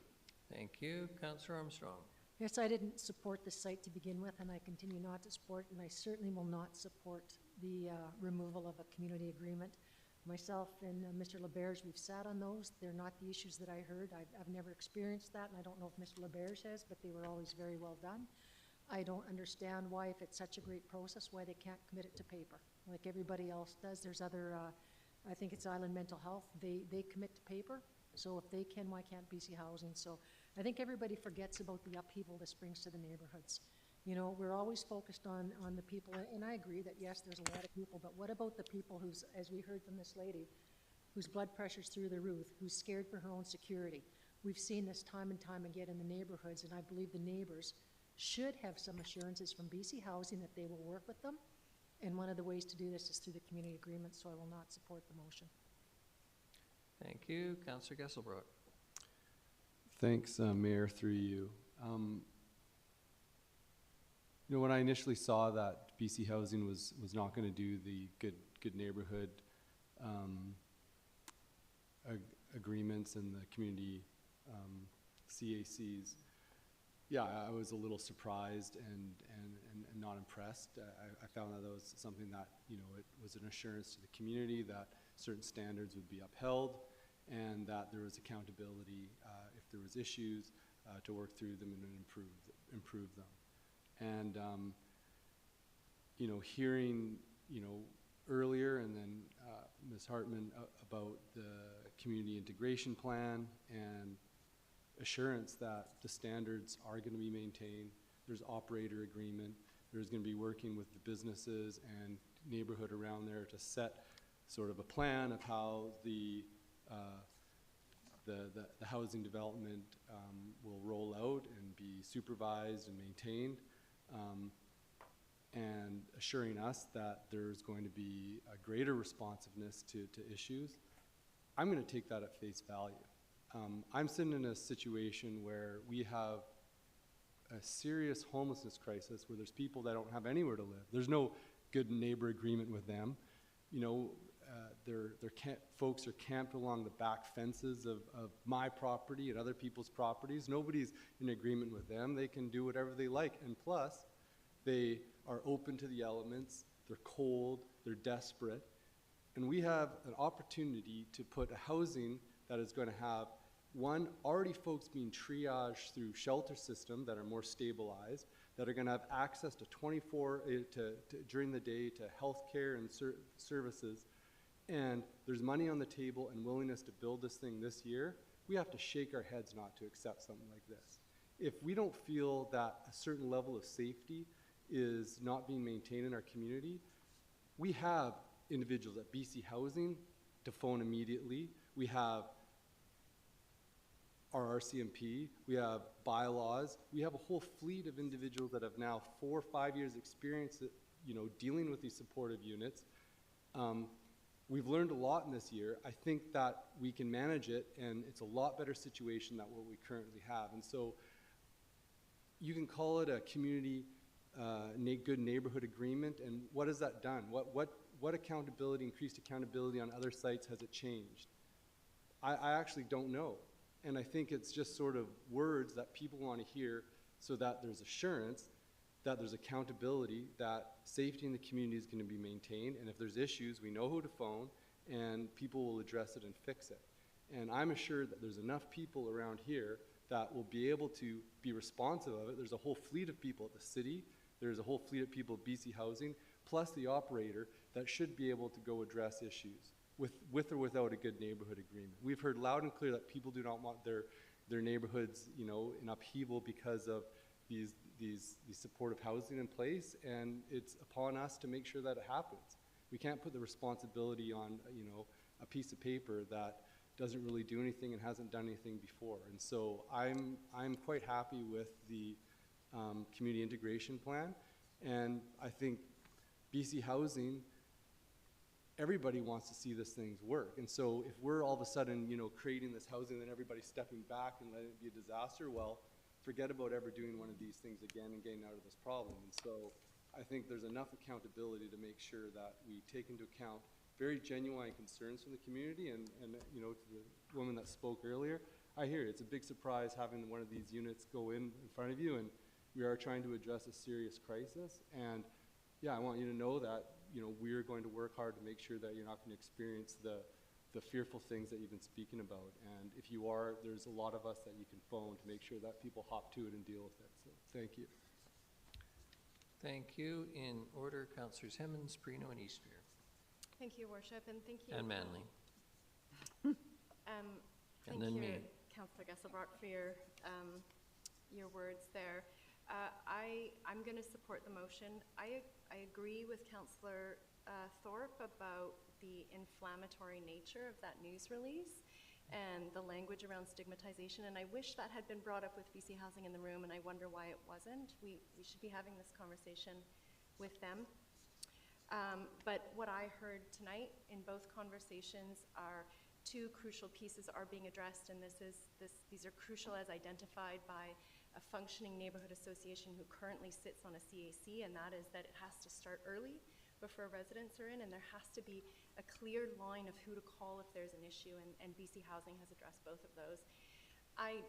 Thank you. Councillor Armstrong. Yes, I didn't support the site to begin with, and I continue not to support, and I certainly will not support the removal of a community agreement. Myself and Mr. LeBerge, we've sat on those. They're not the issues that I heard. I've never experienced that, and I don't know if Mr. LeBerge has, but they were always very well done. I don't understand why, if it's such a great process, why they can't commit it to paper, like everybody else does. There's other, I think it's Island Mental Health, they commit to paper. So if they can, why can't BC Housing? So I think everybody forgets about the upheaval this brings to the neighborhoods. You know, we're always focused on the people, and I agree that yes, there's a lot of people, but what about the people who's, as we heard from this lady, whose blood pressure's through the roof, who's scared for her own security? We've seen this time and time again in the neighborhoods, and I believe the neighbors should have some assurances from BC Housing that they will work with them. And one of the ways to do this is through the community agreement, so I will not support the motion. Thank you. Councillor Gesselbrook. Thanks, Mayor, through you. You know, when I initially saw that BC Housing was not going to do the good neighborhood agreements and the community CACs, yeah, I was a little surprised and not impressed. I found that was something that, you know, it was an assurance to the community that certain standards would be upheld and that there was accountability if there was issues to work through them and improve them. And, you know, hearing, you know, earlier and then Ms. Hartman about the community integration plan and assurance that the standards are going to be maintained. There's operator agreement. There's going to be working with the businesses and neighborhood around there to set sort of a plan of how the housing development will roll out and be supervised and maintained. And assuring us that there's going to be a greater responsiveness to issues. I'm going to take that at face value. I'm sitting in a situation where we have a serious homelessness crisis where there's people that don't have anywhere to live. There's no good neighbor agreement with them. You know, folks are camped along the back fences of my property and other people's properties. Nobody's in agreement with them. They can do whatever they like. And plus, they are open to the elements. They're cold. They're desperate. And we have an opportunity to put a housing that is going to have, one, already folks being triaged through shelter system that are more stabilized, that are going to have access to during the day to health care and services. And there's money on the table and willingness to build this thing this year. We have to shake our heads not to accept something like this. If we don't feel that a certain level of safety is not being maintained in our community, we have individuals at BC Housing to phone immediately. We have our RCMP, we have bylaws, we have a whole fleet of individuals that have now 4 or 5 years experience, you know, dealing with these supportive units. we've learned a lot in this year. I think that we can manage it, and it's a lot better situation than what we currently have. And so you can call it a community good neighborhood agreement, and what has that done? What accountability, increased accountability on other sites has it changed? I actually don't know. And I think it's just sort of words that people want to hear so that there's assurance, that there's accountability, that safety in the community is going to be maintained, and if there's issues, we know who to phone, and people will address it and fix it. And I'm assured that there's enough people around here that will be able to be responsive of it. There's a whole fleet of people at the city, there's a whole fleet of people at BC Housing, plus the operator that should be able to go address issues with or without a good neighborhood agreement. We've heard loud and clear that people do not want their neighborhoods, you know, in upheaval because of these supportive housing in place, and it's upon us to make sure that it happens. We can't put the responsibility on, you know, a piece of paper that doesn't really do anything and hasn't done anything before. And so I'm quite happy with the community integration plan, and I think BC Housing, everybody wants to see these things work. And so if we're all of a sudden, you know, creating this housing and then everybody's stepping back and letting it be a disaster, well, forget about ever doing one of these things again and getting out of this problem. And so I think there's enough accountability to make sure that we take into account very genuine concerns from the community. And you know, to the woman that spoke earlier, I hear it. It's a big surprise having one of these units go in front of you, and we are trying to address a serious crisis. And yeah, I want you to know that, you know, we're going to work hard to make sure that you're not going to experience the fearful things that you've been speaking about. And if you are, there's a lot of us that you can phone to make sure that people hop to it and deal with it. So thank you. Thank you. In order, Councillors Hemmons, Perino, and Eastrier. Thank you, Worship, and thank you. And Manley. Thank then you, me. Councillor Gesselbrock, for your words there. I'm going to support the motion. I agree with Councillor Thorpe about the inflammatory nature of that news release and the language around stigmatization, and I wish that had been brought up with BC Housing in the room, and I wonder why it wasn't. We should be having this conversation with them. But what I heard tonight in both conversations are two crucial pieces are being addressed, and these are crucial as identified by a functioning neighborhood association who currently sits on a CAC, and that is that it has to start early before residents are in, and there has to be a clear line of who to call if there's an issue, and BC Housing has addressed both of those. I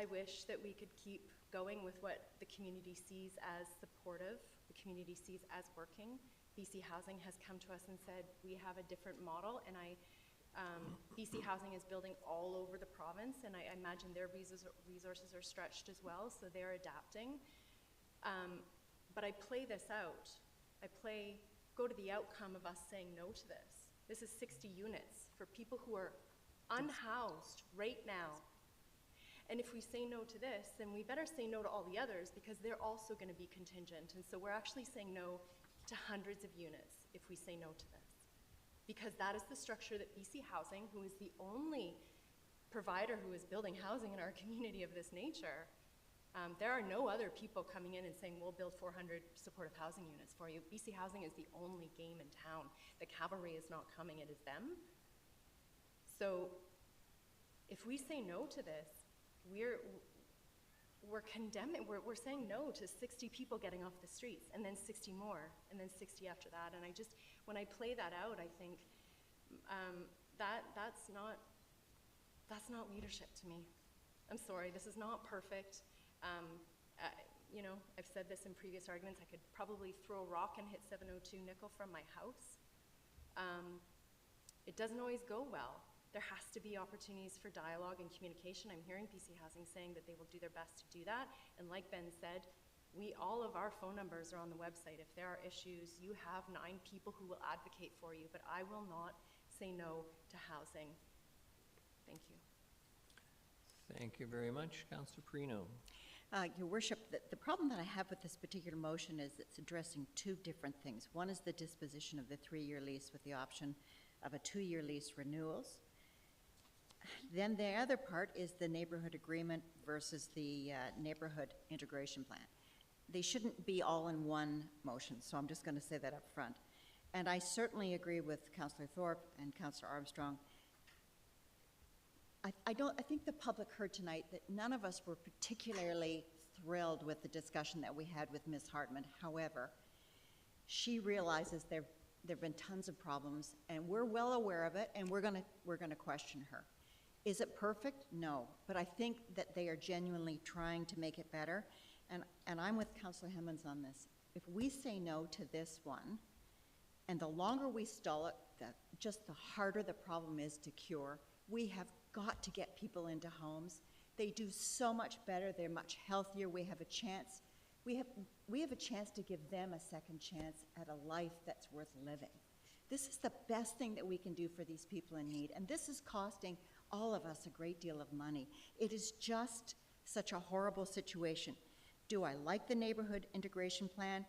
wish that we could keep going with what the community sees as supportive, the community sees as working. BC Housing has come to us and said, we have a different model, and BC Housing is building all over the province, and I imagine their resources are stretched as well, so they're adapting. But I play this out. Go to the outcome of us saying no to this. This is 60 units for people who are unhoused right now. And if we say no to this, then we better say no to all the others, because they're also going to be contingent. And so we're actually saying no to hundreds of units if we say no to this. Because that is the structure that BC Housing, who is the only provider who is building housing in our community of this nature, there are no other people coming in and saying, we'll build 400 supportive housing units for you. BC Housing is the only game in town. The cavalry is not coming, it is them. So if we say no to this, we're condemning, we're saying no to 60 people getting off the streets, and then 60 more, and then 60 after that. And I just, when I play that out, I think that's not leadership to me. I'm sorry, this is not perfect. You know, I've said this in previous arguments, I could probably throw a rock and hit 702 Nickel from my house. It doesn't always go well. There has to be opportunities for dialogue and communication. I'm hearing BC Housing saying that they will do their best to do that. And like Ben said, all of our phone numbers are on the website. If there are issues, you have 9 people who will advocate for you, but I will not say no to housing. Thank you. Thank you very much. Councillor Perino. Your Worship, the problem that I have with this particular motion is it's addressing two different things. One is the disposition of the 3-year lease with the option of a 2-year lease renewals. Then the other part is the neighborhood agreement versus the neighborhood integration plan. They shouldn't be all in one motion, so I'm just going to say that up front. And I certainly agree with Councillor Thorpe and Councillor Armstrong. I think the public heard tonight that none of us were particularly thrilled with the discussion that we had with Ms. Hartman. However, she realizes there have been tons of problems, and we're well aware of it, and we're gonna question her. Is it perfect? No, but I think that they are genuinely trying to make it better, and I'm with Councillor Hemmons on this. If we say no to this one, and the longer we stall it, just the harder the problem is to cure. We have got to get people into homes. They do so much better. They're much healthier. We have a chance. We have a chance to give them a second chance at a life that's worth living. This is the best thing that we can do for these people in need, and this is costing all of us a great deal of money. It is just such a horrible situation. Do I like the neighborhood integration plan?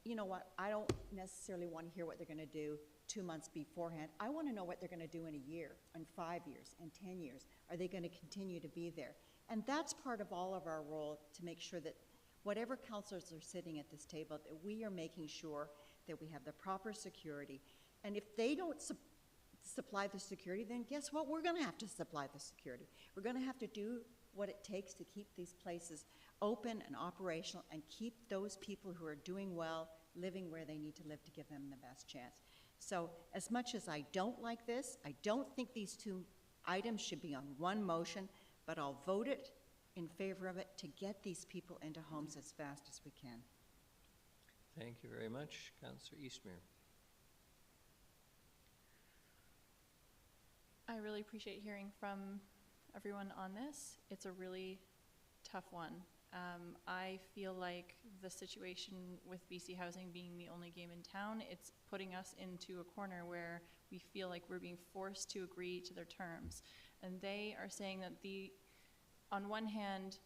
You know what? I don't necessarily want to hear what they're going to do 2 months beforehand. I want to know what they're going to do in a year, in 5 years, in 10 years. Are they going to continue to be there? And that's part of all of our role, to make sure that whatever councillors are sitting at this table, that we are making sure that we have the proper security. And if they don't supply the security, then guess what? We're going to have to supply the security. We're going to have to do what it takes to keep these places open and operational and keep those people who are doing well living where they need to live, to give them the best chance. So as much as I don't like this, I don't think these two items should be on one motion, but I'll vote it in favor of it to get these people into homes as fast as we can. Thank you very much. Councillor Eastmere. I really appreciate hearing from everyone on this. It's a really tough one. I feel like the situation with BC Housing being the only game in town, it's putting us into a corner where we feel like we're being forced to agree to their terms. And they are saying that on one hand,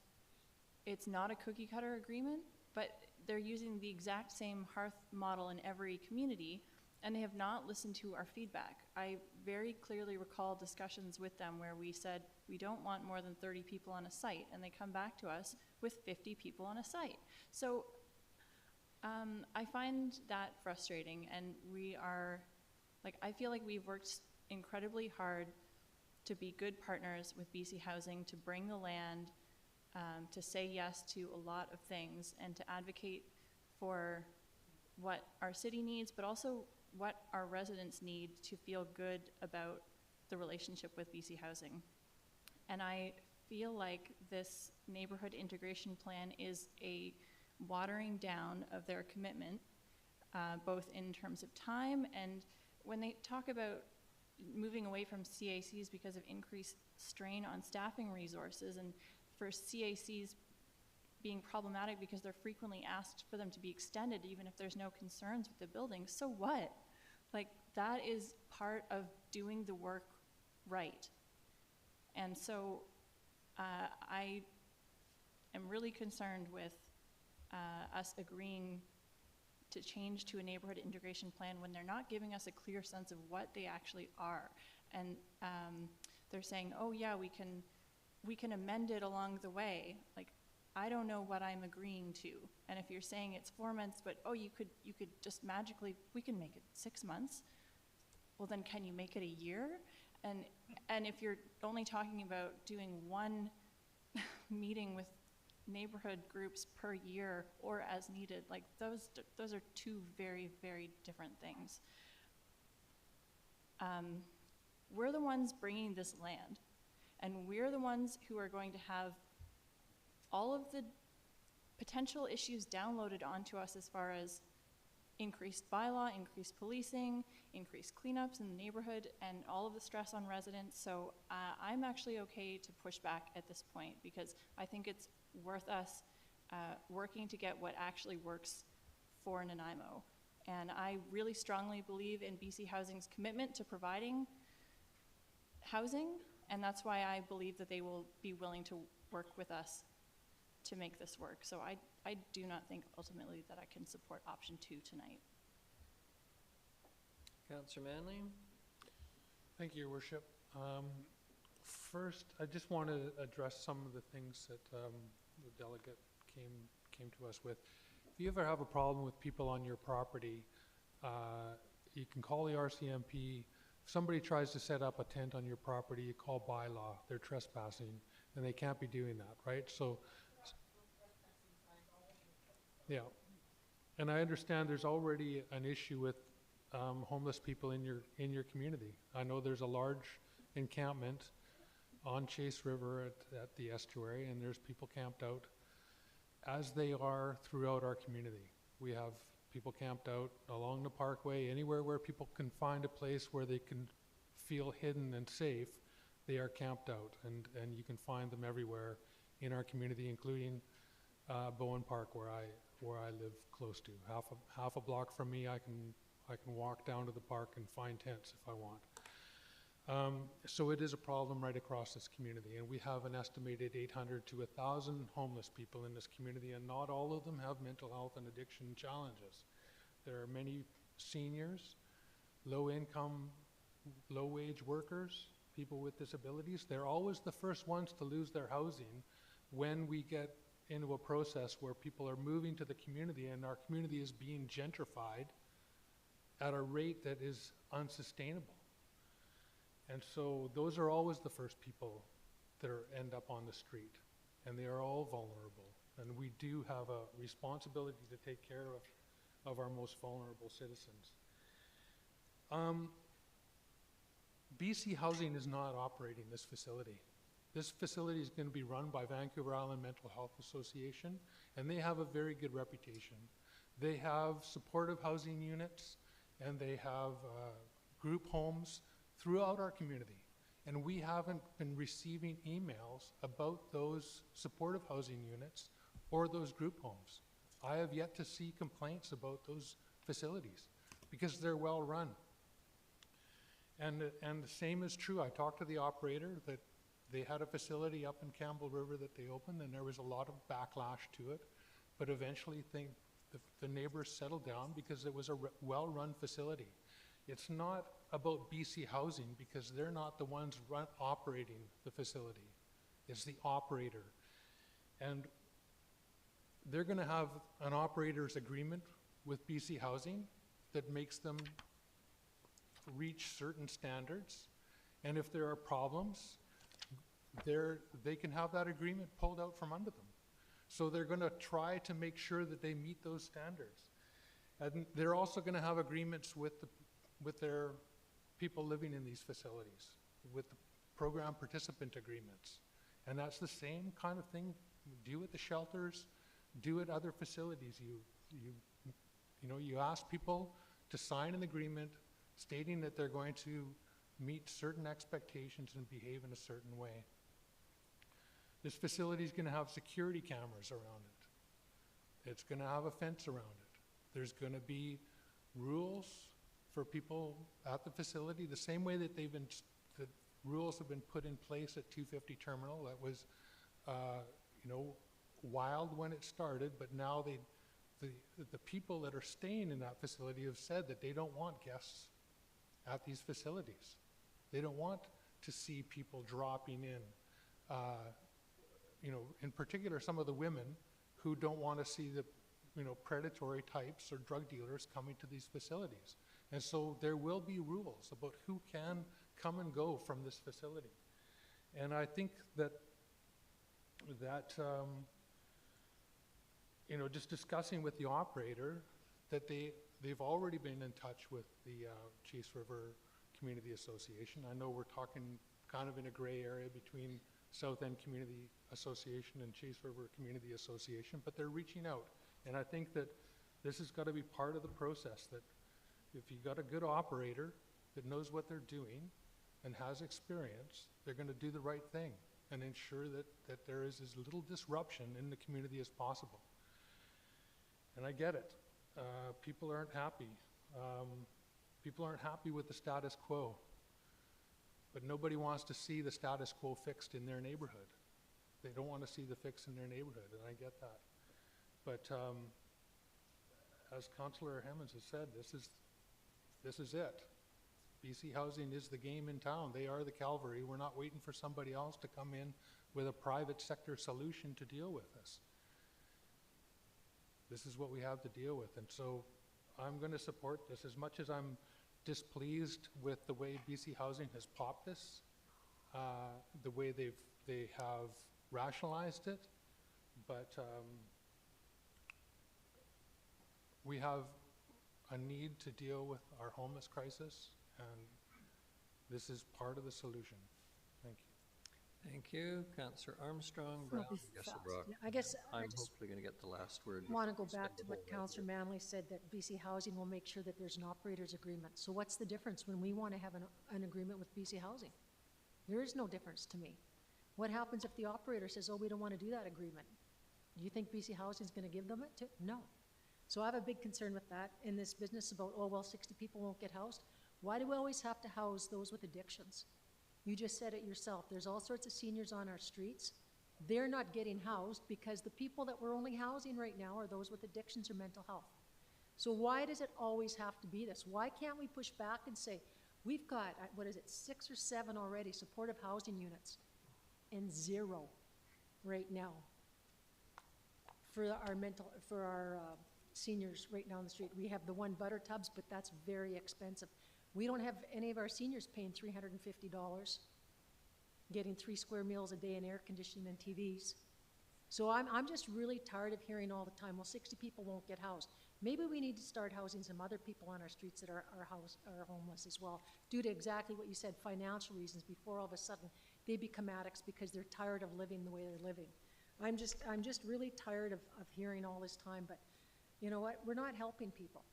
it's not a cookie cutter agreement, but they're using the exact same hearth model in every community, and they have not listened to our feedback. I very clearly recall discussions with them where we said, we don't want more than 30 people on a site, and they come back to us with 50 people on a site. So I find that frustrating, and I feel like we've worked incredibly hard to be good partners with BC Housing, to bring the land, to say yes to a lot of things, and to advocate for what our city needs, but also what our residents need to feel good about the relationship with BC Housing. And I feel like this neighborhood integration plan is a watering down of their commitment, both in terms of time, and when they talk about moving away from CACs because of increased strain on staffing resources, and for CACs being problematic because they're frequently asked for them to be extended even if there's no concerns with the building, so what? Like, that is part of doing the work right. And so I am really concerned with us agreeing to change to a neighborhood integration plan when they're not giving us a clear sense of what they actually are. And they're saying, oh yeah, we can amend it along the way. Like, I don't know what I'm agreeing to. And if you're saying it's 4 months, but oh, you could just magically, we can make it 6 months. Well, then can you make it a year? And if you're only talking about doing one meeting with neighborhood groups per year or as needed, like those are two very, very different things. We're the ones bringing this land, and we're the ones who are going to have all of the potential issues downloaded onto us as far as increased bylaw, increased policing, increased cleanups in the neighborhood, and all of the stress on residents. So I'm actually okay to push back at this point, because I think it's worth us working to get what actually works for Nanaimo. And I really strongly believe in BC Housing's commitment to providing housing, and that's why I believe that they will be willing to work with us to make this work. So I do not think ultimately that I can support option 2 tonight. Councillor Manley? Thank you, Your Worship. First, I just want to address some of the things that the delegate came to us with. If you ever have a problem with people on your property, you can call the RCMP. If somebody tries to set up a tent on your property, you call bylaw, they're trespassing, and they can't be doing that, right? So, yeah. And I understand there's already an issue with homeless people in your community. I know there's a large encampment on Chase River at the estuary, and there's people camped out, as they are throughout our community. We have people camped out along the parkway, anywhere where people can find a place where they can feel hidden and safe, they are camped out, and you can find them everywhere in our community, including Bowen Park, where I live close to. Half a block from me, I can walk down to the park and find tents if I want. So it is a problem right across this community, and we have an estimated 800 to 1,000 homeless people in this community, and not all of them have mental health and addiction challenges. There are many seniors, low-income, low-wage workers, people with disabilities. They're always the first ones to lose their housing when we get into a process where people are moving to the community and our community is being gentrified at a rate that is unsustainable. And so those are always the first people that end up on the street, and they are all vulnerable. And we do have a responsibility to take care of our most vulnerable citizens. BC Housing is not operating this facility. This facility is going to be run by Vancouver Island Mental Health Association, and they have a very good reputation. They have supportive housing units, and they have group homes throughout our community. And we haven't been receiving emails about those supportive housing units or those group homes. I have yet to see complaints about those facilities because they're well run. And the same is true. I talked to the operator that they had a facility up in Campbell River that they opened, and there was a lot of backlash to it. But eventually the neighbors settled down because it was a well-run facility. It's not about BC Housing because they're not the ones operating the facility. It's the operator. And they're going to have an operator's agreement with BC Housing that makes them reach certain standards. And if there are problems, they can have that agreement pulled out from under them. So they're going to try to make sure that they meet those standards. And they're also going to have agreements with their people living in these facilities, with the program participant agreements. And that's the same kind of thing we do at the shelters, do at other facilities. You ask people to sign an agreement stating that they're going to meet certain expectations and behave in a certain way. This facility is going to have security cameras around it. It's going to have a fence around it. There's going to be rules for people at the facility, the same way that the rules have been put in place at 250 Terminal. That was, wild when it started, but now the people that are staying in that facility have said that they don't want guests at these facilities. They don't want to see people dropping in. In particular, some of the women who don't want to see the, predatory types or drug dealers coming to these facilities. And so there will be rules about who can come and go from this facility. And I think that just discussing with the operator that they've already been in touch with the Chase River Community Association. I know we're talking kind of in a gray area between South End Community Association and Chase River Community Association, but they're reaching out. And I think that this has got to be part of the process, that if you've got a good operator that knows what they're doing and has experience, they're going to do the right thing and ensure that there is as little disruption in the community as possible. And I get it. People aren't happy. People aren't happy with the status quo. But nobody wants to see the status quo fixed in their neighborhood. They don't want to see the fix in their neighborhood, and I get that. But as Councillor Hemmons has said, this is it. BC Housing is the game in town. They are the Calvary. We're not waiting for somebody else to come in with a private sector solution to deal with this. This is what we have to deal with. And so I'm going to support this as much as I'm displeased with the way BC Housing has popped this, the way they have rationalized it, but we have a need to deal with our homeless crisis, and this is part of the solution. Thank you. Thank you. Councillor Armstrong, I'll Brown, be Yesselbrook. fast. Yeah, I guess I I'm just hopefully going to get the last word. want to go Spend back the to what whole night Councillor here. Manley said, that BC Housing will make sure that there's an operator's agreement. So what's the difference when we want to have an agreement with BC Housing? There is no difference to me. What happens if the operator says, oh, we don't want to do that agreement? Do you think BC Housing is going to give them it? No. So I have a big concern with that in this business about, oh, well, 60 people won't get housed. Why do we always have to house those with addictions? You just said it yourself. There's all sorts of seniors on our streets. They're not getting housed because the people that we're only housing right now are those with addictions or mental health. So why does it always have to be this? Why can't we push back and say, we've got, 6 or 7 already supportive housing units and 0 right now for our seniors right now on the street. We have the one Butter Tubs, but that's very expensive. We don't have any of our seniors paying $350, getting 3 square meals a day and air conditioning and TVs. So I'm just really tired of hearing all the time, well, 60 people won't get housed. Maybe we need to start housing some other people on our streets that are homeless as well, due to exactly what you said, financial reasons, before all of a sudden they become addicts because they're tired of living the way they're living. I'm just really tired of hearing all this time, but you know what? We're not helping people.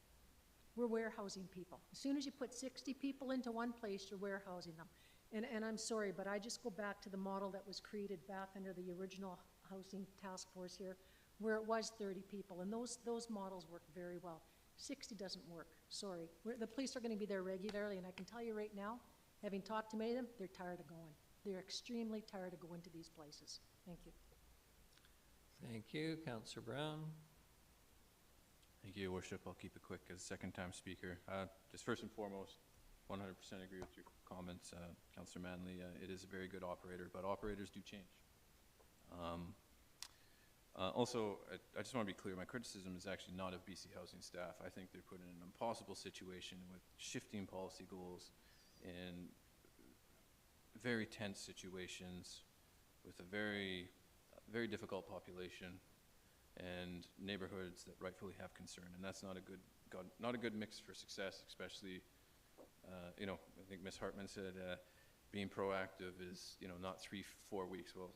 We're warehousing people. As soon as you put 60 people into one place, you're warehousing them. And I'm sorry, but I just go back to the model that was created back under the original housing task force here, where it was 30 people, and those models work very well. 60 doesn't work, sorry. The police are going to be there regularly, and I can tell you right now, having talked to many of them, they're tired of going. They're extremely tired of going to these places. Thank you. Thank you. Councillor Brown. Thank you, Your Worship. I'll keep it quick as a second-time speaker. Just first and foremost, 100% agree with your comments, Councillor Manley. It is a very good operator, but operators do change. Also, I just want to be clear, my criticism is actually not of BC Housing staff. I think they're put in an impossible situation with shifting policy goals in very tense situations with a very, very difficult population and neighborhoods that rightfully have concern, and that's not a good mix for success, especially, I think Ms. Hartman said being proactive is, not 3-4 weeks. Well,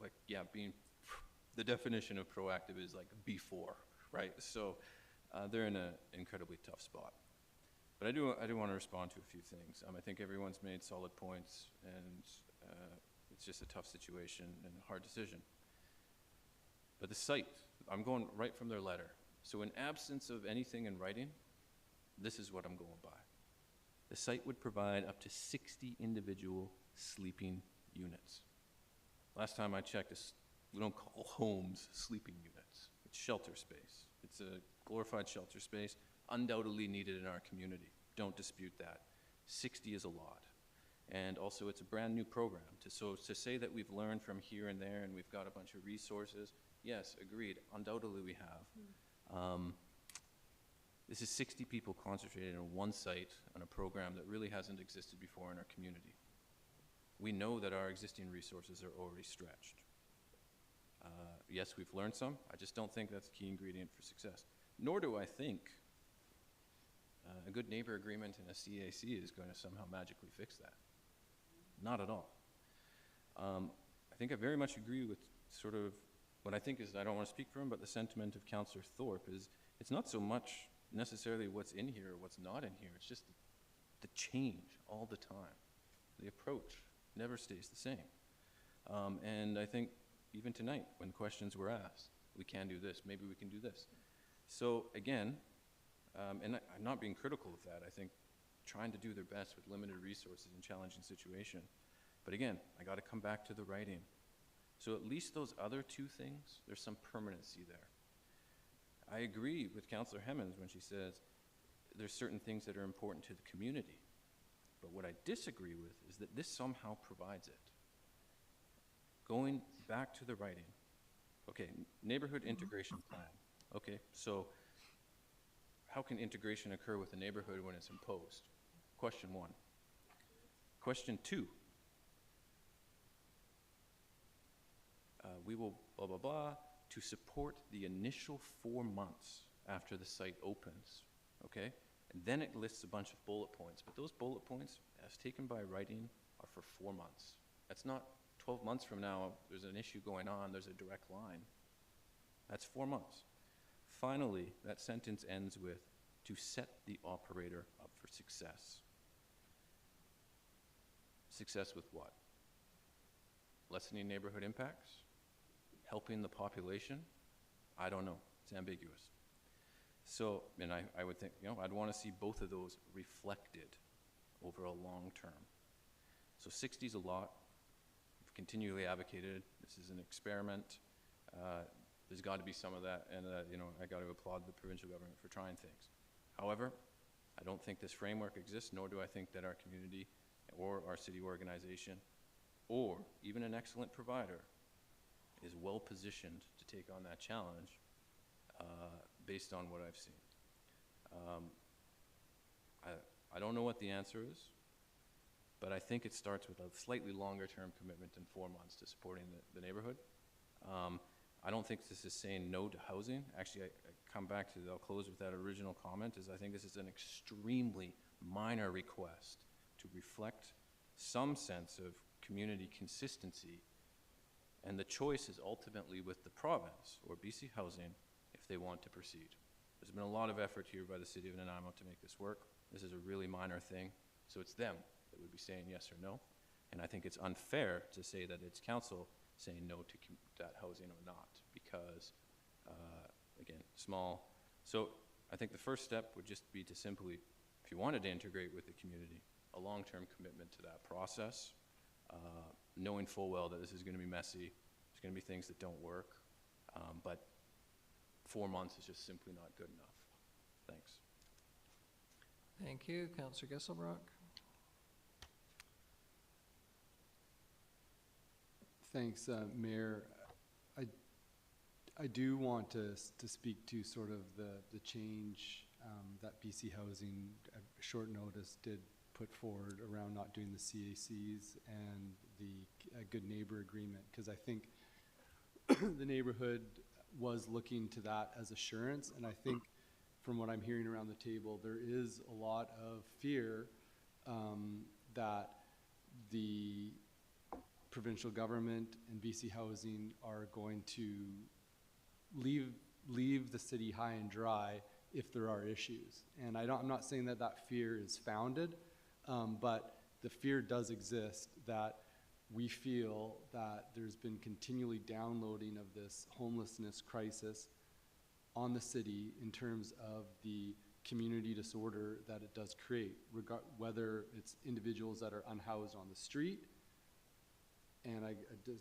the definition of proactive is like before, right? So they're in an incredibly tough spot. But I do want to respond to a few things. I think everyone's made solid points, and it's just a tough situation and a hard decision. But the site, I'm going right from their letter. So in absence of anything in writing, this is what I'm going by. The site would provide up to 60 individual sleeping units. Last time I checked, we don't call homes sleeping units. It's shelter space. It's a glorified shelter space, undoubtedly needed in our community. Don't dispute that. 60 is a lot. And also, it's a brand new program. So to say that we've learned from here and there and we've got a bunch of resources, yes, agreed. Undoubtedly we have. This is 60 people concentrated in one site on a program that really hasn't existed before in our community. We know that our existing resources are already stretched. Yes, we've learned some. I just don't think that's a key ingredient for success. Nor do I think a good neighbor agreement and a CAC is going to somehow magically fix that. Not at all. I think I very much agree with sort of what I think is, I don't want to speak for him, but the sentiment of Councillor Thorpe is it's not so much necessarily what's in here or what's not in here. It's just the change all the time. The approach never stays the same. And I think even tonight, when questions were asked, we can do this, maybe we can do this. So again, and I'm not being critical of that. I think trying to do their best with limited resources in challenging situation. But again, I got to come back to the writing. So at least those other two things, there's some permanency there. I agree with Councillor Hemmons when she says there's certain things that are important to the community. But what I disagree with is that this somehow provides it. Going back to the writing. Okay, neighborhood integration plan. Okay, so how can integration occur with a neighborhood when it's imposed? question one. Question two. We will blah, blah, blah, to support the initial 4 months after the site opens, okay? And then it lists a bunch of bullet points, but those bullet points, as taken by writing, are for 4 months. That's not 12 months from now, there's an issue going on, there's a direct line. That's 4 months. Finally, that sentence ends with, to set the operator up for success. Success with what? Lessening neighborhood impacts? Helping the population? I don't know. It's ambiguous. So, and I would think, I'd want to see both of those reflected over a long term. So 60 is a lot. We've continually advocated. This is an experiment. There's got to be some of that, and I got to applaud the provincial government for trying things. However, I don't think this framework exists, nor do I think that our community or our city organization or even an excellent provider is well positioned to take on that challenge based on what I've seen. I don't know what the answer is, but I think it starts with a slightly longer term commitment than 4 months to supporting the neighborhood. I don't think this is saying no to housing. Actually, I come back to, I'll close with that original comment, is I think this is an extremely minor request to reflect some sense of community consistency, and the choice is ultimately with the province or BC Housing if they want to proceed. There's been a lot of effort here by the City of Nanaimo to make this work. This is a really minor thing, so it's them that would be saying yes or no, and I think it's unfair to say that it's council saying no to that housing or not, because, again, small. So I think the first step would just be to simply, if you wanted to integrate with the community, a long-term commitment to that process, knowing full well that this is going to be messy, there's going to be things that don't work, but 4 months is just simply not good enough. Thanks. Thank you. Councillor Gesselbrock. Thanks, Mayor. I do want to speak to sort of the change that BC Housing at short notice did put forward around not doing the CACs and the Good Neighbor Agreement, because I think the neighborhood was looking to that as assurance, and I think from what I'm hearing around the table, there is a lot of fear that the provincial government and BC Housing are going to leave the city high and dry if there are issues. And I'm not saying that that fear is founded, but the fear does exist that we feel that there's been continually downloading of this homelessness crisis on the city in terms of the community disorder that it does create, whether it's individuals that are unhoused on the street. And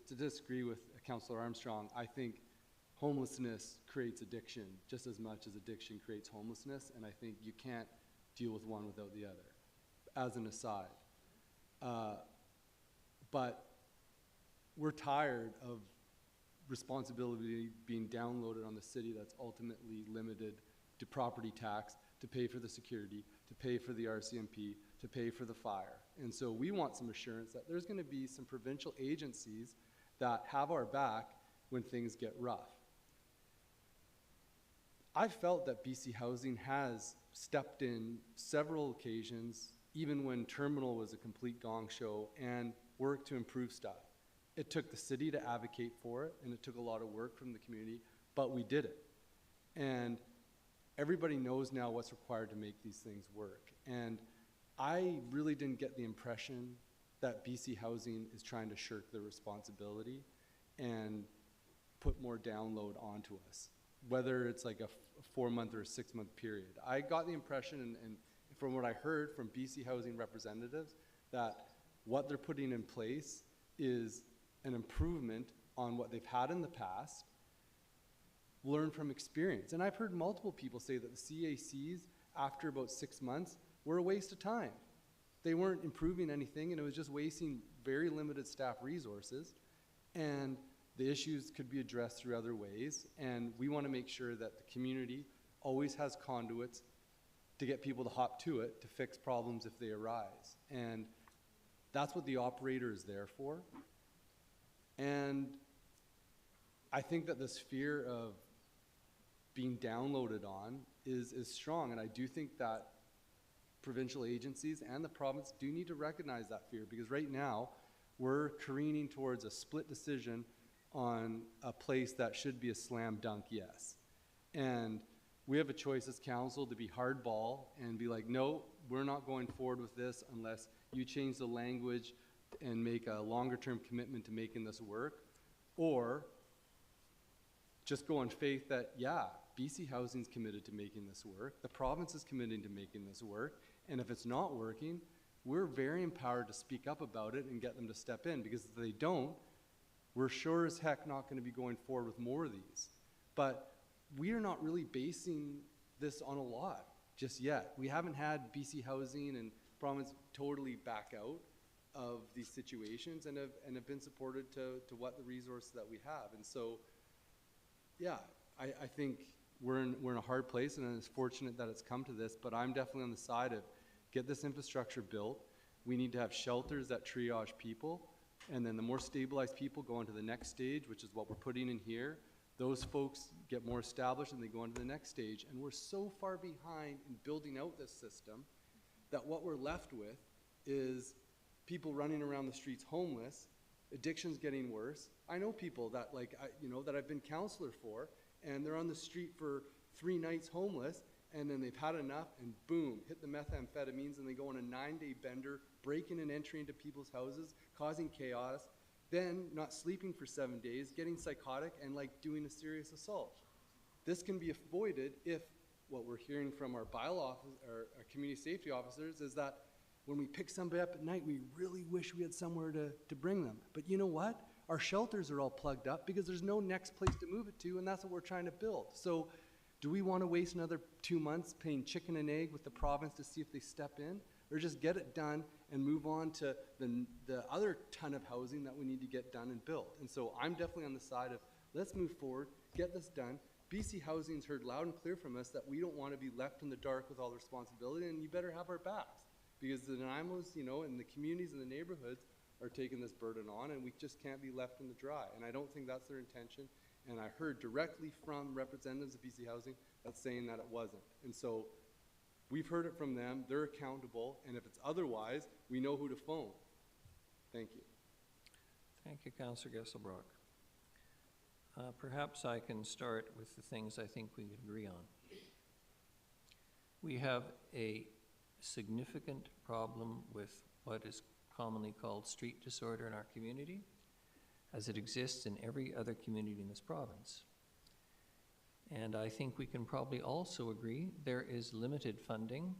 to disagree with Councillor Armstrong, I think homelessness creates addiction just as much as addiction creates homelessness, and I think you can't deal with one without the other, as an aside. But we're tired of responsibility being downloaded on the city that's ultimately limited to property tax, to pay for the security, to pay for the RCMP, to pay for the fire. And so we want some assurance that there's going to be some provincial agencies that have our back when things get rough. I felt that BC Housing has stepped in several occasions, even when Terminal was a complete gong show, and worked to improve stuff. It took the city to advocate for it, and it took a lot of work from the community, but we did it. And everybody knows now what's required to make these things work. And I really didn't get the impression that BC Housing is trying to shirk their responsibility and put more download onto us, whether it's like a 4-month or a 6-month period. I got the impression, and from what I heard from BC Housing representatives, that what they're putting in place is an improvement on what they've had in the past, learn from experience. And I've heard multiple people say that the CACs, after about 6 months, were a waste of time. They weren't improving anything, and it was just wasting very limited staff resources, and the issues could be addressed through other ways, and we want to make sure that the community always has conduits to get people to hop to it to fix problems if they arise. And that's what the operator is there for. And I think that this fear of being downloaded on is strong, and I do think that provincial agencies and the province do need to recognize that fear, because right now we're careening towards a split decision on a place that should be a slam dunk yes. And we have a choice as council to be hardball and be like, no, we're not going forward with this unless you change the language and make a longer term commitment to making this work, or just go on faith that, yeah, BC Housing's committed to making this work, the province is committing to making this work, and if it's not working, we're very empowered to speak up about it and get them to step in, because if they don't, we're sure as heck not going to be going forward with more of these. But we are not really basing this on a lot just yet. We haven't had BC Housing and province totally back out of these situations and have been supported to what the resources that we have. And so, yeah, I think we're in a hard place, and it's fortunate that it's come to this, but I'm definitely on the side of get this infrastructure built. We need to have shelters that triage people, and then the more stabilized people go on to the next stage, which is what we're putting in here. Those folks get more established and they go on to the next stage, and we're so far behind in building out this system that what we're left with is people running around the streets homeless, addiction's getting worse. I know people that that I've been counselor for, and they're on the street for 3 nights homeless, and then they've had enough, and boom, hit the methamphetamines, and they go on a 9-day bender, breaking and entering into people's houses, causing chaos, then not sleeping for 7 days, getting psychotic, and doing a serious assault. This can be avoided if what we're hearing from our bylaw our community safety officers is that when we pick somebody up at night, we really wish we had somewhere to bring them. But you know what? Our shelters are all plugged up because there's no next place to move it to, and that's what we're trying to build. So do we want to waste another 2 months playing chicken and egg with the province to see if they step in, or just get it done and move on to the other ton of housing that we need to get done and built? And so I'm definitely on the side of let's move forward, get this done. BC Housing's heard loud and clear from us that we don't want to be left in the dark with all the responsibility, and you better have our backs, because the Nanaimos, and the communities and the neighborhoods are taking this burden on, and we just can't be left in the dry. And I don't think that's their intention. And I heard directly from representatives of BC Housing that's saying that it wasn't. And so we've heard it from them, they're accountable, and if it's otherwise, we know who to phone. Thank you. Thank you, Councillor Gesselbrock. Perhaps I can start with the things I think we agree on. We have a significant problem with what is commonly called street disorder in our community, as it exists in every other community in this province. And I think we can probably also agree there is limited funding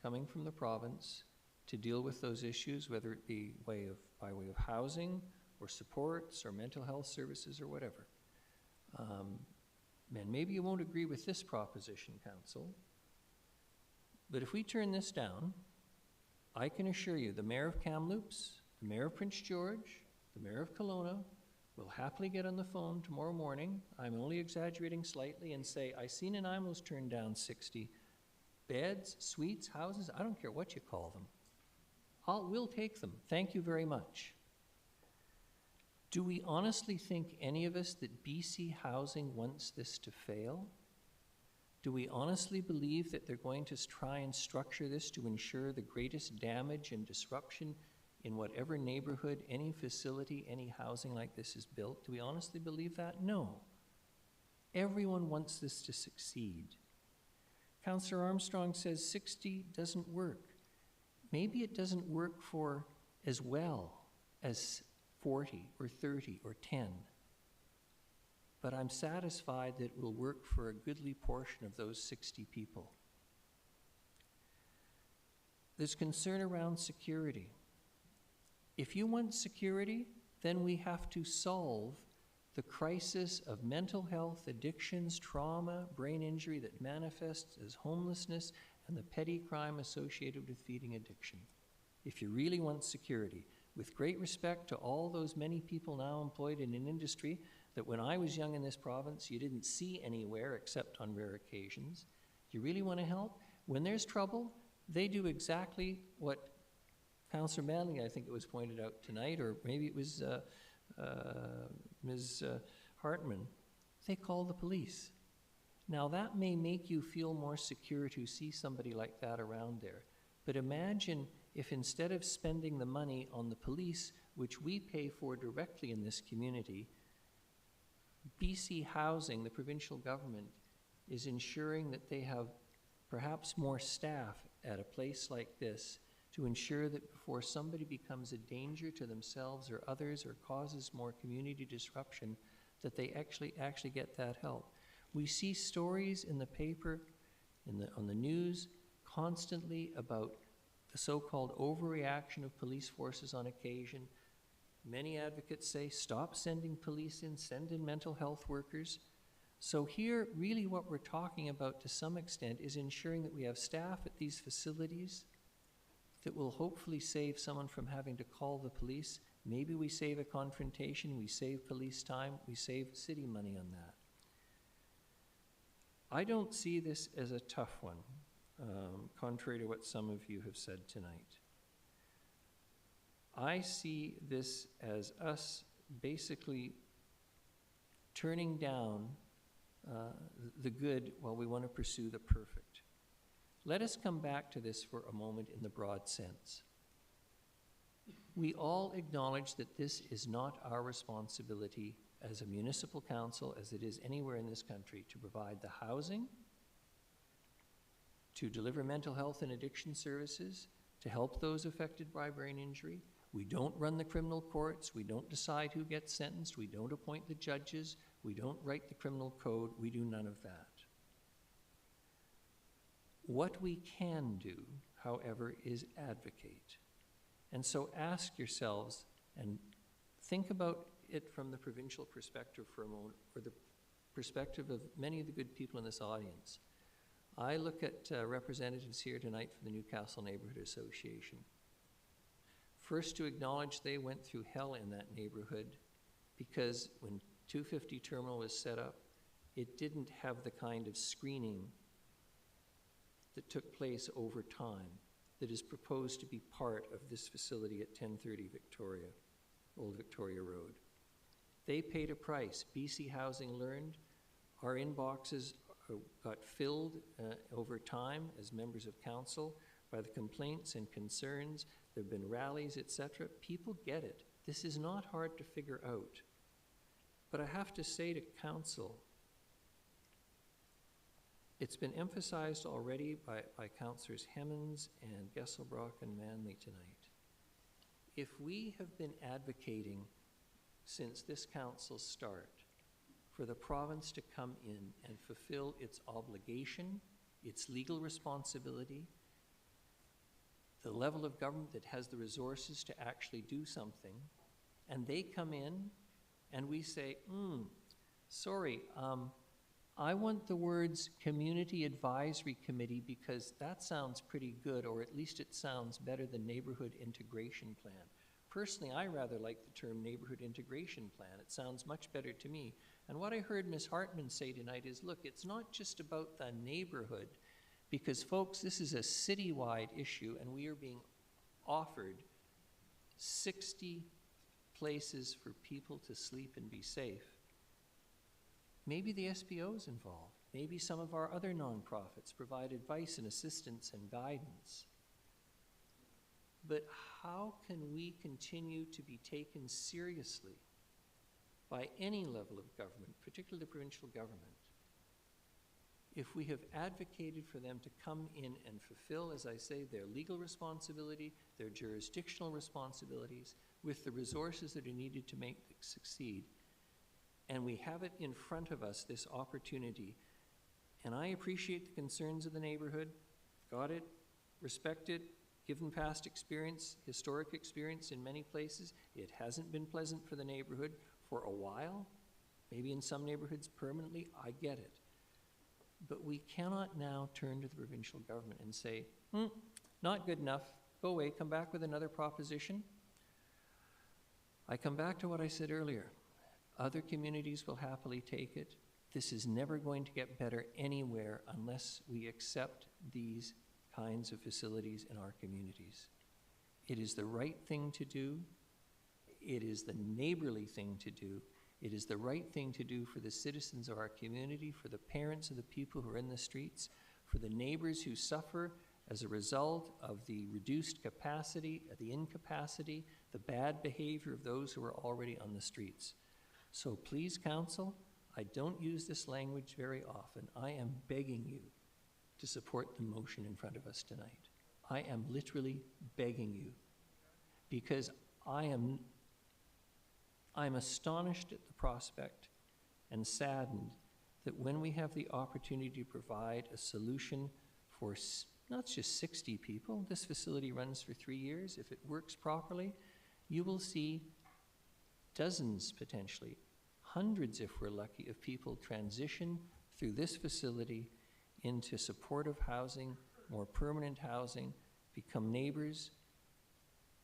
coming from the province to deal with those issues, whether it be by way of housing or supports or mental health services or whatever. And maybe you won't agree with this proposition, Council, but if we turn this down, I can assure you the Mayor of Kamloops, the Mayor of Prince George, the Mayor of Kelowna will happily get on the phone tomorrow morning, I'm only exaggerating slightly, and say, I seen Nanaimo's turned down 60 beds, suites, houses, I don't care what you call them. We'll take them. Thank you very much. Do we honestly think, any of us, that BC Housing wants this to fail? Do we honestly believe that they're going to try and structure this to ensure the greatest damage and disruption in whatever neighborhood, any facility, any housing like this is built? Do we honestly believe that? No. Everyone wants this to succeed. Councillor Armstrong says 60 doesn't work. Maybe it doesn't work for as well as 40 or 30 or 10. But I'm satisfied that it will work for a goodly portion of those 60 people. There's concern around security. If you want security, then we have to solve the crisis of mental health, addictions, trauma, brain injury that manifests as homelessness and the petty crime associated with feeding addiction. If you really want security, with great respect to all those many people now employed in an industry that when I was young in this province, you didn't see anywhere except on rare occasions. You really want to help? When there's trouble, they do exactly what Councillor Manley, I think it was pointed out tonight, or maybe it was Ms. Hartman. They call the police. Now, that may make you feel more secure to see somebody like that around there. But imagine if instead of spending the money on the police, which we pay for directly in this community, BC Housing, the provincial government, is ensuring that they have perhaps more staff at a place like this to ensure that before somebody becomes a danger to themselves or others or causes more community disruption, that they actually get that help. We see stories in the paper, on the news, constantly about the so-called overreaction of police forces on occasion. Many advocates say, stop sending police in, send in mental health workers. So here, really what we're talking about to some extent is ensuring that we have staff at these facilities that will hopefully save someone from having to call the police. Maybe we save a confrontation, we save police time, we save city money on that. I don't see this as a tough one, contrary to what some of you have said tonight. I see this as us basically turning down the good while we want to pursue the perfect. Let us come back to this for a moment in the broad sense. We all acknowledge that this is not our responsibility as a municipal council, as it is anywhere in this country, to provide the housing, to deliver mental health and addiction services, to help those affected by brain injury. We don't run the criminal courts. We don't decide who gets sentenced. We don't appoint the judges. We don't write the criminal code. We do none of that. What we can do, however, is advocate. And so ask yourselves and think about it from the provincial perspective for a moment, or the perspective of many of the good people in this audience. I look at representatives here tonight from the Newcastle Neighbourhood Association. First, to acknowledge they went through hell in that neighborhood because when 250 Terminal was set up, it didn't have the kind of screening that took place over time that is proposed to be part of this facility at 1030 Victoria, Old Victoria Road. They paid a price. BC Housing learned. Our inboxes got filled over time as members of council by the complaints and concerns. There have been rallies, etc. People get it. This is not hard to figure out. But I have to say to council, it's been emphasized already by Councillors Hemmons and Gesselbrock and Manley tonight. If we have been advocating since this council's start for the province to come in and fulfill its obligation, its legal responsibility, the level of government that has the resources to actually do something, and they come in and we say, sorry, I want the words Community Advisory Committee because that sounds pretty good, or at least it sounds better than Neighborhood Integration Plan. Personally, I rather like the term Neighborhood Integration Plan. It sounds much better to me. And what I heard Ms. Hartman say tonight is, look, it's not just about the neighborhood, because folks, this is a citywide issue, and we are being offered 60 places for people to sleep and be safe. Maybe the SPO is involved. Maybe some of our other nonprofits provide advice and assistance and guidance. But how can we continue to be taken seriously by any level of government, particularly the provincial government, if we have advocated for them to come in and fulfill, as I say, their legal responsibility, their jurisdictional responsibilities, with the resources that are needed to make it succeed, and we have it in front of us, this opportunity, and I appreciate the concerns of the neighborhood, got it, respect it, given past experience, historic experience in many places. It hasn't been pleasant for the neighborhood for a while, maybe in some neighborhoods permanently, I get it. But we cannot now turn to the provincial government and say, not good enough, go away, come back with another proposition. I come back to what I said earlier. Other communities will happily take it. This is never going to get better anywhere unless we accept these kinds of facilities in our communities. It is the right thing to do. It is the neighborly thing to do. It is the right thing to do for the citizens of our community, for the parents of the people who are in the streets, for the neighbors who suffer as a result of the reduced capacity, the incapacity, the bad behavior of those who are already on the streets. So please, council, I don't use this language very often. I am begging you to support the motion in front of us tonight. I am literally begging you, because I'm astonished at the prospect and saddened that when we have the opportunity to provide a solution for not just 60 people, this facility runs for 3 years. If it works properly, you will see dozens, potentially hundreds if we're lucky, of people transition through this facility into supportive housing, more permanent housing, become neighbors,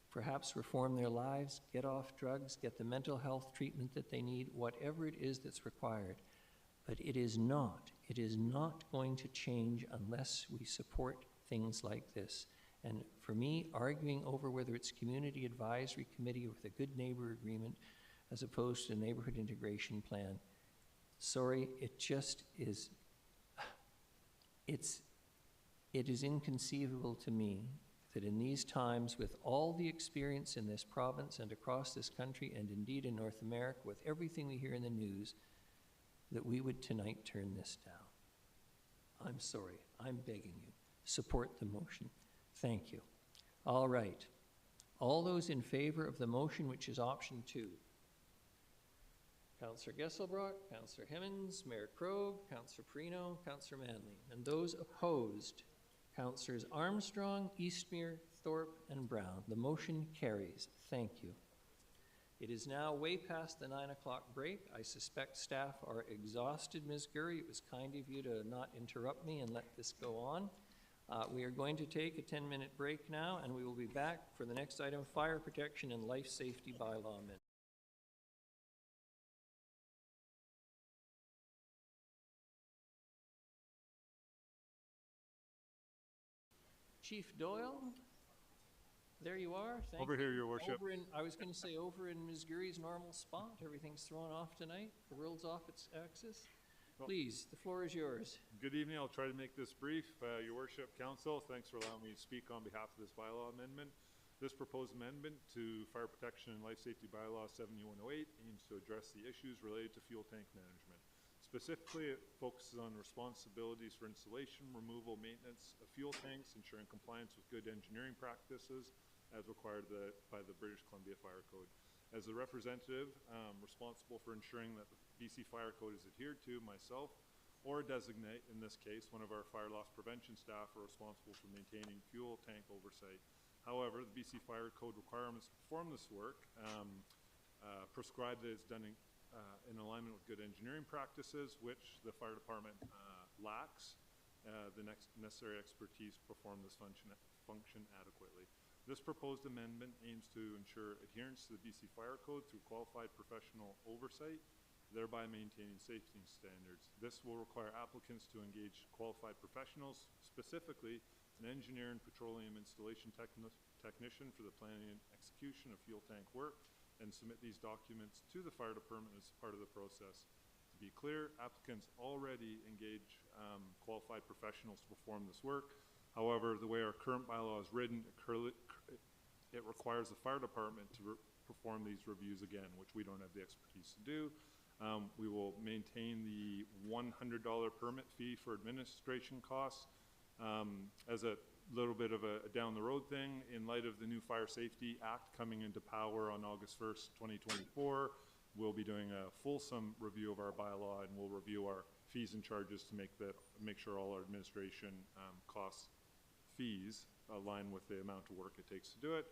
perhaps reform their lives, get off drugs, get the mental health treatment that they need, whatever it is that's required. But it is not going to change unless we support things like this. And for me, arguing over whether it's community advisory committee with a good neighbor agreement as opposed to a neighborhood integration plan, sorry, it just is, it is inconceivable to me that in these times, with all the experience in this province and across this country and indeed in North America, with everything we hear in the news, that we would tonight turn this down. I'm sorry, I'm begging you. Support the motion. Thank you. All right. All those in favor of the motion, which is option 2. Councillor Gesselbrock, Councillor Hemmens, Mayor Krogh, Councillor Perino, Councillor Manley. And those opposed, Councillors Armstrong, Eastmere, Thorpe, and Brown. The motion carries. Thank you. It is now way past the 9 o'clock break. I suspect staff are exhausted, Ms. Gurry. It was kind of you to not interrupt me and let this go on. We are going to take a 10-minute break now, and we will be back for the next item, Fire Protection and Life Safety Bylaw Amendment. Chief Doyle, there you are. Thank over you. Here, Your Worship. I was going to say over in Ms. Gurry's normal spot. Everything's thrown off tonight. The world's off its axis. Well, please, the floor is yours. Good evening. I'll try to make this brief. Your Worship, Council, thanks for allowing me to speak on behalf of this bylaw amendment. This proposed amendment to Fire Protection and Life Safety Bylaw 7108 aims to address the issues related to fuel tank management. Specifically, it focuses on responsibilities for installation, removal, maintenance of fuel tanks, ensuring compliance with good engineering practices as required by the British Columbia Fire Code. As a representative responsible for ensuring that the BC Fire Code is adhered to, myself or a designate, in this case, one of our fire loss prevention staff, are responsible for maintaining fuel tank oversight. However, the BC Fire Code requirements to perform this work prescribe that it's done in alignment with good engineering practices, which the fire department lacks the necessary expertise to perform this function adequately. This proposed amendment aims to ensure adherence to the BC Fire Code through qualified professional oversight, thereby maintaining safety standards. This will require applicants to engage qualified professionals, specifically an engineer and petroleum installation technician for the planning and execution of fuel tank work, and submit these documents to the fire department as part of the process. To be clear, applicants already engage qualified professionals to perform this work. However, the way our current bylaw is written, it requires the fire department to perform these reviews again, which we don't have the expertise to do. We will maintain the $100 permit fee for administration costs. As a little bit of a down the road thing, in light of the new Fire Safety Act coming into power on August 1st, 2024, we'll be doing a fulsome review of our bylaw, and we'll review our fees and charges to make sure all our administration costs fees align with the amount of work it takes to do it.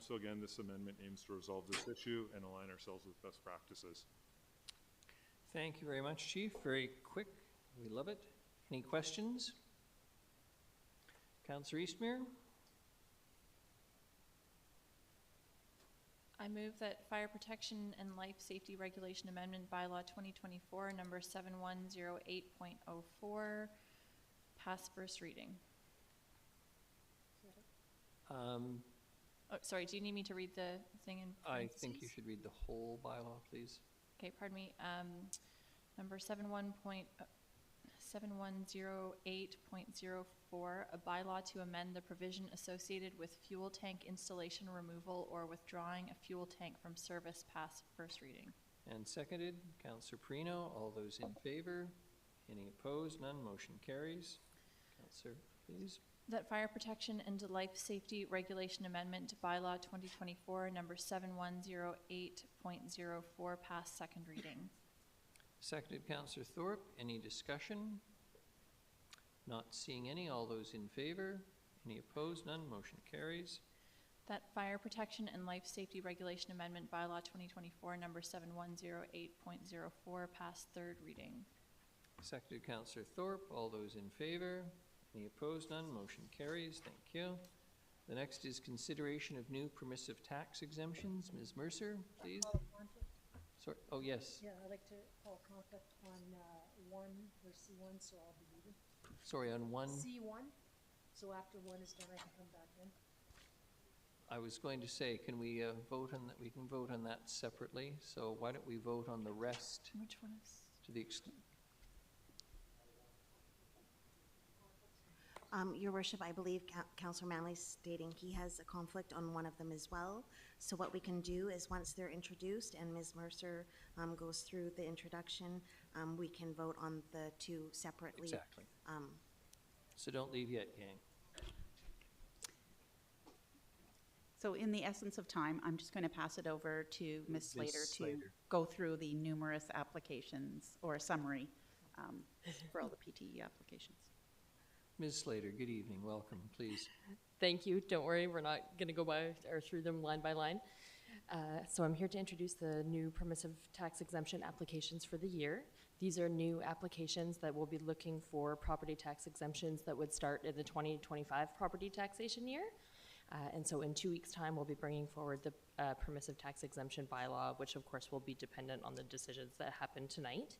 So again, this amendment aims to resolve this issue and align ourselves with best practices. Thank you very much, Chief. Very quick. We love it. Any questions? Councillor Eastmere? I move that Fire Protection and Life Safety Regulation Amendment Bylaw 2024, number 7108.04, pass first reading. Oh, sorry, do you need me to read the thing in I think you parentheses? should read the whole bylaw, please. Okay, pardon me. Number 7108.04, a bylaw to amend the provision associated with fuel tank installation removal or withdrawing a fuel tank from service, pass first reading. And seconded, Councillor Perino. All those in favor? Any opposed? None. Motion carries. Councillor, please. That Fire Protection and Life Safety Regulation Amendment Bylaw 2024, number 7108.04, pass second reading. Seconded, Councillor Thorpe. Any discussion? Not seeing any. All those in favor? Any opposed? None. Motion carries. That Fire Protection and Life Safety Regulation Amendment Bylaw 2024, number 7108.04, pass third reading. Seconded, Councillor Thorpe. All those in favor? Any opposed? None. Motion carries. Thank you. The next is consideration of new permissive tax exemptions. Ms. Mercer, please. Sorry. Oh, yes. Yeah, I'd like to call conflict on one or C1, so I'll be leaving. Sorry, on one. C1, so after one is done, I can come back in. I was going to say, can we vote on that? We can vote on that separately. So why don't we vote on the rest? Which one is? To the Your Worship, I believe Councillor Manley's stating he has a conflict on one of them as well. So what we can do is once they're introduced and Ms. Mercer goes through the introduction, we can vote on the two separately. Exactly. So don't leave yet, gang. So in the essence of time, I'm just going to pass it over to Ms. Slater to go through the numerous applications or a summary for all the PTE applications. Ms. Slater, good evening. Welcome, please. Thank you. Don't worry, we're not going to go by or through them line by line. So I'm here to introduce the new permissive tax exemption applications for the year. These are new applications that will be looking for property tax exemptions that would start in the 2025 property taxation year. And so in 2 weeks' time, we'll be bringing forward the permissive tax exemption bylaw, which of course will be dependent on the decisions that happen tonight.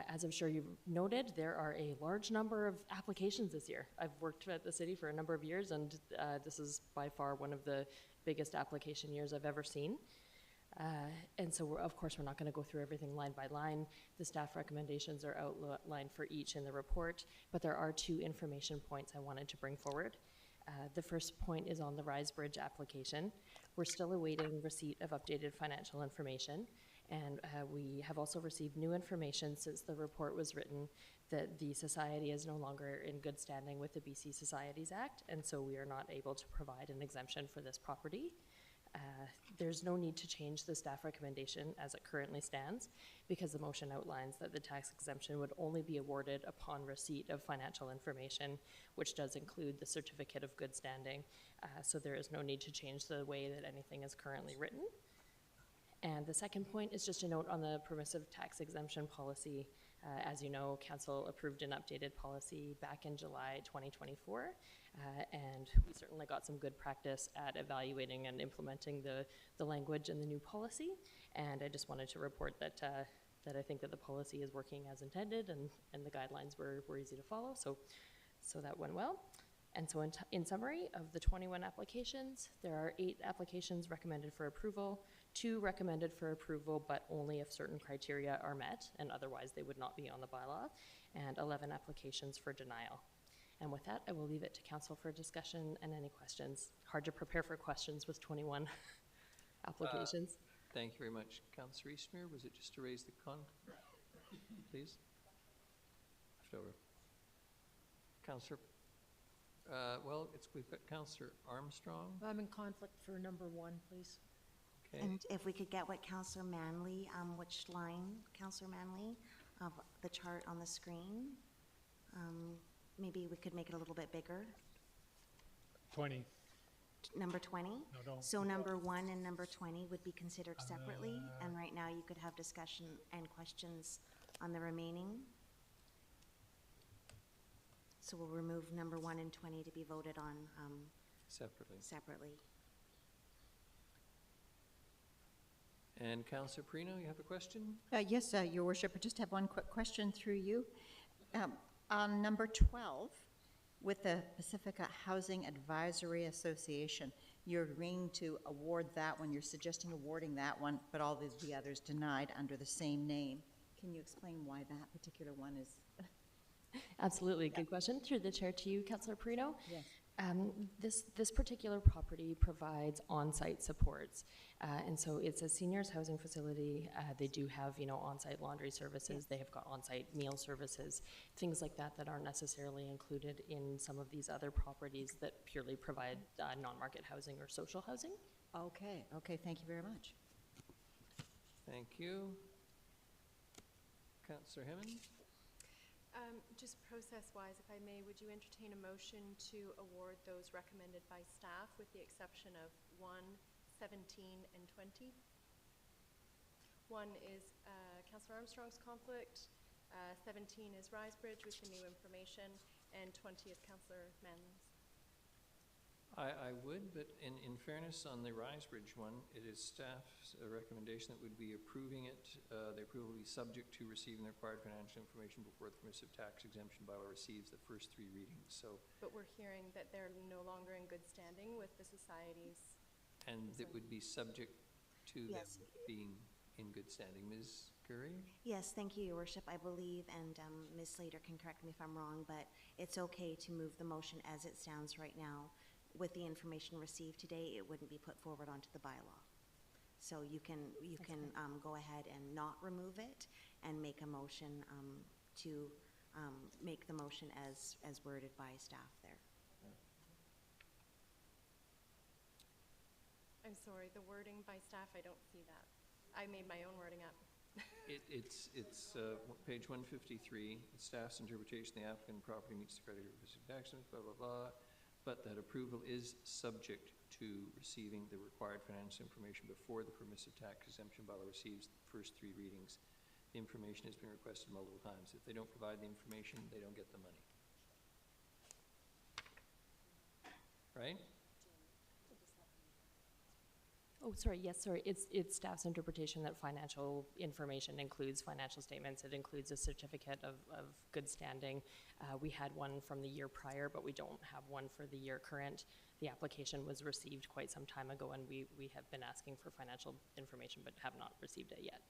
As I'm sure you've noted, there are a large number of applications this year. I've worked at the city for a number of years, and this is by far one of the biggest application years I've ever seen. And so, of course, we're not going to go through everything line by line. The staff recommendations are outlined for each in the report, but there are 2 information points I wanted to bring forward. The first point is on the Rise Bridge application. We're still awaiting receipt of updated financial information. And we have also received new information since the report was written that the society is no longer in good standing with the BC Societies Act, and so we are not able to provide an exemption for this property. There's no need to change the staff recommendation as it currently stands, because the motion outlines that the tax exemption would only be awarded upon receipt of financial information, which does include the certificate of good standing. So there is no need to change the way that anything is currently written. And the second point is just a note on the permissive tax exemption policy. As you know, Council approved an updated policy back in July 2024, and we certainly got some good practice at evaluating and implementing the language in the new policy. And I just wanted to report that that I think that the policy is working as intended, and the guidelines were easy to follow. So that went well. And so in summary, of the 21 applications, there are 8 applications recommended for approval, 2 recommended for approval, but only if certain criteria are met, and otherwise they would not be on the bylaw, and 11 applications for denial. And with that, I will leave it to Council for discussion and any questions. Hard to prepare for questions with 21 applications. Thank you very much. Councillor Eastmere, was it just to raise the please? Left over. Councillor, well, we've got Councillor Armstrong. I'm in conflict for number 1, please. Okay. And if we could get what Councillor Manley, which line, Councillor Manley, of the chart on the screen, maybe we could make it a little bit bigger. 20. Number 20? No, don't. So number 1 and number 20 would be considered separately, and right now you could have discussion and questions on the remaining. So we'll remove number 1 and 20 to be voted on Separately. separately. And Councillor Perino, you have a question? Yes, Your Worship, I just have one quick question through you. On number 12, with the Pacifica Housing Advisory Association, you're agreeing to award that one, you're suggesting awarding that one, but all the others denied under the same name. Can you explain why that particular one is? Absolutely, good question. Through the chair to you, Councillor Perino. Yes. This particular property provides on-site supports, and so it's a seniors housing facility. They do have, on-site laundry services. They have got on-site meal services, things like that that aren't necessarily included in some of these other properties that purely provide non-market housing or social housing. Okay, thank you very much. Thank you. Councillor Hemmons? Just process-wise, if I may, would you entertain a motion to award those recommended by staff with the exception of 1, 17, and 20? 1 is Councillor Armstrong's conflict, 17 is Risebridge with the new information, and 20 is Councillor Manley's. I would, but in fairness on the Risebridge one, it is staff's recommendation that would be approving it. The approval will be subject to receiving the required financial information before the permissive tax exemption bylaw receives the first 3 readings. So, but we're hearing that they're no longer in good standing with the societies. And that would be subject to Yes. them being in good standing. Ms. Curry? Yes, thank you, Your Worship. I believe, and Ms. Slater can correct me if I'm wrong, but it's okay to move the motion as it stands right now. With the information received today, it wouldn't be put forward onto the bylaw. So you can go ahead and not remove it and make a motion to make the motion as worded by staff there. I'm sorry, the wording by staff, I don't see that. I made my own wording up. It's page 153. Staff's interpretation, the applicant property meets the criteria of tax, blah, blah, blah. But that approval is subject to receiving the required financial information before the permissive tax exemption bylaw receives the first 3 readings. The information has been requested multiple times. If they don't provide the information, they don't get the money. Right? Oh, sorry, yes, sorry. It's staff's interpretation that financial information includes financial statements. It includes a certificate of good standing. We had one from the year prior, but we don't have one for the year current. The application was received quite some time ago, and we have been asking for financial information, but have not received it yet.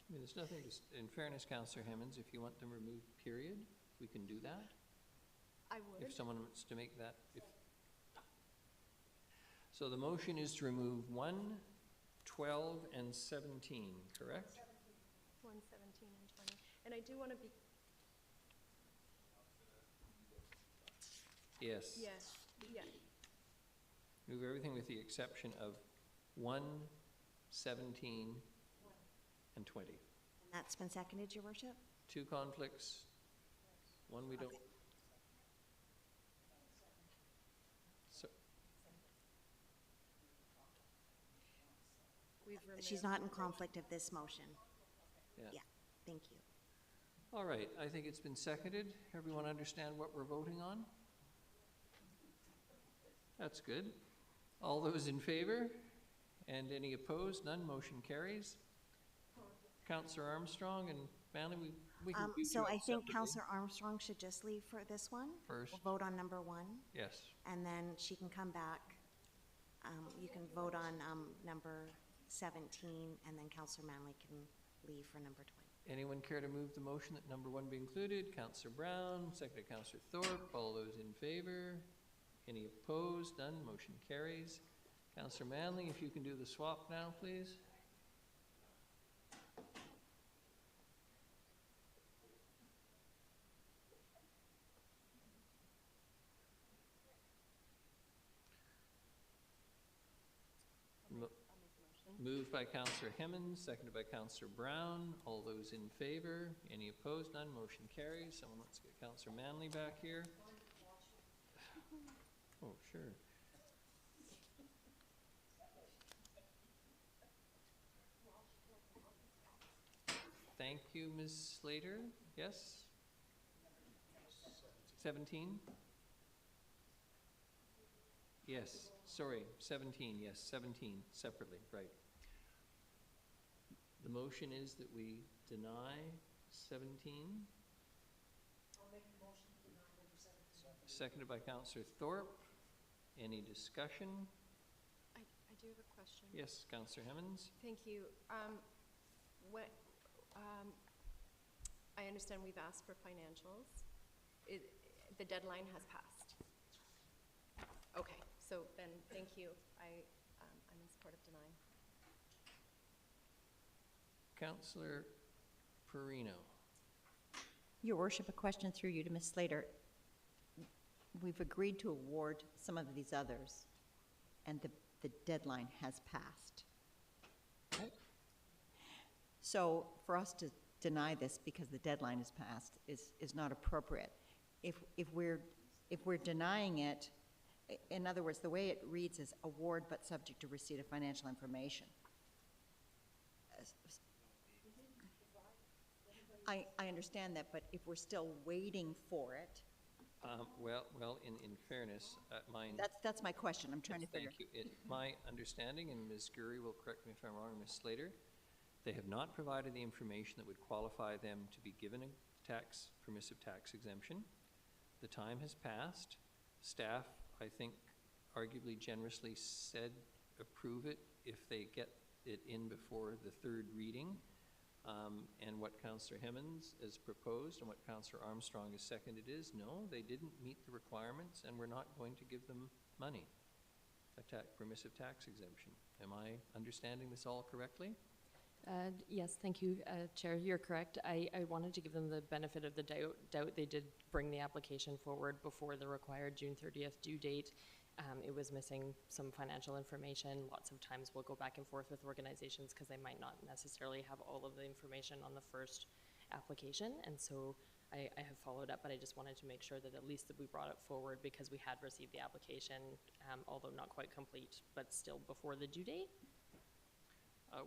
I mean, there's nothing, in fairness, Councillor Hemmons, if you want them removed, period, we can do that. I would. If someone wants to make that, So the motion is to remove 1, 12, and 17, correct? 1, 17, and 20. And I do want to be, Yes. yes, yeah. Move everything with the exception of 1, 17, and 20. And that's been seconded, Your Worship? 2 conflicts, 1 we don't. Okay. So, She's not in conflict of this motion. yeah. Yeah, thank you. All right, I think it's been seconded. Everyone understand what we're voting on? That's good. All those in favor? And any opposed? None. Motion carries. Councillor Armstrong and Manley, we can do So you I think separately. Councillor Armstrong should just leave for this one. First. We'll vote on number 1, Yes. and then she can come back. You can vote on number 17, and then Councillor Manley can leave for number 20. Anyone care to move the motion that number 1 be included? Councillor Brown, seconded Councillor Thorpe. All those in favor? Any opposed? None. Motion carries. Councillor Manley, if you can do the swap now, please. Moved by Councillor Hemmons, seconded by Councillor Brown. All those in favor? Any opposed? None. Motion carries. Someone wants to get Councillor Manley back here. Oh, sure. Thank you, Ms. Slater. Yes? 17? Yes, sorry, 17, yes, 17, separately, right. The motion is that we deny 17. I'll make the motion to deny number 17. Seconded by Councillor Thorpe. Any discussion? I do have a question. Yes, Councillor Hemmons. Thank you. I understand we've asked for financials. The deadline has passed. Okay, so then, thank you. I'm in support of denying. Councillor Perino. Your worship, a question through you to Ms. Slater. We've agreed to award some of these others, and the deadline has passed. So for us to deny this because the deadline is passed is not appropriate. If we're denying it, in other words, the way it reads is award but subject to receipt of financial information. I understand that, but if we're still waiting for it, Well, in fairness, that's my question. I'm trying to figure. Thank you. My understanding, and Ms. Gurry will correct me if I'm wrong, Ms. Slater, they have not provided the information that would qualify them to be given a permissive tax exemption. The time has passed. Staff, I think, arguably generously said approve it if they get it in before the third reading. And what Councillor Hemmons has proposed and what Councillor Armstrong has seconded is, no, they didn't meet the requirements and we're not going to give them money, permissive tax exemption. Am I understanding this all correctly? Yes, thank you, Chair. You're correct. I wanted to give them the benefit of the doubt. They did bring the application forward before the required June 30th due date. It was missing some financial information. Lots of times we'll go back and forth with organizations because they might not necessarily have all of the information on the first application. And so I have followed up, but I just wanted to make sure that at least that we brought it forward because we had received the application, although not quite complete, but still before the due date.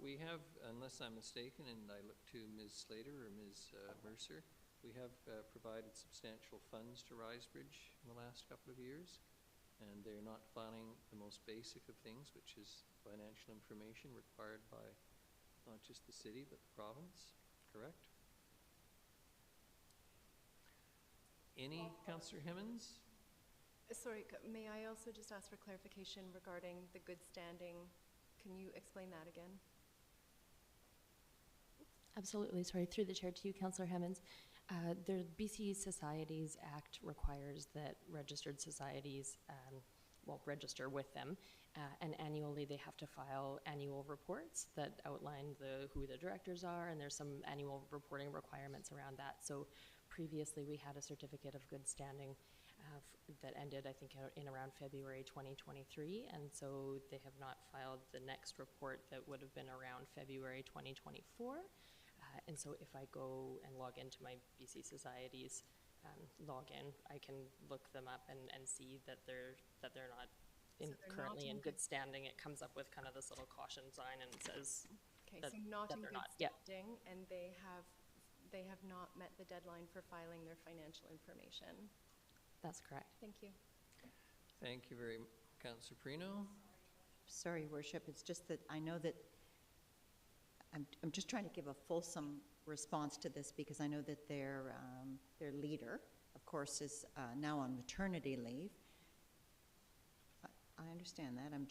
We have, unless I'm mistaken, and I look to Ms. Slater or Ms. Mercer, we have provided substantial funds to Risebridge in the last couple of years. And they're not filing the most basic of things, which is financial information required by not just the city, but the province, correct? Any, Councillor Hemmons? Sorry, may I also just ask for clarification regarding the good standing? Can you explain that again? Absolutely. Sorry, through the chair to you, Councillor Hemmons. The BC Societies Act requires that registered societies, register with them, and annually they have to file annual reports that outline who the directors are, and there's some annual reporting requirements around that. So previously we had a certificate of good standing that ended, I think, in around February 2023, and so they have not filed the next report that would have been around February 2024. And so if I go and log into my BC Societies login, I can look them up and see that they're not currently in good standing. It comes up with kind of this little caution sign and it says Okay, that, so not that in they're good not. Yeah. standing, and they have not met the deadline for filing their financial information. That's correct. Thank you. Thank you very much, Councillor Perino. Sorry, Worship, it's just that I know that I'm just trying to give a fulsome response to this because I know that their leader, of course, is now on maternity leave. I understand that. I'm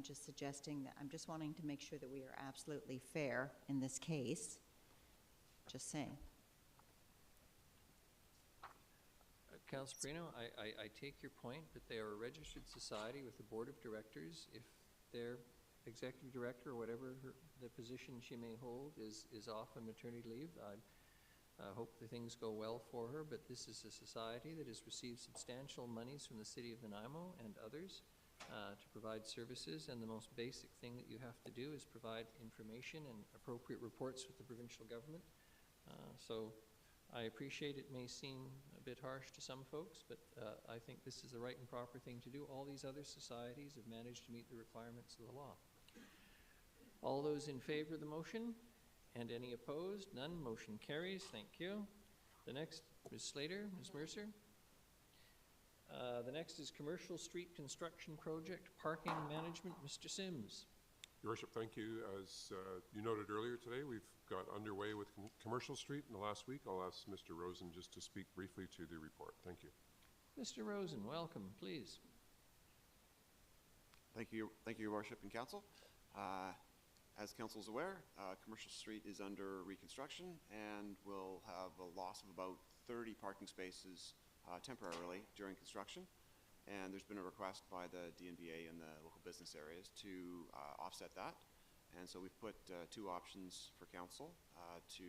just suggesting that I'm just wanting to make sure that we are absolutely fair in this case. Just saying. Councillor Perino, I take your point, but they are a registered society with a board of directors. If their executive director or whatever the position she may hold is off on maternity leave, I hope the things go well for her, but this is a society that has received substantial monies from the city of Nanaimo and others to provide services, and the most basic thing that you have to do is provide information and appropriate reports with the provincial government. So I appreciate it may seem a bit harsh to some folks, but I think this is the right and proper thing to do. All these other societies have managed to meet the requirements of the law. All those in favor of the motion? And any opposed? None. Motion carries. Thank you. The next, Ms. Slater, Ms. Mercer. The next is Commercial Street Construction Project Parking Management. Mr. Sims. Your Worship, thank you. As you noted earlier today, we've got underway with Commercial Street in the last week. I'll ask Mr. Rosen just to speak briefly to the report. Thank you. Mr. Rosen, welcome, please. Thank you, Your Worship and Council. As Council is aware, Commercial Street is under reconstruction and will have a loss of about 30 parking spaces temporarily during construction. And there's been a request by the DNBA and the local business areas to offset that. And so we've put two options for Council to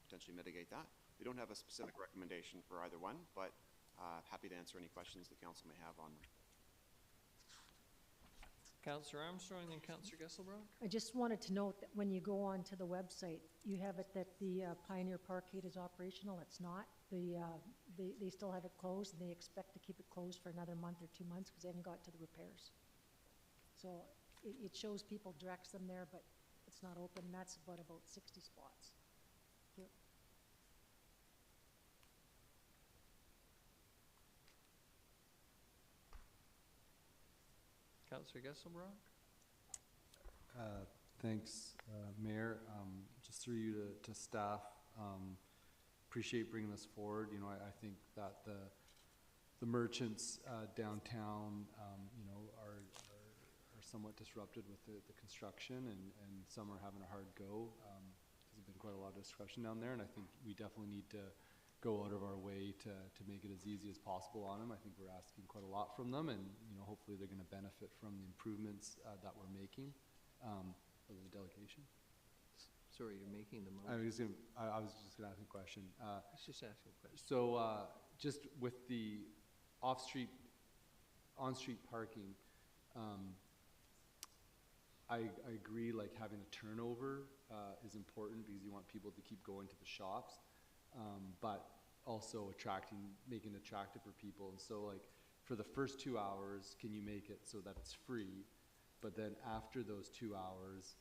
potentially mitigate that. We don't have a specific recommendation for either one, but happy to answer any questions that Council may have on them. Councillor Armstrong, then Councillor Gesselbrock. I just wanted to note that when you go on to the website, you have it that the Pioneer Parkade is operational. It's not. They still have it closed, and they expect to keep it closed for another month or 2 months because they haven't got to the repairs. So it shows people, directs them there, but it's not open. That's about 60 spots. Thank you. Councillor Gesselbrock. Thanks, Mayor. Just through you to staff, appreciate bringing this forward. You know, I think that the merchants downtown, you know, are somewhat disrupted with the construction, and some are having a hard go. There's been quite a lot of discussion down there, and I think we definitely need to go out of our way to make it as easy as possible on them. I think we're asking quite a lot from them, and you know, hopefully they're going to benefit from the improvements that we're making. For the delegation. Sorry, you're making the motion. I was just going to ask a question. Let's just ask a question. So just with the on-street parking, I agree, like having a turnover is important because you want people to keep going to the shops, but also making it attractive for people. And so like for the first 2 hours, can you make it so that it's free? But then after those 2 hours,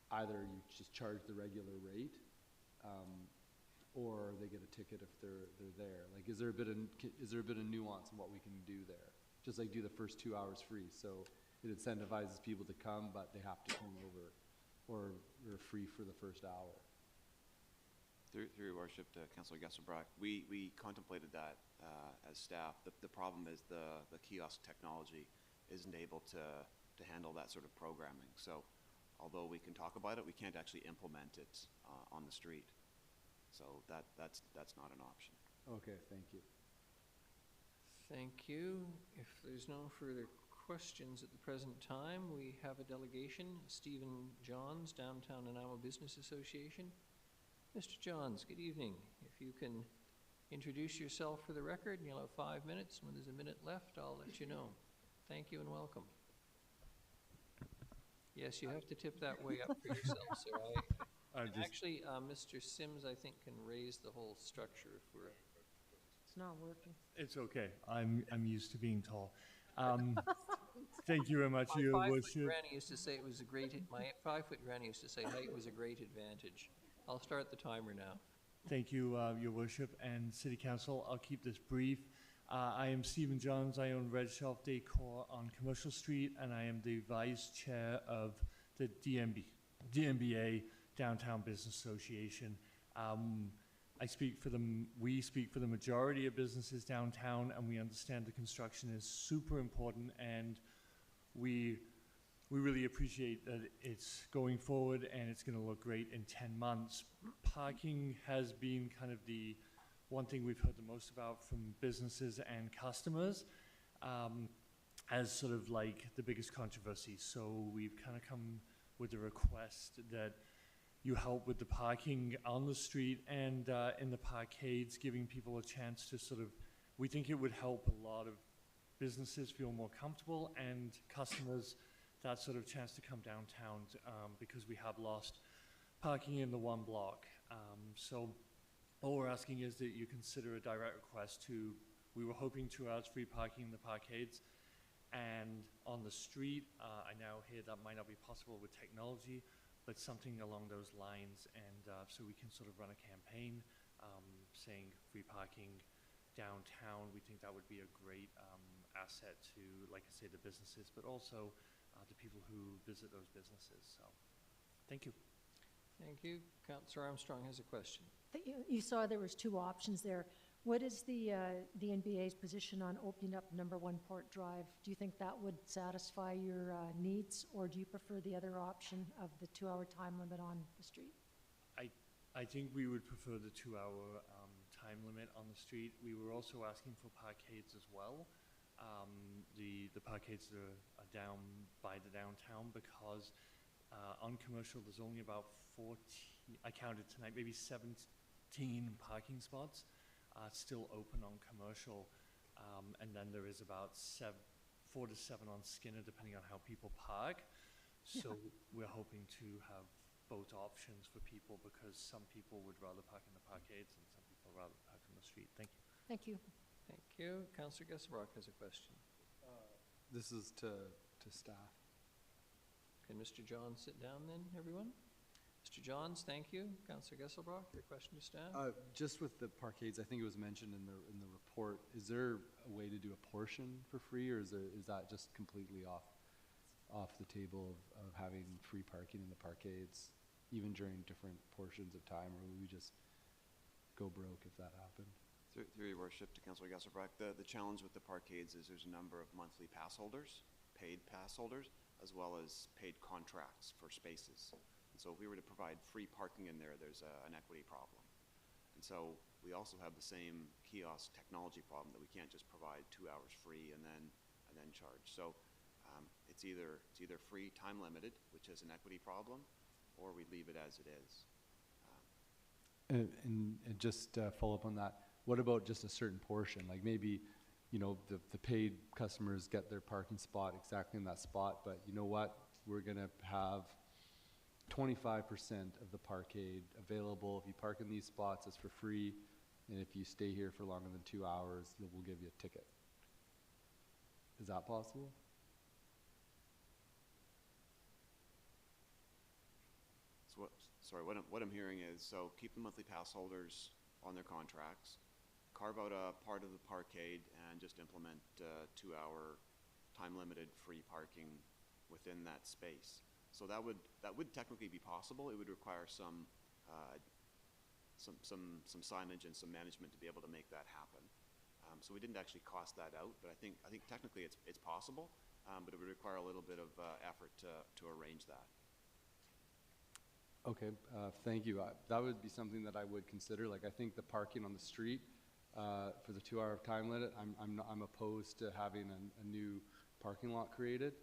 either you just charge the regular rate, or they get a ticket if they're there. Like, is there a bit of nuance in what we can do there? Just like do the first 2 hours free, so it incentivizes people to come, but they have to come over, or they're free for the first hour. Through Your Worship, to Councillor Gesselbrock, we contemplated that as staff. The problem is the kiosk technology isn't able to handle that sort of programming. So although we can talk about it, we can't actually implement it on the street. So that's not an option. Okay, thank you. Thank you. If there's no further questions at the present time, we have a delegation. Stephen Johns, Downtown Nanaimo Business Association. Mr. Johns, good evening. If you can introduce yourself for the record, and you'll have 5 minutes. When there's a minute left, I'll let you know. Thank you and welcome. Yes, you have to tip that way up for yourself, sir. Actually, Mr. Sims, I think, can raise the whole structure if we're... It's not working. It's okay. I'm used to being tall. Thank you very much, Your Worship. My 5-foot granny used to say it was a great... My 5-foot granny used to say height was a great advantage. I'll start the timer now. Thank you, Your Worship and City Council. I'll keep this brief. I am Stephen Johns. I own Red Shelf Decor on Commercial Street, and I am the Vice Chair of the DNBA, Downtown Business Association. We speak for the majority of businesses downtown, and we understand the construction is super important, and we really appreciate that it's going forward and it's going to look great in 10 months. Parking has been kind of the one thing we've heard the most about from businesses and customers as sort of like the biggest controversy. So we've kind of come with a request that you help with the parking on the street and in the parkades, giving people a chance to sort of, we think it would help a lot of businesses feel more comfortable and customers that sort of chance to come downtown because we have lost parking in the one block. So all we're asking is that you consider a direct request we were hoping 2 hours free parking in the parkades and on the street. I now hear that might not be possible with technology, but something along those lines. And so we can sort of run a campaign saying free parking downtown. We think that would be a great asset to, like I say, the businesses, but also to people who visit those businesses. So, thank you. Thank you. Councillor Armstrong has a question. You saw there was two options there. What is the NBA's position on opening up number 1 Port Drive? Do you think that would satisfy your needs, or do you prefer the other option of the 2-hour time limit on the street? I think we would prefer the 2-hour time limit on the street. We were also asking for parkades as well. The parkades are down by the downtown because on commercial there's only about 40, I counted tonight, maybe 17 parking spots still open on commercial, and then there is about 4 to 7 on Skinner, depending on how people park. So we're hoping to have both options for people, because some people would rather park in the parkades and some people rather park on the street. Thank you. Thank you. Thank you. Councillor Gesselbrock has a question. This is to staff. Can Mr. Johns sit down then, everyone? Mr. Johns, thank you. Councillor Gesselbrock, your question to staff? Just with the parkades, I think it was mentioned in the report, is there a way to do a portion for free, or is that just completely off the table of having free parking in the parkades, even during different portions of time, or would we just go broke if that happened? Through your worship to Councillor Gesselbrock, the challenge with the parkades is there's a number of monthly pass holders, paid pass holders, as well as paid contracts for spaces. And so if we were to provide free parking in there, there's an equity problem. And so we also have the same kiosk technology problem that we can't just provide 2 hours free and then charge. So it's either free, time limited, which is an equity problem, or we leave it as it is. And just follow up on that, what about just a certain portion? Like maybe, you know, the paid customers get their parking spot exactly in that spot, but you know what? We're gonna have 25% of the parkade available. If you park in these spots, it's for free. And if you stay here for longer than 2 hours, we'll give you a ticket. Is that possible? So what I'm hearing is, so keep the monthly pass holders on their contracts, carve out a part of the parkade, and just implement 2-hour time-limited free parking within that space. So that would technically be possible. It would require some signage and some management to be able to make that happen. So we didn't actually cost that out, but I think technically it's possible, but it would require a little bit of effort to arrange that. Okay, thank you. That would be something that I would consider. Like, I think the parking on the street for the 2-hour time limit, I'm opposed to having a new parking lot created.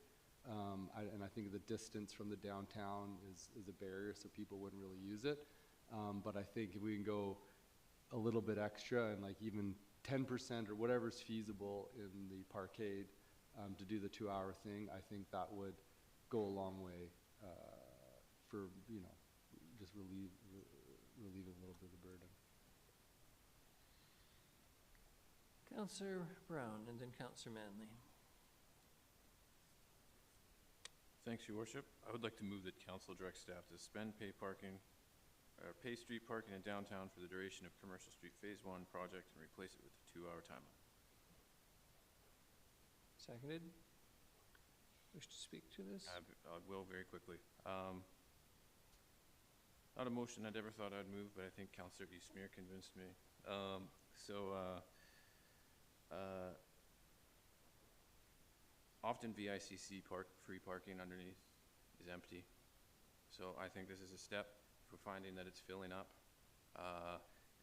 And I think the distance from the downtown is a barrier, so people wouldn't really use it. But I think if we can go a little bit extra and like even 10% or whatever's feasible in the parkade to do the 2-hour thing, I think that would go a long way for, you know, just relieving a little bit of the burden. Councillor Brown and then Councillor Manley. Thanks, Your Worship. I would like to move that Council direct staff to suspend pay street parking in downtown for the duration of Commercial Street Phase 1 project and replace it with a 2-hour time limit. Seconded. Wish to speak to this? I will very quickly. Not a motion I'd ever thought I'd move, but I think Councillor Eastmere convinced me. Often VICC free parking underneath is empty. So I think this is a step for finding that it's filling up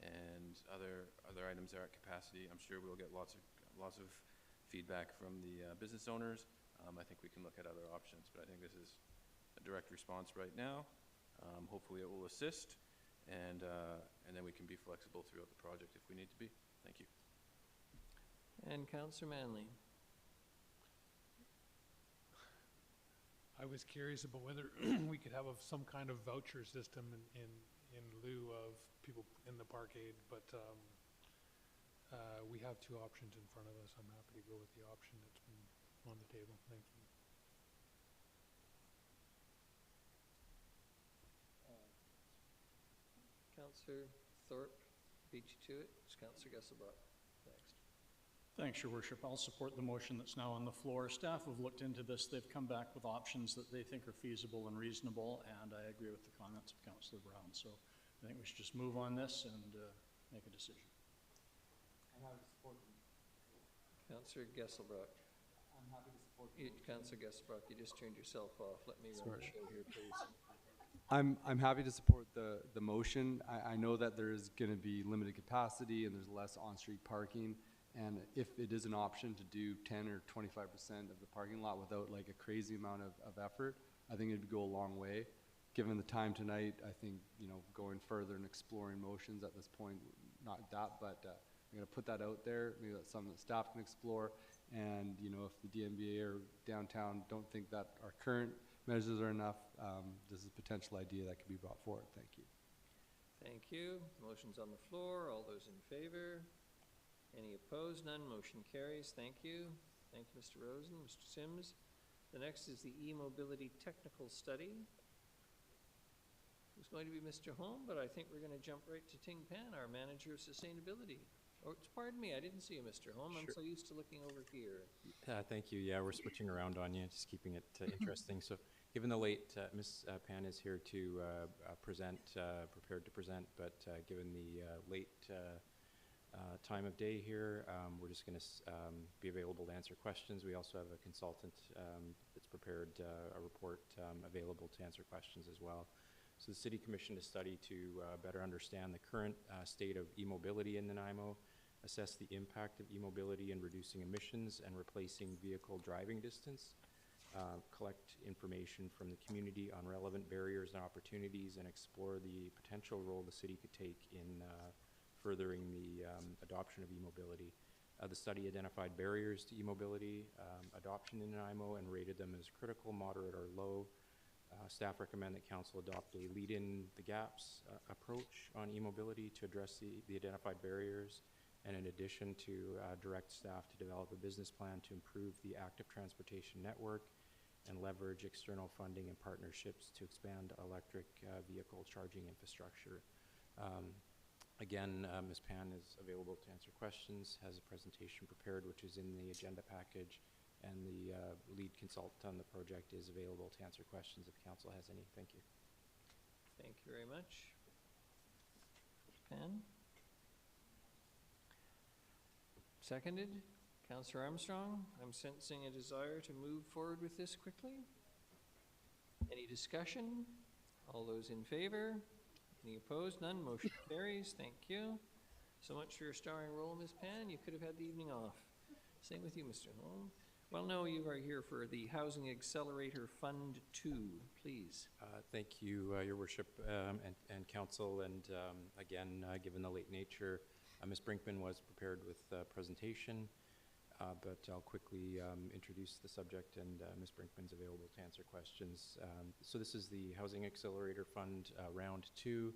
and other items are at capacity. I'm sure we'll get lots of feedback from the business owners. I think we can look at other options, but I think this is a direct response right now. Hopefully it will assist, and then we can be flexible throughout the project if we need to be. Thank you. And Councillor Manley. I was curious about whether we could have some kind of voucher system in lieu of people in the parkade, but we have 2 options in front of us. I'm happy to go with the option that's been on the table. Thank you. Councillor Thorpe, beat you to it. It's Councillor Gesselbrock next. Thanks, Your Worship. I'll support the motion that's now on the floor. Staff have looked into this. They've come back with options that they think are feasible and reasonable, and I agree with the comments of Councillor Brown. So I think we should just move on this and make a decision. I'm happy to support them. Councillor Gesselbrock. I'm happy to support Councillor Gesselbrock, you just turned yourself off. Let me run the show here, please. I'm happy to support the motion. I know that there is going to be limited capacity and there's less on-street parking. And if it is an option to do 10 or 25% of the parking lot without like a crazy amount of effort, I think it'd go a long way. Given the time tonight, I think, you know, going further and exploring motions at this point, not that, but I'm going to put that out there. Maybe that's something that staff can explore. And, you know, if the DMBA or downtown don't think that our current measures are enough, this is a potential idea that could be brought forward. Thank you. Thank you. Motion's on the floor. All those in favor? Any opposed? None. Motion carries. Thank you. Thank you, Mr. Rosen. Mr. Sims. The next is the e-mobility technical study. It's going to be Mr. Holm, but I think we're going to jump right to Ting Pan, our manager of sustainability. Oh, pardon me, I didn't see you, Mr. Holm. I'm so used to looking over here. Thank you. Yeah, we're switching around on you, just keeping it interesting. So given the late, Ms. Pan is here to present, prepared to present, but given the late time of day here, we're just going to be available to answer questions. We also have a consultant that's prepared a report available to answer questions as well. So the City commissioned a study to better understand the current state of e-mobility in Nanaimo, assess the impact of e-mobility in reducing emissions and replacing vehicle driving distance, collect information from the community on relevant barriers and opportunities, and explore the potential role the city could take in furthering the adoption of e-mobility. The study identified barriers to e-mobility adoption in Nanaimo and rated them as critical, moderate, or low. Staff recommend that council adopt a lead-in the gaps approach on e-mobility to address the identified barriers, and in addition to direct staff to develop a business plan to improve the active transportation network and leverage external funding and partnerships to expand electric vehicle charging infrastructure. Again, Ms. Pan is available to answer questions, has a presentation prepared which is in the agenda package, and the lead consultant on the project is available to answer questions if council has any. Thank you. Thank you very much. Pan? Seconded. Councillor Armstrong, I'm sensing a desire to move forward with this quickly. Any discussion? All those in favor? Any opposed? None. Motion carries. Thank you. So much for your starring role, Ms. Pan. You could have had the evening off. Same with you, Mr. Holm. Well, no, you are here for the Housing Accelerator Fund 2, please. Thank you, Your Worship, and Council. And again, given the late nature, Ms. Brinkman was prepared with a presentation, but I'll quickly introduce the subject, and Ms. Brinkman's available to answer questions. So this is the Housing Accelerator Fund Round 2.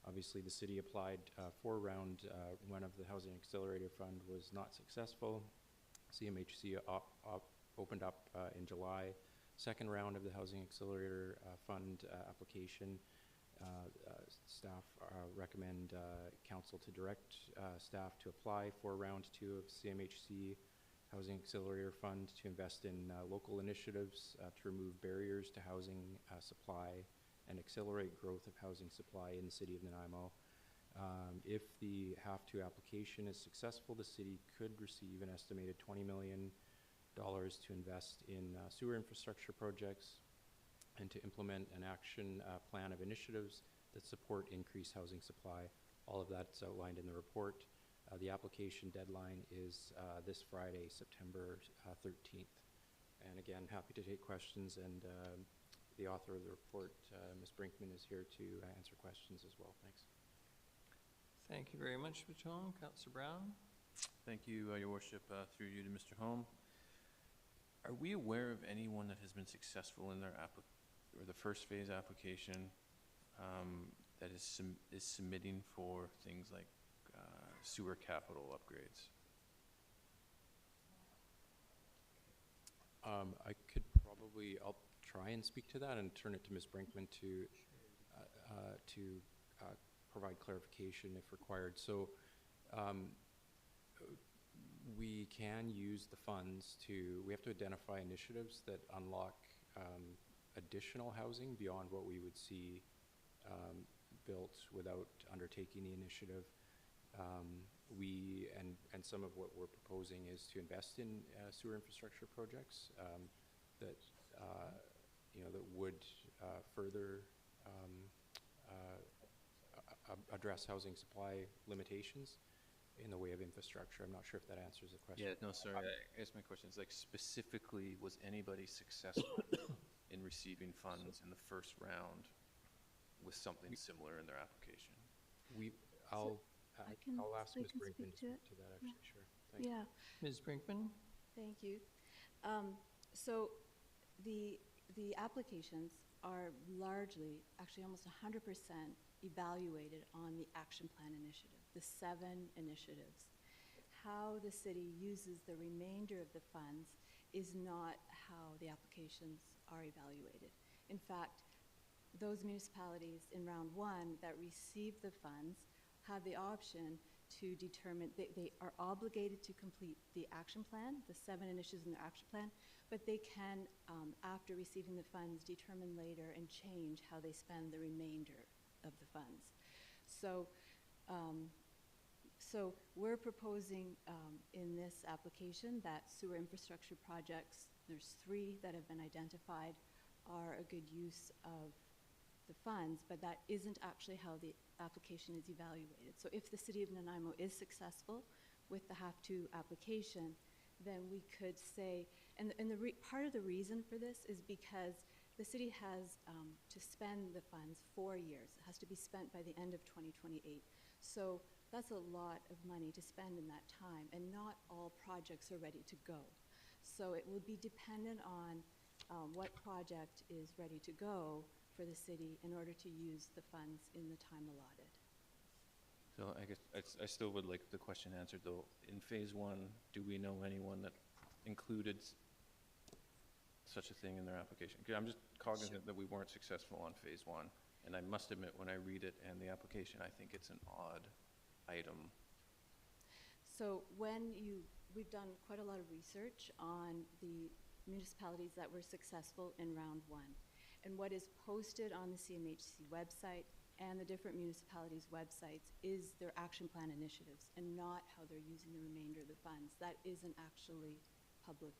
Obviously, the city applied for round 1 of the Housing Accelerator Fund was not successful. CMHC opened up in July. Second round of the Housing Accelerator Fund application. Staff recommend council to direct staff to apply for round 2 of CMHC Housing Accelerator Fund to invest in local initiatives to remove barriers to housing supply and accelerate growth of housing supply in the city of Nanaimo. If the HAF2 application is successful, the city could receive an estimated $20 million to invest in sewer infrastructure projects and to implement an action plan of initiatives that support increased housing supply. All of that's outlined in the report. The application deadline is this Friday, September 13th. And again, happy to take questions, and the author of the report, Ms. Brinkman, is here to answer questions as well. Thanks. Thank you very much, Mr. Holm. Councillor Brown? Thank you, Your Worship, through you to Mr. Holm. Are we aware of anyone that has been successful in their or the first phase application that is submitting for things like sewer capital upgrades? I could probably, I'll try and speak to that and turn it to Ms. Brinkman to provide clarification if required. So We can use the funds we have to identify initiatives that unlock additional housing beyond what we would see built without undertaking the initiative. And some of what we're proposing is to invest in sewer infrastructure projects that that would further address housing supply limitations in the way of infrastructure. I'm not sure if that answers the question. Yeah, no, sorry. I guess my question is like specifically, was anybody successful in receiving funds in the first round with something similar in their application? I'll ask I Ms. can Brinkman speak to it. to that, actually, sure. Thank you. Yeah, Ms. Brinkman? thank you. So the applications are largely, actually almost 100% evaluated on the action plan initiative, the 7 initiatives. How the city uses the remainder of the funds is not how the applications are evaluated. In fact, those municipalities in round 1 that receive the funds have the option to determine, they are obligated to complete the action plan, the 7 initiatives in their action plan, but they can, after receiving the funds, determine later and change how they spend the remainder of the funds. So, so we're proposing in this application that sewer infrastructure projects, there's 3 that have been identified, are a good use of the funds, but that isn't actually how the application is evaluated. So if the city of Nanaimo is successful with the HAF2 application, then we could say, and part of the reason for this is because the city has to spend the funds 4 years. It has to be spent by the end of 2028. So that's a lot of money to spend in that time, and not all projects are ready to go. So it will be dependent on what project is ready to go for the city in order to use the funds in the time allotted. So I guess I still would like the question answered though. In phase 1, do we know anyone that included such a thing in their application? 'Cause I'm just cognizant that we weren't successful on phase 1, and I must admit when I read it and the application, I think it's an odd item. So we've done quite a lot of research on the municipalities that were successful in round 1. And what is posted on the CMHC website and the different municipalities' websites is their action plan initiatives and not how they're using the remainder of the funds. That isn't actually public,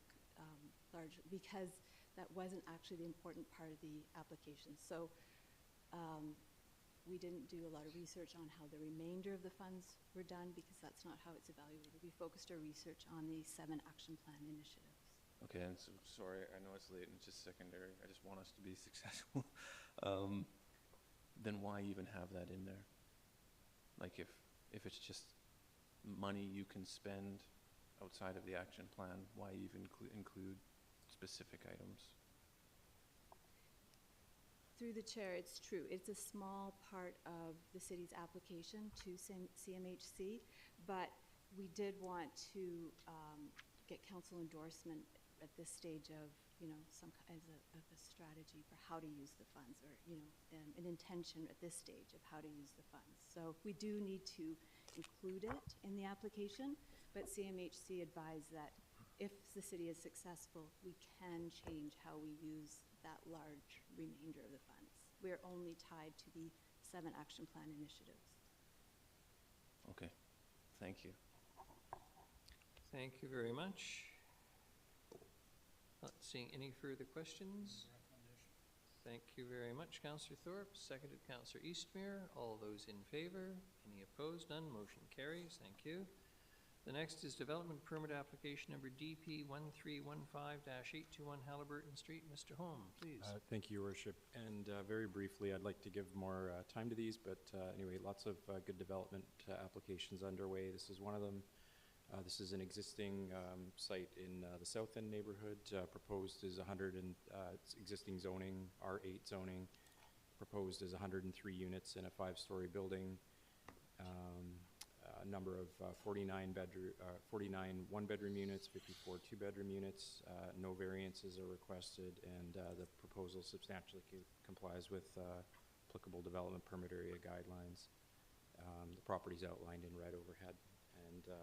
large, because that wasn't actually the important part of the application. So we didn't do a lot of research on how the remainder of the funds were done because that's not how it's evaluated. We focused our research on the 7 action plan initiatives. Okay, and so, sorry, I know it's late and it's just secondary. I just want us to be successful. Then why even have that in there? Like if it's just money you can spend outside of the action plan, why even include specific items? Through the chair, it's true. It's a small part of the city's application to CMHC, but we did want to get council endorsement at this stage of, some kind of a strategy for how to use the funds, or, an intention at this stage of how to use the funds. So we do need to include it in the application, but CMHC advised that if the city is successful, we can change how we use that large remainder of the funds. We're only tied to the 7 action plan initiatives. Okay, thank you. Thank you very much. Not seeing any further questions. Thank you very much, Councillor Thorpe. Seconded, Councillor Eastmere. All those in favor? Any opposed? None. Motion carries. Thank you. The next is development permit application number DP 1315-821 Halliburton Street. Mr. Holm, please. Thank you, Your Worship. And very briefly, I'd like to give more time to these, but anyway, lots of good development applications underway. This is one of them. This is an existing site in the South End neighborhood. Proposed is it's existing zoning, R8 zoning. Proposed is 103 units in a 5-story building. A number of 49 one-bedroom units, 54 two-bedroom units. No variances are requested, and the proposal substantially complies with applicable development permit area guidelines. The property is outlined in red overhead, and the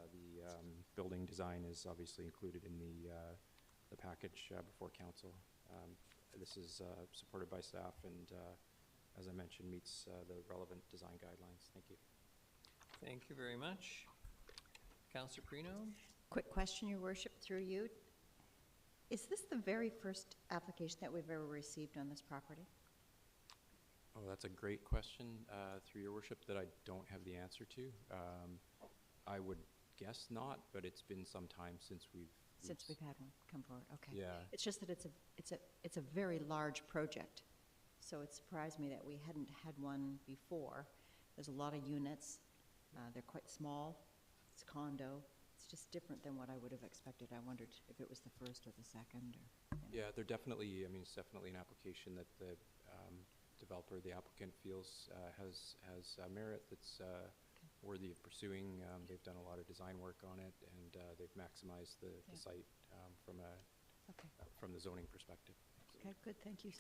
building design is obviously included in the package before council. This is supported by staff and, as I mentioned, meets the relevant design guidelines. Thank you. Thank you very much. Councillor Perino? Quick question, Your Worship, through you. Is this the very first application that we've ever received on this property? Oh, that's a great question, through your worship, that I don't have the answer to. I would guess not, but it's been some time since we've Had one come forward, okay. Yeah. It's just that it's a very large project, so it surprised me that we hadn't had one before. There's a lot of units, they're quite small, it's condo, it's just different than what I would have expected. I wondered if it was the first or the second, or. Yeah, they're definitely, I mean, it's definitely an application that the developer, the applicant feels has merit that's worthy of pursuing. They've done a lot of design work on it, and they've maximized the site from the zoning perspective. Okay, good, thank you.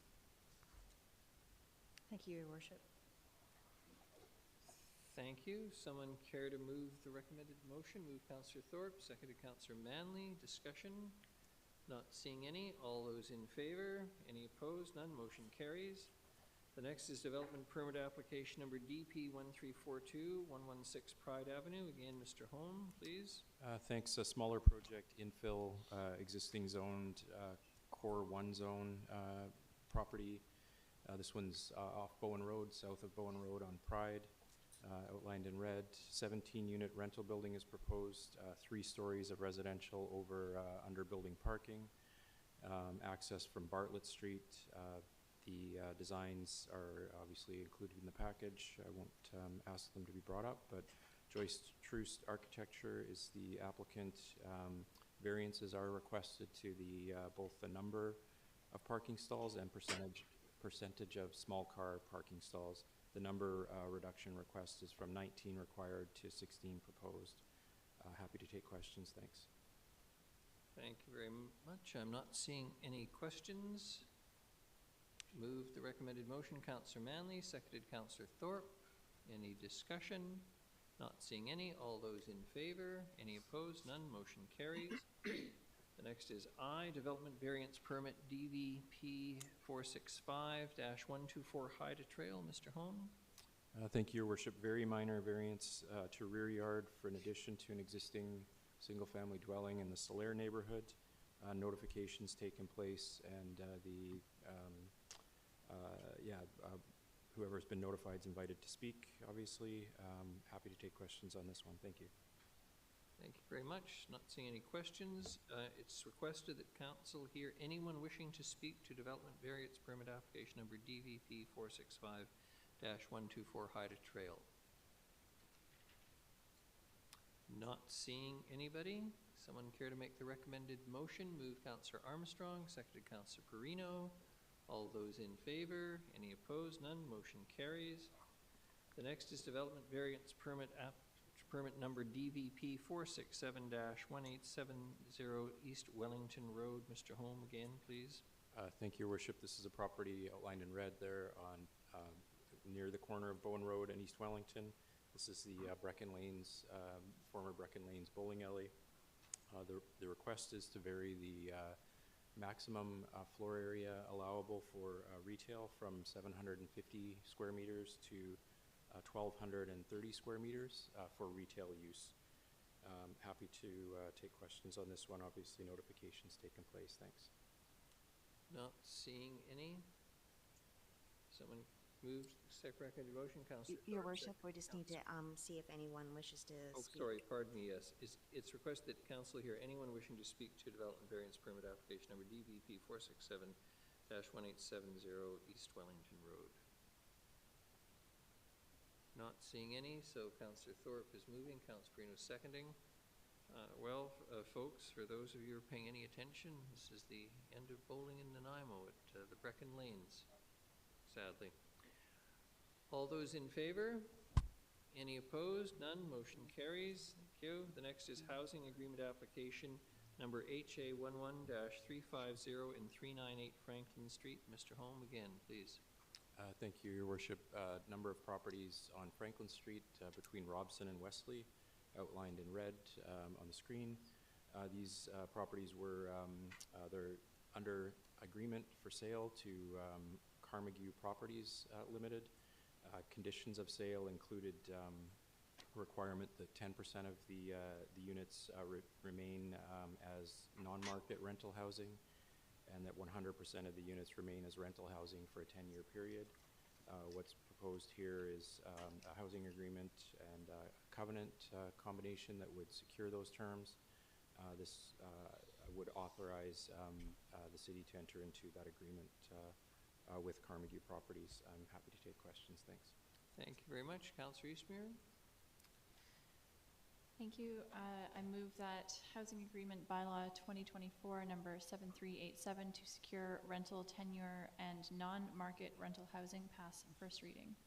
Thank you, Your Worship. Thank you. Someone care to move the recommended motion? Move Councillor Thorpe, seconded Councillor Manley. Discussion? Not seeing any. All those in favor? Any opposed? None. Motion carries. The next is development permit application number DP 1342, 116 Pride Avenue. Again, Mr. Holm, please. Thanks. A smaller project, infill, existing zoned core 1 zone property. This one's off Bowen Road, south of Bowen Road on Pride, outlined in red. 17-unit rental building is proposed, 3 stories of residential over under building parking, access from Bartlett Street. The designs are obviously included in the package. I won't ask them to be brought up, but Joyce Troost Architecture is the applicant. Variances are requested to the both the number of parking stalls and percentage of small car parking stalls. The number reduction request is from 19 required to 16 proposed. Happy to take questions. Thanks. Thank you very much. I'm not seeing any questions. Move the recommended motion, Councillor Manley, seconded Councillor Thorpe. Any discussion? Not seeing any. All those in favor? Any opposed? None. Motion carries. The next is I, Development Variance Permit DVP 465-124 Haida Trail. Mr. Holm? Thank you, Your Worship. Very minor variance to rear yard for an addition to an existing single-family dwelling in the Solaire neighborhood. Notifications taken place, and whoever's been notified is invited to speak, obviously. Happy to take questions on this one. Thank you. Thank you very much. Not seeing any questions. It's requested that council hear anyone wishing to speak to Development Variance Permit Application number DVP 465-124 Haida Trail. Not seeing anybody. Someone care to make the recommended motion? Move Councillor Armstrong, seconded Councillor Perino. All those in favor? Any opposed? None. Motion carries. The next is Development Variance Permit number DVP 467-1870 East Wellington Road. Mr. Holm, again, please. Thank you, Your Worship. This is a property outlined in red there on near the corner of Bowen Road and East Wellington. This is the Brecken Lanes, former Brecken Lanes bowling alley. The request is to vary the maximum floor area allowable for retail from 750 square meters to 1,230 square meters for retail use. Happy to take questions on this one. Obviously, notifications taken place. Thanks. Not seeing any. Someone moved recommended motion, Councillor. Your Worship, we just need to see if anyone wishes to speak. Sorry, pardon me, yes. It's requested that council hear anyone wishing to speak to Development Variance Permit Application number DVP 467-1870 East Wellington Road. Not seeing any, so Councillor Thorpe is moving, Councillor Perino seconding. Folks, for those of you who are paying any attention, this is the end of bowling in Nanaimo at the Brecken Lanes, sadly. All those in favor? Any opposed? None. Motion carries. Thank you. The next is Housing Agreement Application number HA 11-350 and 398 Franklin Street. Mr. Holm, again, please. Thank you, Your Worship. Number of properties on Franklin Street between Robson and Wesley. outlined in red on the screen. These properties were, they're under agreement for sale to Carmague Properties Limited. Conditions of sale included requirement that 10% of the units remain as non-market rental housing, and that 100% of the units remain as rental housing for a 10-year period. What's proposed here is a housing agreement and a covenant combination that would secure those terms. This would authorize the city to enter into that agreement with Carmague Properties. I'm happy to take questions. Thanks. Thank you very much. Councillor Eastmere? Thank you. I move that Housing Agreement Bylaw 2024 number 7387 to secure rental, tenure, and non-market rental housing pass first reading.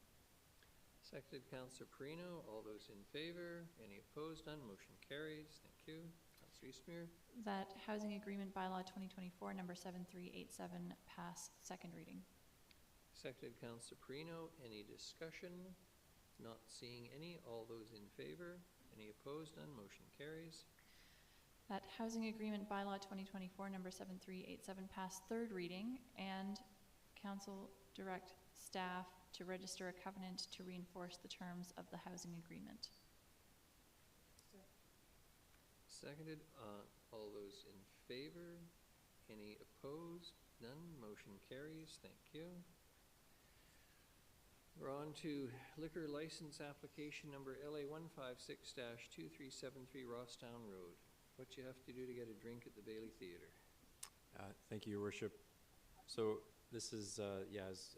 Seconded, Councillor Perino. All those in favor? Any opposed? None. Motion carries. Thank you. Councillor Eastmere? That Housing Agreement Bylaw 2024 number 7387 pass second reading. Seconded, Councillor Perino. Any discussion? Not seeing any. All those in favor? Any opposed? None. Motion carries. That Housing Agreement Bylaw 2024 number 7387 pass third reading, and Council direct staff to register a covenant to reinforce the terms of the housing agreement. Seconded. All those in favor? Any opposed? None. Motion carries. Thank you. We're on to liquor license application number LA 156-2373 Rosstown Road. What you have to do to get a drink at the Bailey Theatre? Thank you, Your Worship. So this is, yeah, as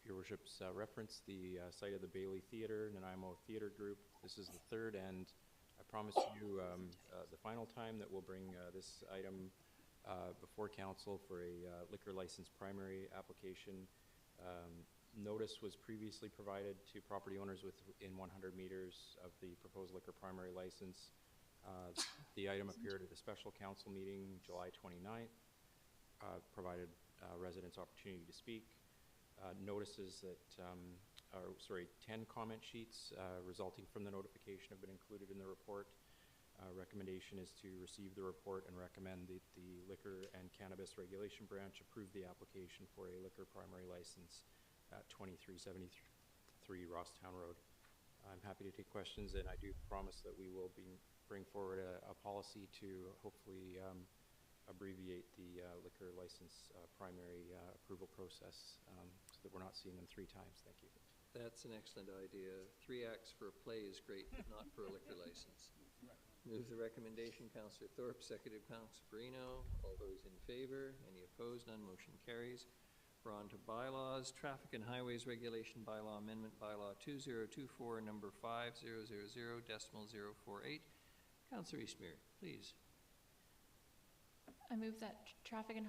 Your Worship's referenced, the site of the Bailey Theatre, Nanaimo Theatre Group. This is the third, and I promise you the final time that we'll bring this item before council for a liquor license primary application. Notice was previously provided to property owners within 100 meters of the proposed liquor primary license. The item appeared at a special council meeting July 29th, provided residents opportunity to speak. Notices that, 10 comment sheets resulting from the notification have been included in the report. Recommendation is to receive the report and recommend that the Liquor and Cannabis Regulation Branch approve the application for a liquor primary license at 2373 Rosstown Road. I'm happy to take questions, and I do promise that we will bring forward a policy to hopefully abbreviate the liquor license primary approval process so that we're not seeing them 3 times. Thank you. That's an excellent idea. 3 acts for a play is great, but not for a liquor license. Move the recommendation, Councillor Thorpe, seconded Councillor Perino. All those in favor? Any opposed? None. Motion carries. We're on to bylaws. Traffic and Highways Regulation Bylaw Amendment Bylaw 2024 number 5000.048. Councillor Eastmere, please. I move that Traffic and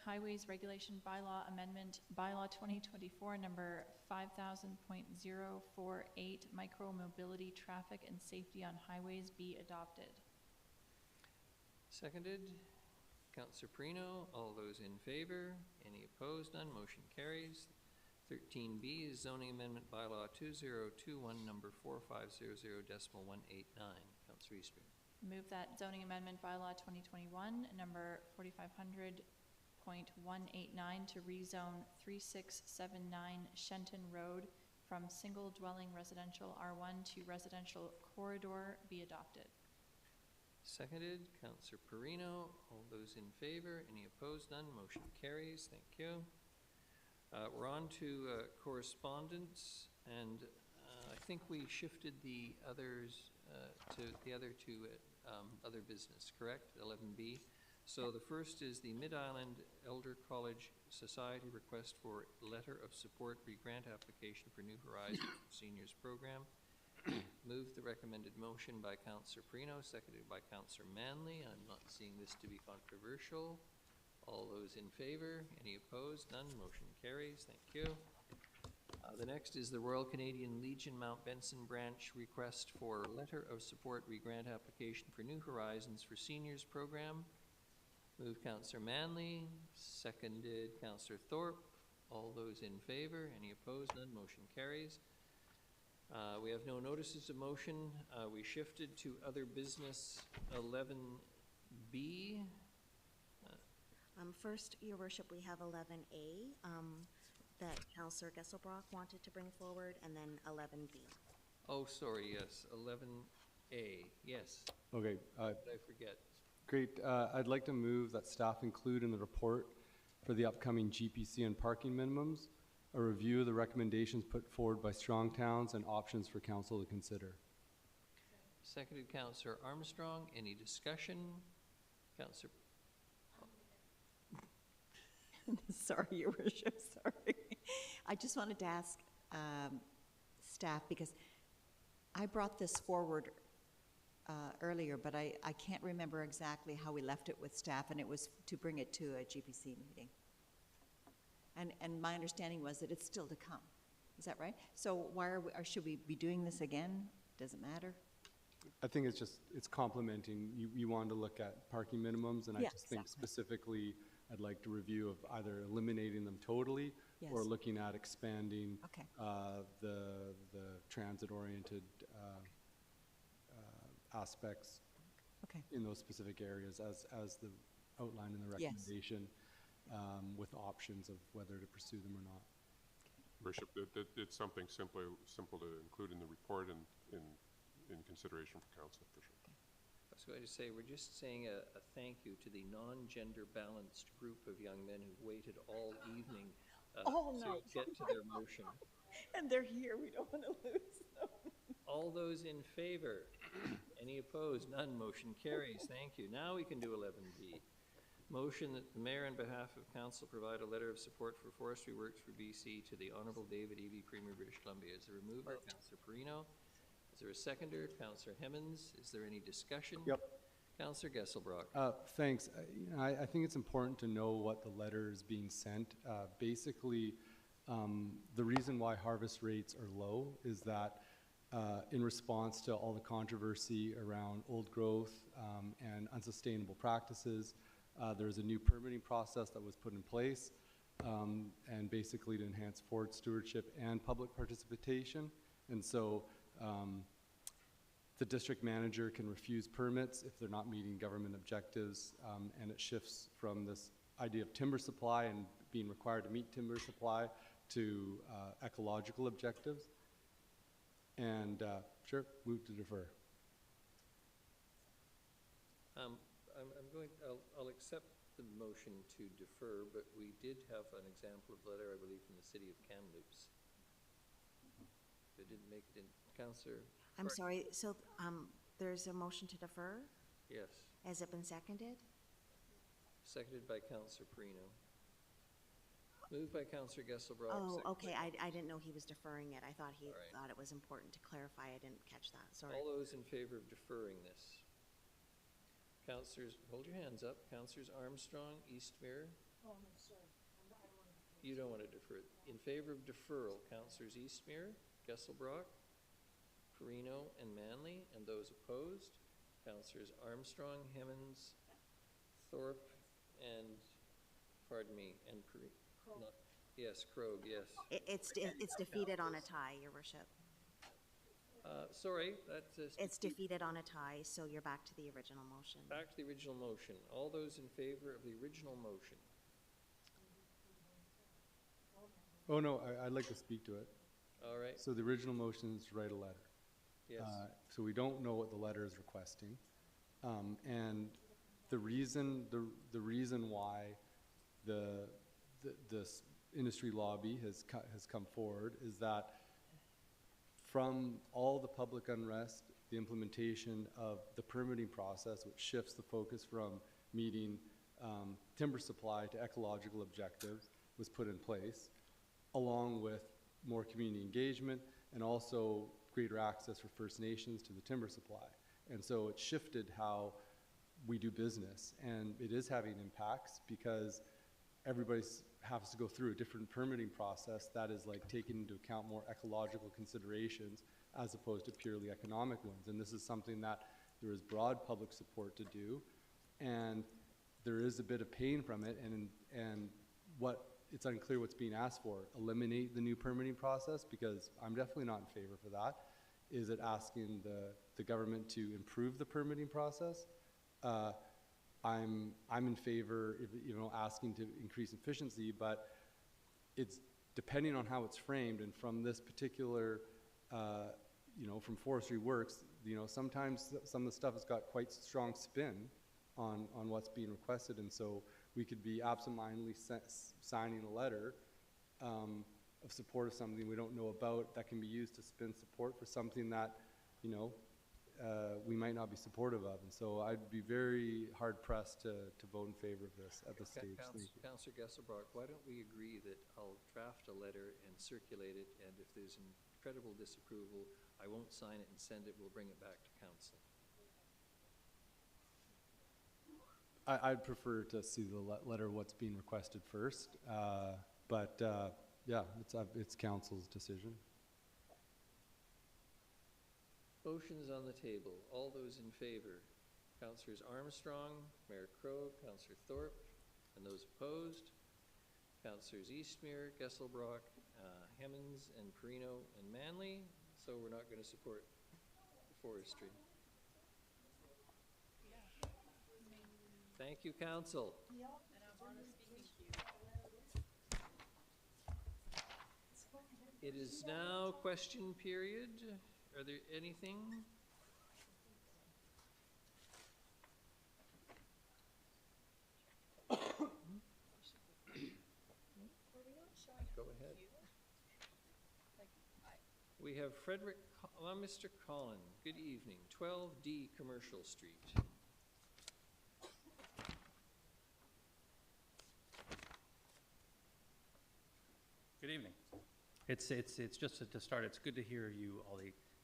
Highways Regulation Bylaw Amendment Bylaw 2024 number 5000.048 Micro-Mobility Traffic and Safety on Highways be adopted. Seconded. Councillor Perino. All those in favor? Any opposed? None. Motion carries. 13B is Zoning Amendment Bylaw 2021 number 4500.189. Councillor Eastmere. Move that Zoning Amendment Bylaw 2021 number 4500.189 to rezone 3679 Shenton Road from single dwelling residential R1 to residential corridor be adopted. Seconded. Councillor Perino. All those in favor? Any opposed? None. Motion carries. Thank you. We're on to correspondence, and I think we shifted the others to the other two other business, correct? 11B. So the first is the Mid-Island Elder College Society request for letter of support re-grant application for New Horizons Seniors Program. Move the recommended motion by Councillor Perino, seconded by Councillor Manley. I'm not seeing this to be controversial. All those in favor? Any opposed? None. Motion carries. Thank you. The next is the Royal Canadian Legion Mount Benson branch request for letter of support re-grant application for New Horizons for Seniors Program. Move Councillor Manley, seconded Councillor Thorpe. All those in favor? Any opposed? None. Motion carries. We have no notices of motion. We shifted to other business 11B. First, Your Worship, we have 11A that Councillor Gesselbrock wanted to bring forward, and then 11B. Oh, sorry, yes, 11A, yes. Okay. Did I forget? Great. I'd like to move that staff include in the report for the upcoming GPC and parking minimums a review of the recommendations put forward by Strong Towns and options for council to consider. Seconded, Councillor Armstrong. Any discussion? Councillor. Sorry, Your Worship, sorry. I just wanted to ask staff, because I brought this forward earlier, but I can't remember exactly how we left it with staff, and it was to bring it to a GPC meeting. And my understanding was that it's still to come. Is that right? So why are we, or should we be doing this again? Does it matter? I think it's complementing. You wanted to look at parking minimums, and I Yeah, just think exactly. specifically I'd like to review of either eliminating them totally or Yes. looking at expanding Okay. the transit-oriented aspects Okay. in those specific areas as the outlined in the Yes. recommendation, with options of whether to pursue them or not. Worship, it's something simple to include in the report and in consideration for council, for sure. I was going to say, we're just saying a thank you to the non-gender balanced group of young men who waited all evening All to night. get to their motion. And they're here, we don't want to lose them. All those in favor? Any opposed? None. Motion carries. Thank you. Now we can do 11B. Motion that the mayor, on behalf of council, provide a letter of support for forestry works for BC to the Honourable David Eby, Premier, British Columbia. Is there a mover? Councillor Perino. Is there a seconder? Councillor Hemmons. Is there any discussion? Yep. Councillor Gesselbrock. Thanks. I think it's important to know what the letter is being sent. Basically, the reason why harvest rates are low is that in response to all the controversy around old growth and unsustainable practices, there's a new permitting process that was put in place, and basically to enhance forest stewardship and public participation. And so the district manager can refuse permits if they're not meeting government objectives, and it shifts from this idea of timber supply and being required to meet timber supply to ecological objectives. And sure, move to defer. I'll accept the motion to defer, but we did have an example of letter, I believe, from the city of Kamloops. It didn't make it in. Councillor? I'm sorry, so there's a motion to defer? Yes. Has it been seconded? Seconded by Councillor Perino. Moved by Councillor Gesselbrock. Oh, seconded okay, by- I didn't know he was deferring it. I thought he All right. thought it was important to clarify. I didn't catch that, sorry. All those in favor of deferring this? Councillors, hold your hands up. Councillors Armstrong, Eastmere. Oh, I'm sorry. You don't want to defer. In favor of deferral, Councillors Eastmere, Gesselbrock, Perino, and Manley, and those opposed, Councillors Armstrong, Hemmons, Thorpe, and, pardon me, and yes, Krogh, yes. It's defeated on a tie, Your Worship. Sorry, that's It's defeated on a tie, so you're back to the original motion. back to the original motion. All those in favor of the original motion? Oh, no, I'd like to speak to it. All right. So the original motion is to write a letter. Yes. So we don't know what the letter is requesting. And the reason why this industry lobby has come forward is that from all the public unrest, the implementation of the permitting process, which shifts the focus from meeting timber supply to ecological objectives, was put in place, along with more community engagement and also greater access for First Nations to the timber supply. And so it shifted how we do business, and it is having impacts because everybody has to go through a different permitting process that is like taking into account more ecological considerations as opposed to purely economic ones. And this is something that there is broad public support to do, and there is a bit of pain from it. And what it's unclear what's being asked for. Eliminate the new permitting process, because I'm definitely not in favor for that. Is it asking the government to improve the permitting process? I'm in favor, asking to increase efficiency, but it's depending on how it's framed, and from this particular, from Forestry Works, sometimes some of the stuff has got quite strong spin on what's being requested, and so we could be absentmindedly signing a letter of support of something we don't know about that can be used to spin support for something that, we might not be supportive of. And so I'd be very hard pressed to vote in favor of this at this stage. Councillor Gesselbrock, why don't we agree that I'll draft a letter and circulate it, and if there's incredible disapproval, I won't sign it and send it, we'll bring it back to council. I'd prefer to see the letter of what's being requested first, but yeah, it's council's decision. Motion's on the table. All those in favor? Councillors Armstrong, Mayor Crowe, Councillor Thorpe, and those opposed? Councillors Eastmere, Gesselbrock, Hemmons, and Perino, and Manley. So we're not going to support forestry. Thank you, council. It is now question period. Are there anything? Go ahead. We have Mr. Collin. Good evening. 12D Commercial Street. Good evening. It's just to start. It's good to hear you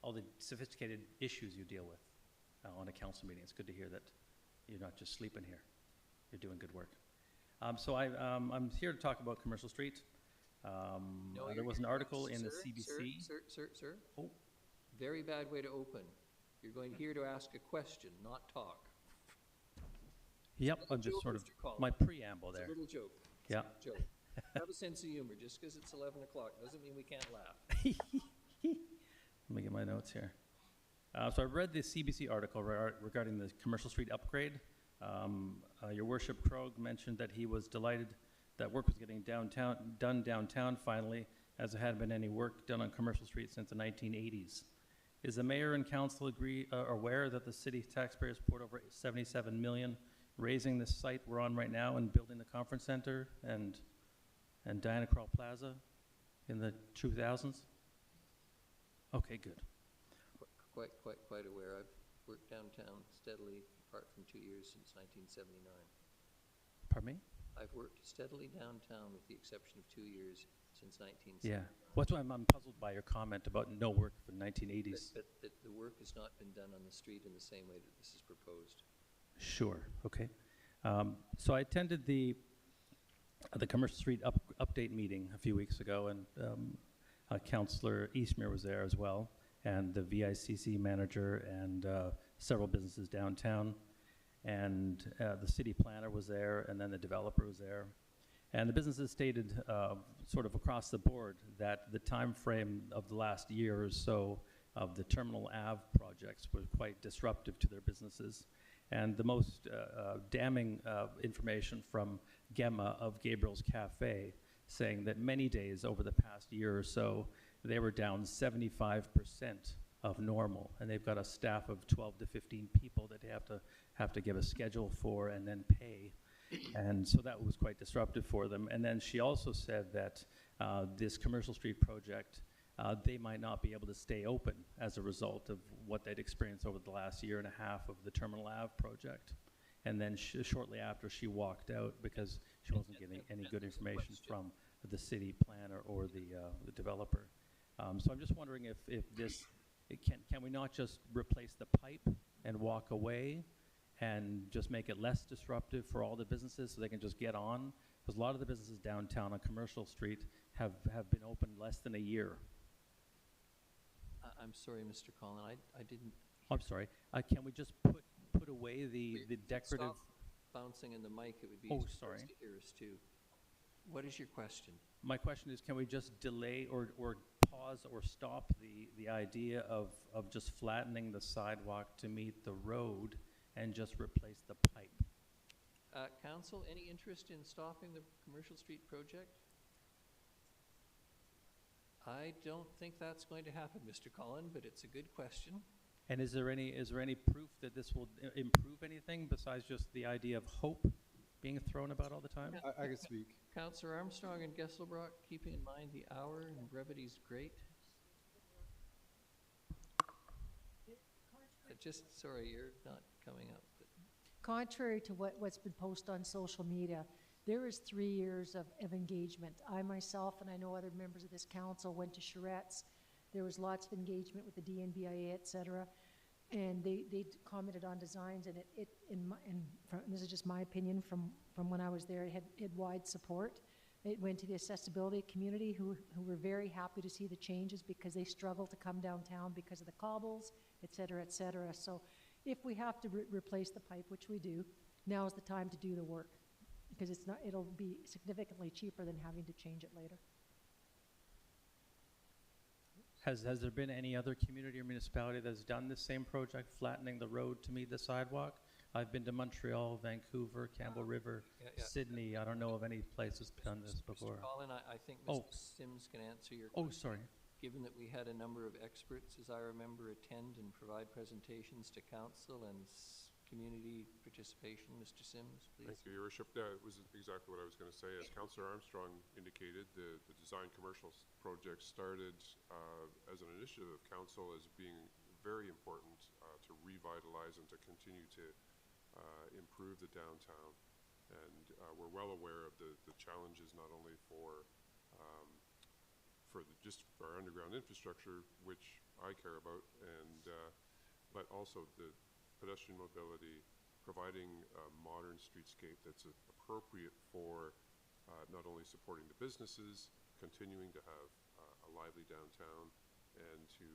all the sophisticated issues you deal with on a council meeting. It's good to hear that you're not just sleeping here. You're doing good work. So I'm here to talk about Commercial Street. No, there was an article in the CBC. Sir. Oh. Very bad way to open. You're going here to ask a question, not talk. Yep, I'm just sort of my preamble there. It's a little joke. Yeah. Joke. Have a sense of humor. Just because it's 11 o'clock doesn't mean we can't laugh. Let me get my notes here. So I read the CBC article regarding the Commercial Street upgrade. Your Worship, Krogh mentioned that he was delighted that work was getting done downtown finally, as there hadn't been any work done on Commercial Street since the 1980s. Is the mayor and council aware that the city taxpayers poured over $77 million raising this site we're on right now and building the conference center and Diana Krall Plaza in the 2000s? Okay, good. Quite aware. I've worked downtown steadily, apart from 2 years since 1979. Pardon me? I've worked steadily downtown with the exception of 2 years since 1979. Yeah. That's why I'm puzzled by your comment about no work for the 1980s. But the work has not been done on the street in the same way that this is proposed. Sure. Okay. So I attended the Commercial Street update meeting a few weeks ago, and Councillor Eastmere was there as well, and the VICC manager and several businesses downtown, and the city planner was there, and then the developer was there. And the businesses stated sort of across the board that the time frame of the last year or so of the Terminal Ave projects was quite disruptive to their businesses. And the most damning information from Gemma of Gabriel's Cafe, saying that many days over the past year or so, they were down 75% of normal, and they've got a staff of 12 to 15 people that they have to give a schedule for and then pay. And so that was quite disruptive for them. And then she also said that this Commercial Street project, they might not be able to stay open as a result of what they'd experienced over the last year and a half of the Terminal Ave project. And then shortly after, she walked out because she wasn't getting any good information from the city planner or the developer. So I'm just wondering if this, can we not just replace the pipe and walk away and just make it less disruptive for all the businesses so they can just get on? Because a lot of the businesses downtown on Commercial Street have been open less than a year. I'm sorry, Mr. Collin, I didn't... I'm sorry. Can we just put away the decorative... Stop bouncing in the mic, it would be oh, sorry. to hear us too. What is your question? My question is, can we just delay or pause or stop the idea of just flattening the sidewalk to meet the road and just replace the pipe? Council, any interest in stopping the Commercial Street project? I don't think that's going to happen, Mr. Collin, but it's a good question. And is there any proof that this will improve anything besides just the idea of hope being thrown about all the time? I can speak. Councillor Armstrong and Gesselbrock, keeping in mind the hour and brevity is great. Sorry, you're not coming up. But. Contrary to what's been posted on social media, there is 3 years of engagement. I myself, and I know other members of this council, went to Charette's. There was lots of engagement with the DNBIA, et cetera, and they commented on designs, and this is just my opinion from when I was there, it had wide support. It went to the accessibility community who were very happy to see the changes because they struggle to come downtown because of the cobbles, et cetera, et cetera. So if we have to replace the pipe, which we do, now is the time to do the work because it'll be significantly cheaper than having to change it later. Has there been any other community or municipality that's done this same project, flattening the road to meet the sidewalk? I've been to Montreal, Vancouver, Campbell River, Sydney. I don't know of any places done this before. Mr. Collin, I think Mr. Sims can answer your question. Oh, sorry. Given that we had a number of experts, as I remember, attend and provide presentations to council and community participation. Mr. Sims, please. Thank you, Your Worship. That was exactly what I was going to say. As Councillor Armstrong indicated, the design commercial project started as an initiative of council as being very important to revitalize and to continue to improve the downtown. And we're well aware of the challenges not only for just our underground infrastructure, which I care about, and but also the pedestrian mobility, providing a modern streetscape that's appropriate for not only supporting the businesses, continuing to have a lively downtown, and to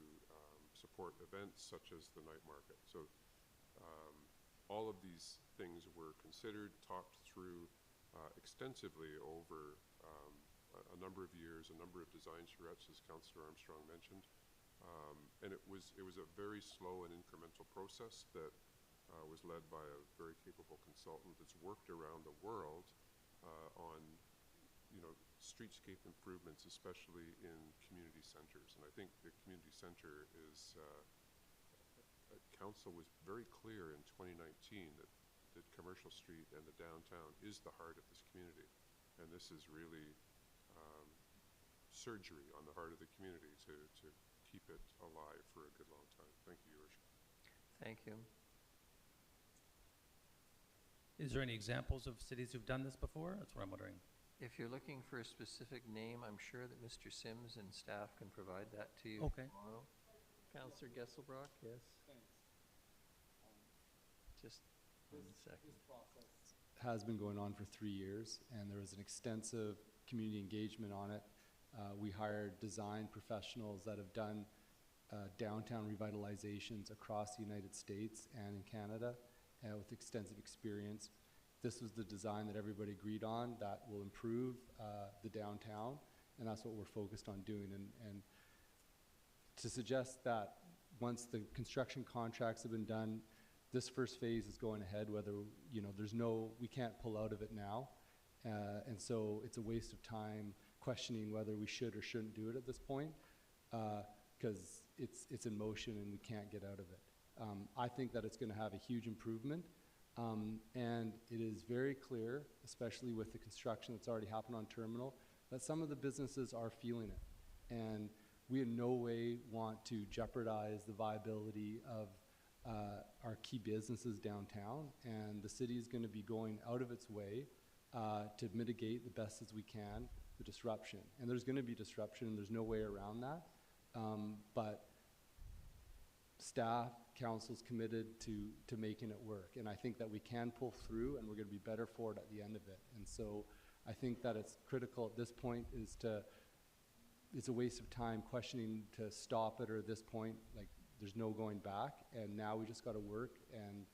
support events such as the night market. So all of these things were considered, talked through extensively over a number of years, a number of design charrettes, as Councillor Armstrong mentioned. And it was a very slow and incremental process that was led by a very capable consultant that's worked around the world on, streetscape improvements, especially in community centers. And I think the community center is, council was very clear in 2019 that Commercial Street and the downtown is the heart of this community. And this is really surgery on the heart of the community to keep it alive for a good long time. Thank you, Your Worship. Thank you. Is there any examples of cities who've done this before? That's what I'm wondering. If you're looking for a specific name, I'm sure that Mr. Sims and staff can provide that to you Okay. tomorrow. Councillor Gesselbrock, yes? Just 1 second. This process has been going on for 3 years, and there was an extensive community engagement on it. We hired design professionals that have done downtown revitalizations across the United States and in Canada with extensive experience. This was the design that everybody agreed on that will improve the downtown, and that's what we're focused on doing. And to suggest that once the construction contracts have been done, this first phase is going ahead, whether, we can't pull out of it now. And so it's a waste of time questioning whether we should or shouldn't do it at this point, because it's in motion and we can't get out of it. I think that it's going to have a huge improvement, and it is very clear, especially with the construction that's already happened on Terminal, that some of the businesses are feeling it. And we in no way want to jeopardize the viability of our key businesses downtown, and the city is going to be going out of its way to mitigate the best as we can the disruption. And there's going to be disruption, and there's no way around that. But staff, council's committed to making it work. And I think that we can pull through, and we're going to be better for it at the end of it. And so I think that it's critical at this point it's a waste of time questioning to stop it, or at this point, like, there's no going back. And now we just got to work and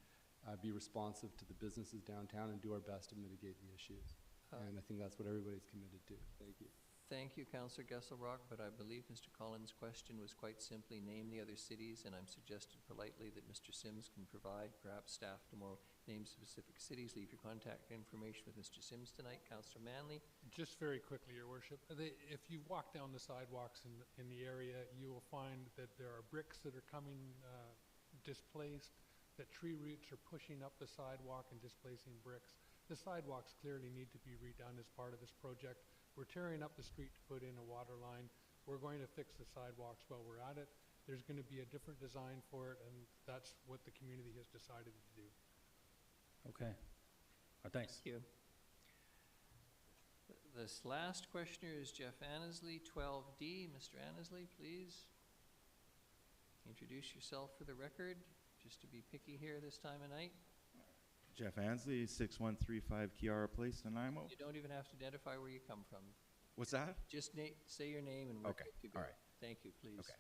be responsive to the businesses downtown and do our best to mitigate the issues. And I think that's what everybody's committed to. Thank you. Thank you, Councillor Gesselrock, but I believe Mr. Collins' question was quite simply name the other cities, and I'm suggested politely that Mr. Sims can provide, perhaps staff tomorrow, name specific cities. Leave your contact information with Mr. Sims tonight. Councillor Manley. Just very quickly, Your Worship, if you walk down the sidewalks in the area, you will find that there are bricks that are coming displaced, that tree roots are pushing up the sidewalk and displacing bricks. The sidewalks clearly need to be redone as part of this project. We're tearing up the street to put in a water line. We're going to fix the sidewalks while we're at it. There's going to be a different design for it, and that's what the community has decided to do. Okay. Thanks. Thank you. This last questioner is Jeff Annesley, 12D. Mr. Annesley, please. Introduce yourself for the record, just to be picky here this time of night. Jeff Ansley, 6135 Kiara Place, Nanaimo. You don't even have to identify where you come from. What's that? Just say your name and we're Okay, good to go. all right. Thank you, please. Okay.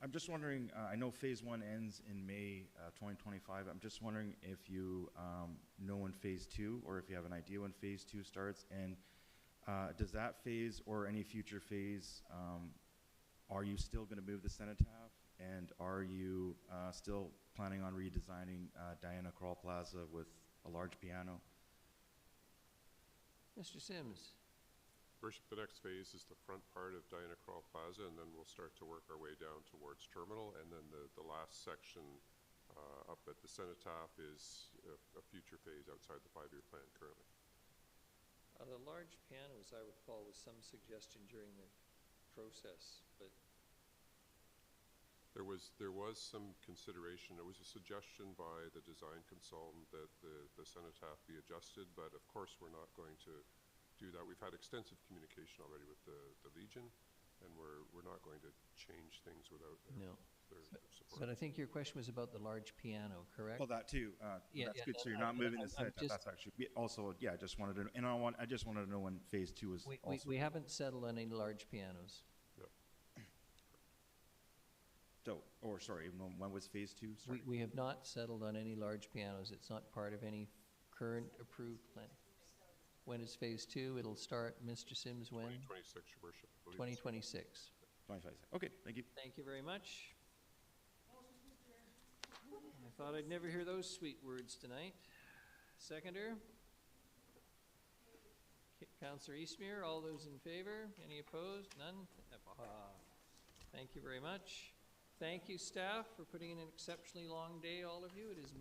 I'm just wondering, I know Phase 1 ends in May 2025. I'm just wondering if you know when Phase 2, or if you have an idea when Phase 2 starts, and does that phase or any future phase, are you still going to move the cenotaph, and are you still planning on redesigning Diana Krall Plaza with a large piano? Mr. Sims. Worship, the next phase is the front part of Diana Krall Plaza, and then we'll start to work our way down towards Terminal, and then the last section up at the Cenotaph is a future phase outside the 5-year plan currently. The large piano, as I recall, was some suggestion during the process, but There was some consideration. There was a suggestion by the design consultant that the cenotaph be adjusted, but of course we're not going to do that. We've had extensive communication already with the Legion, and we're not going to change things without their support. But I think your question was about the large piano, correct? Well, that too. That's good. So you're not moving the cenotaph. That's actually also, yeah. I just wanted to, and I just wanted to know when Phase 2 was. We haven't settled on any large pianos. So, or sorry, when was Phase 2 starting? We have not settled on any large pianos. It's not part of any current approved plan. When is Phase 2? It'll start, Mr. Sims, when? 2026, Your Worship. I believe. 2026. 2026. Okay, thank you. Thank you very much. I thought I'd never hear those sweet words tonight. Seconder? Councillor Eastmere, all those in favor? Any opposed? None? Thank you very much. Thank you, staff, for putting in an exceptionally long day, all of you. It is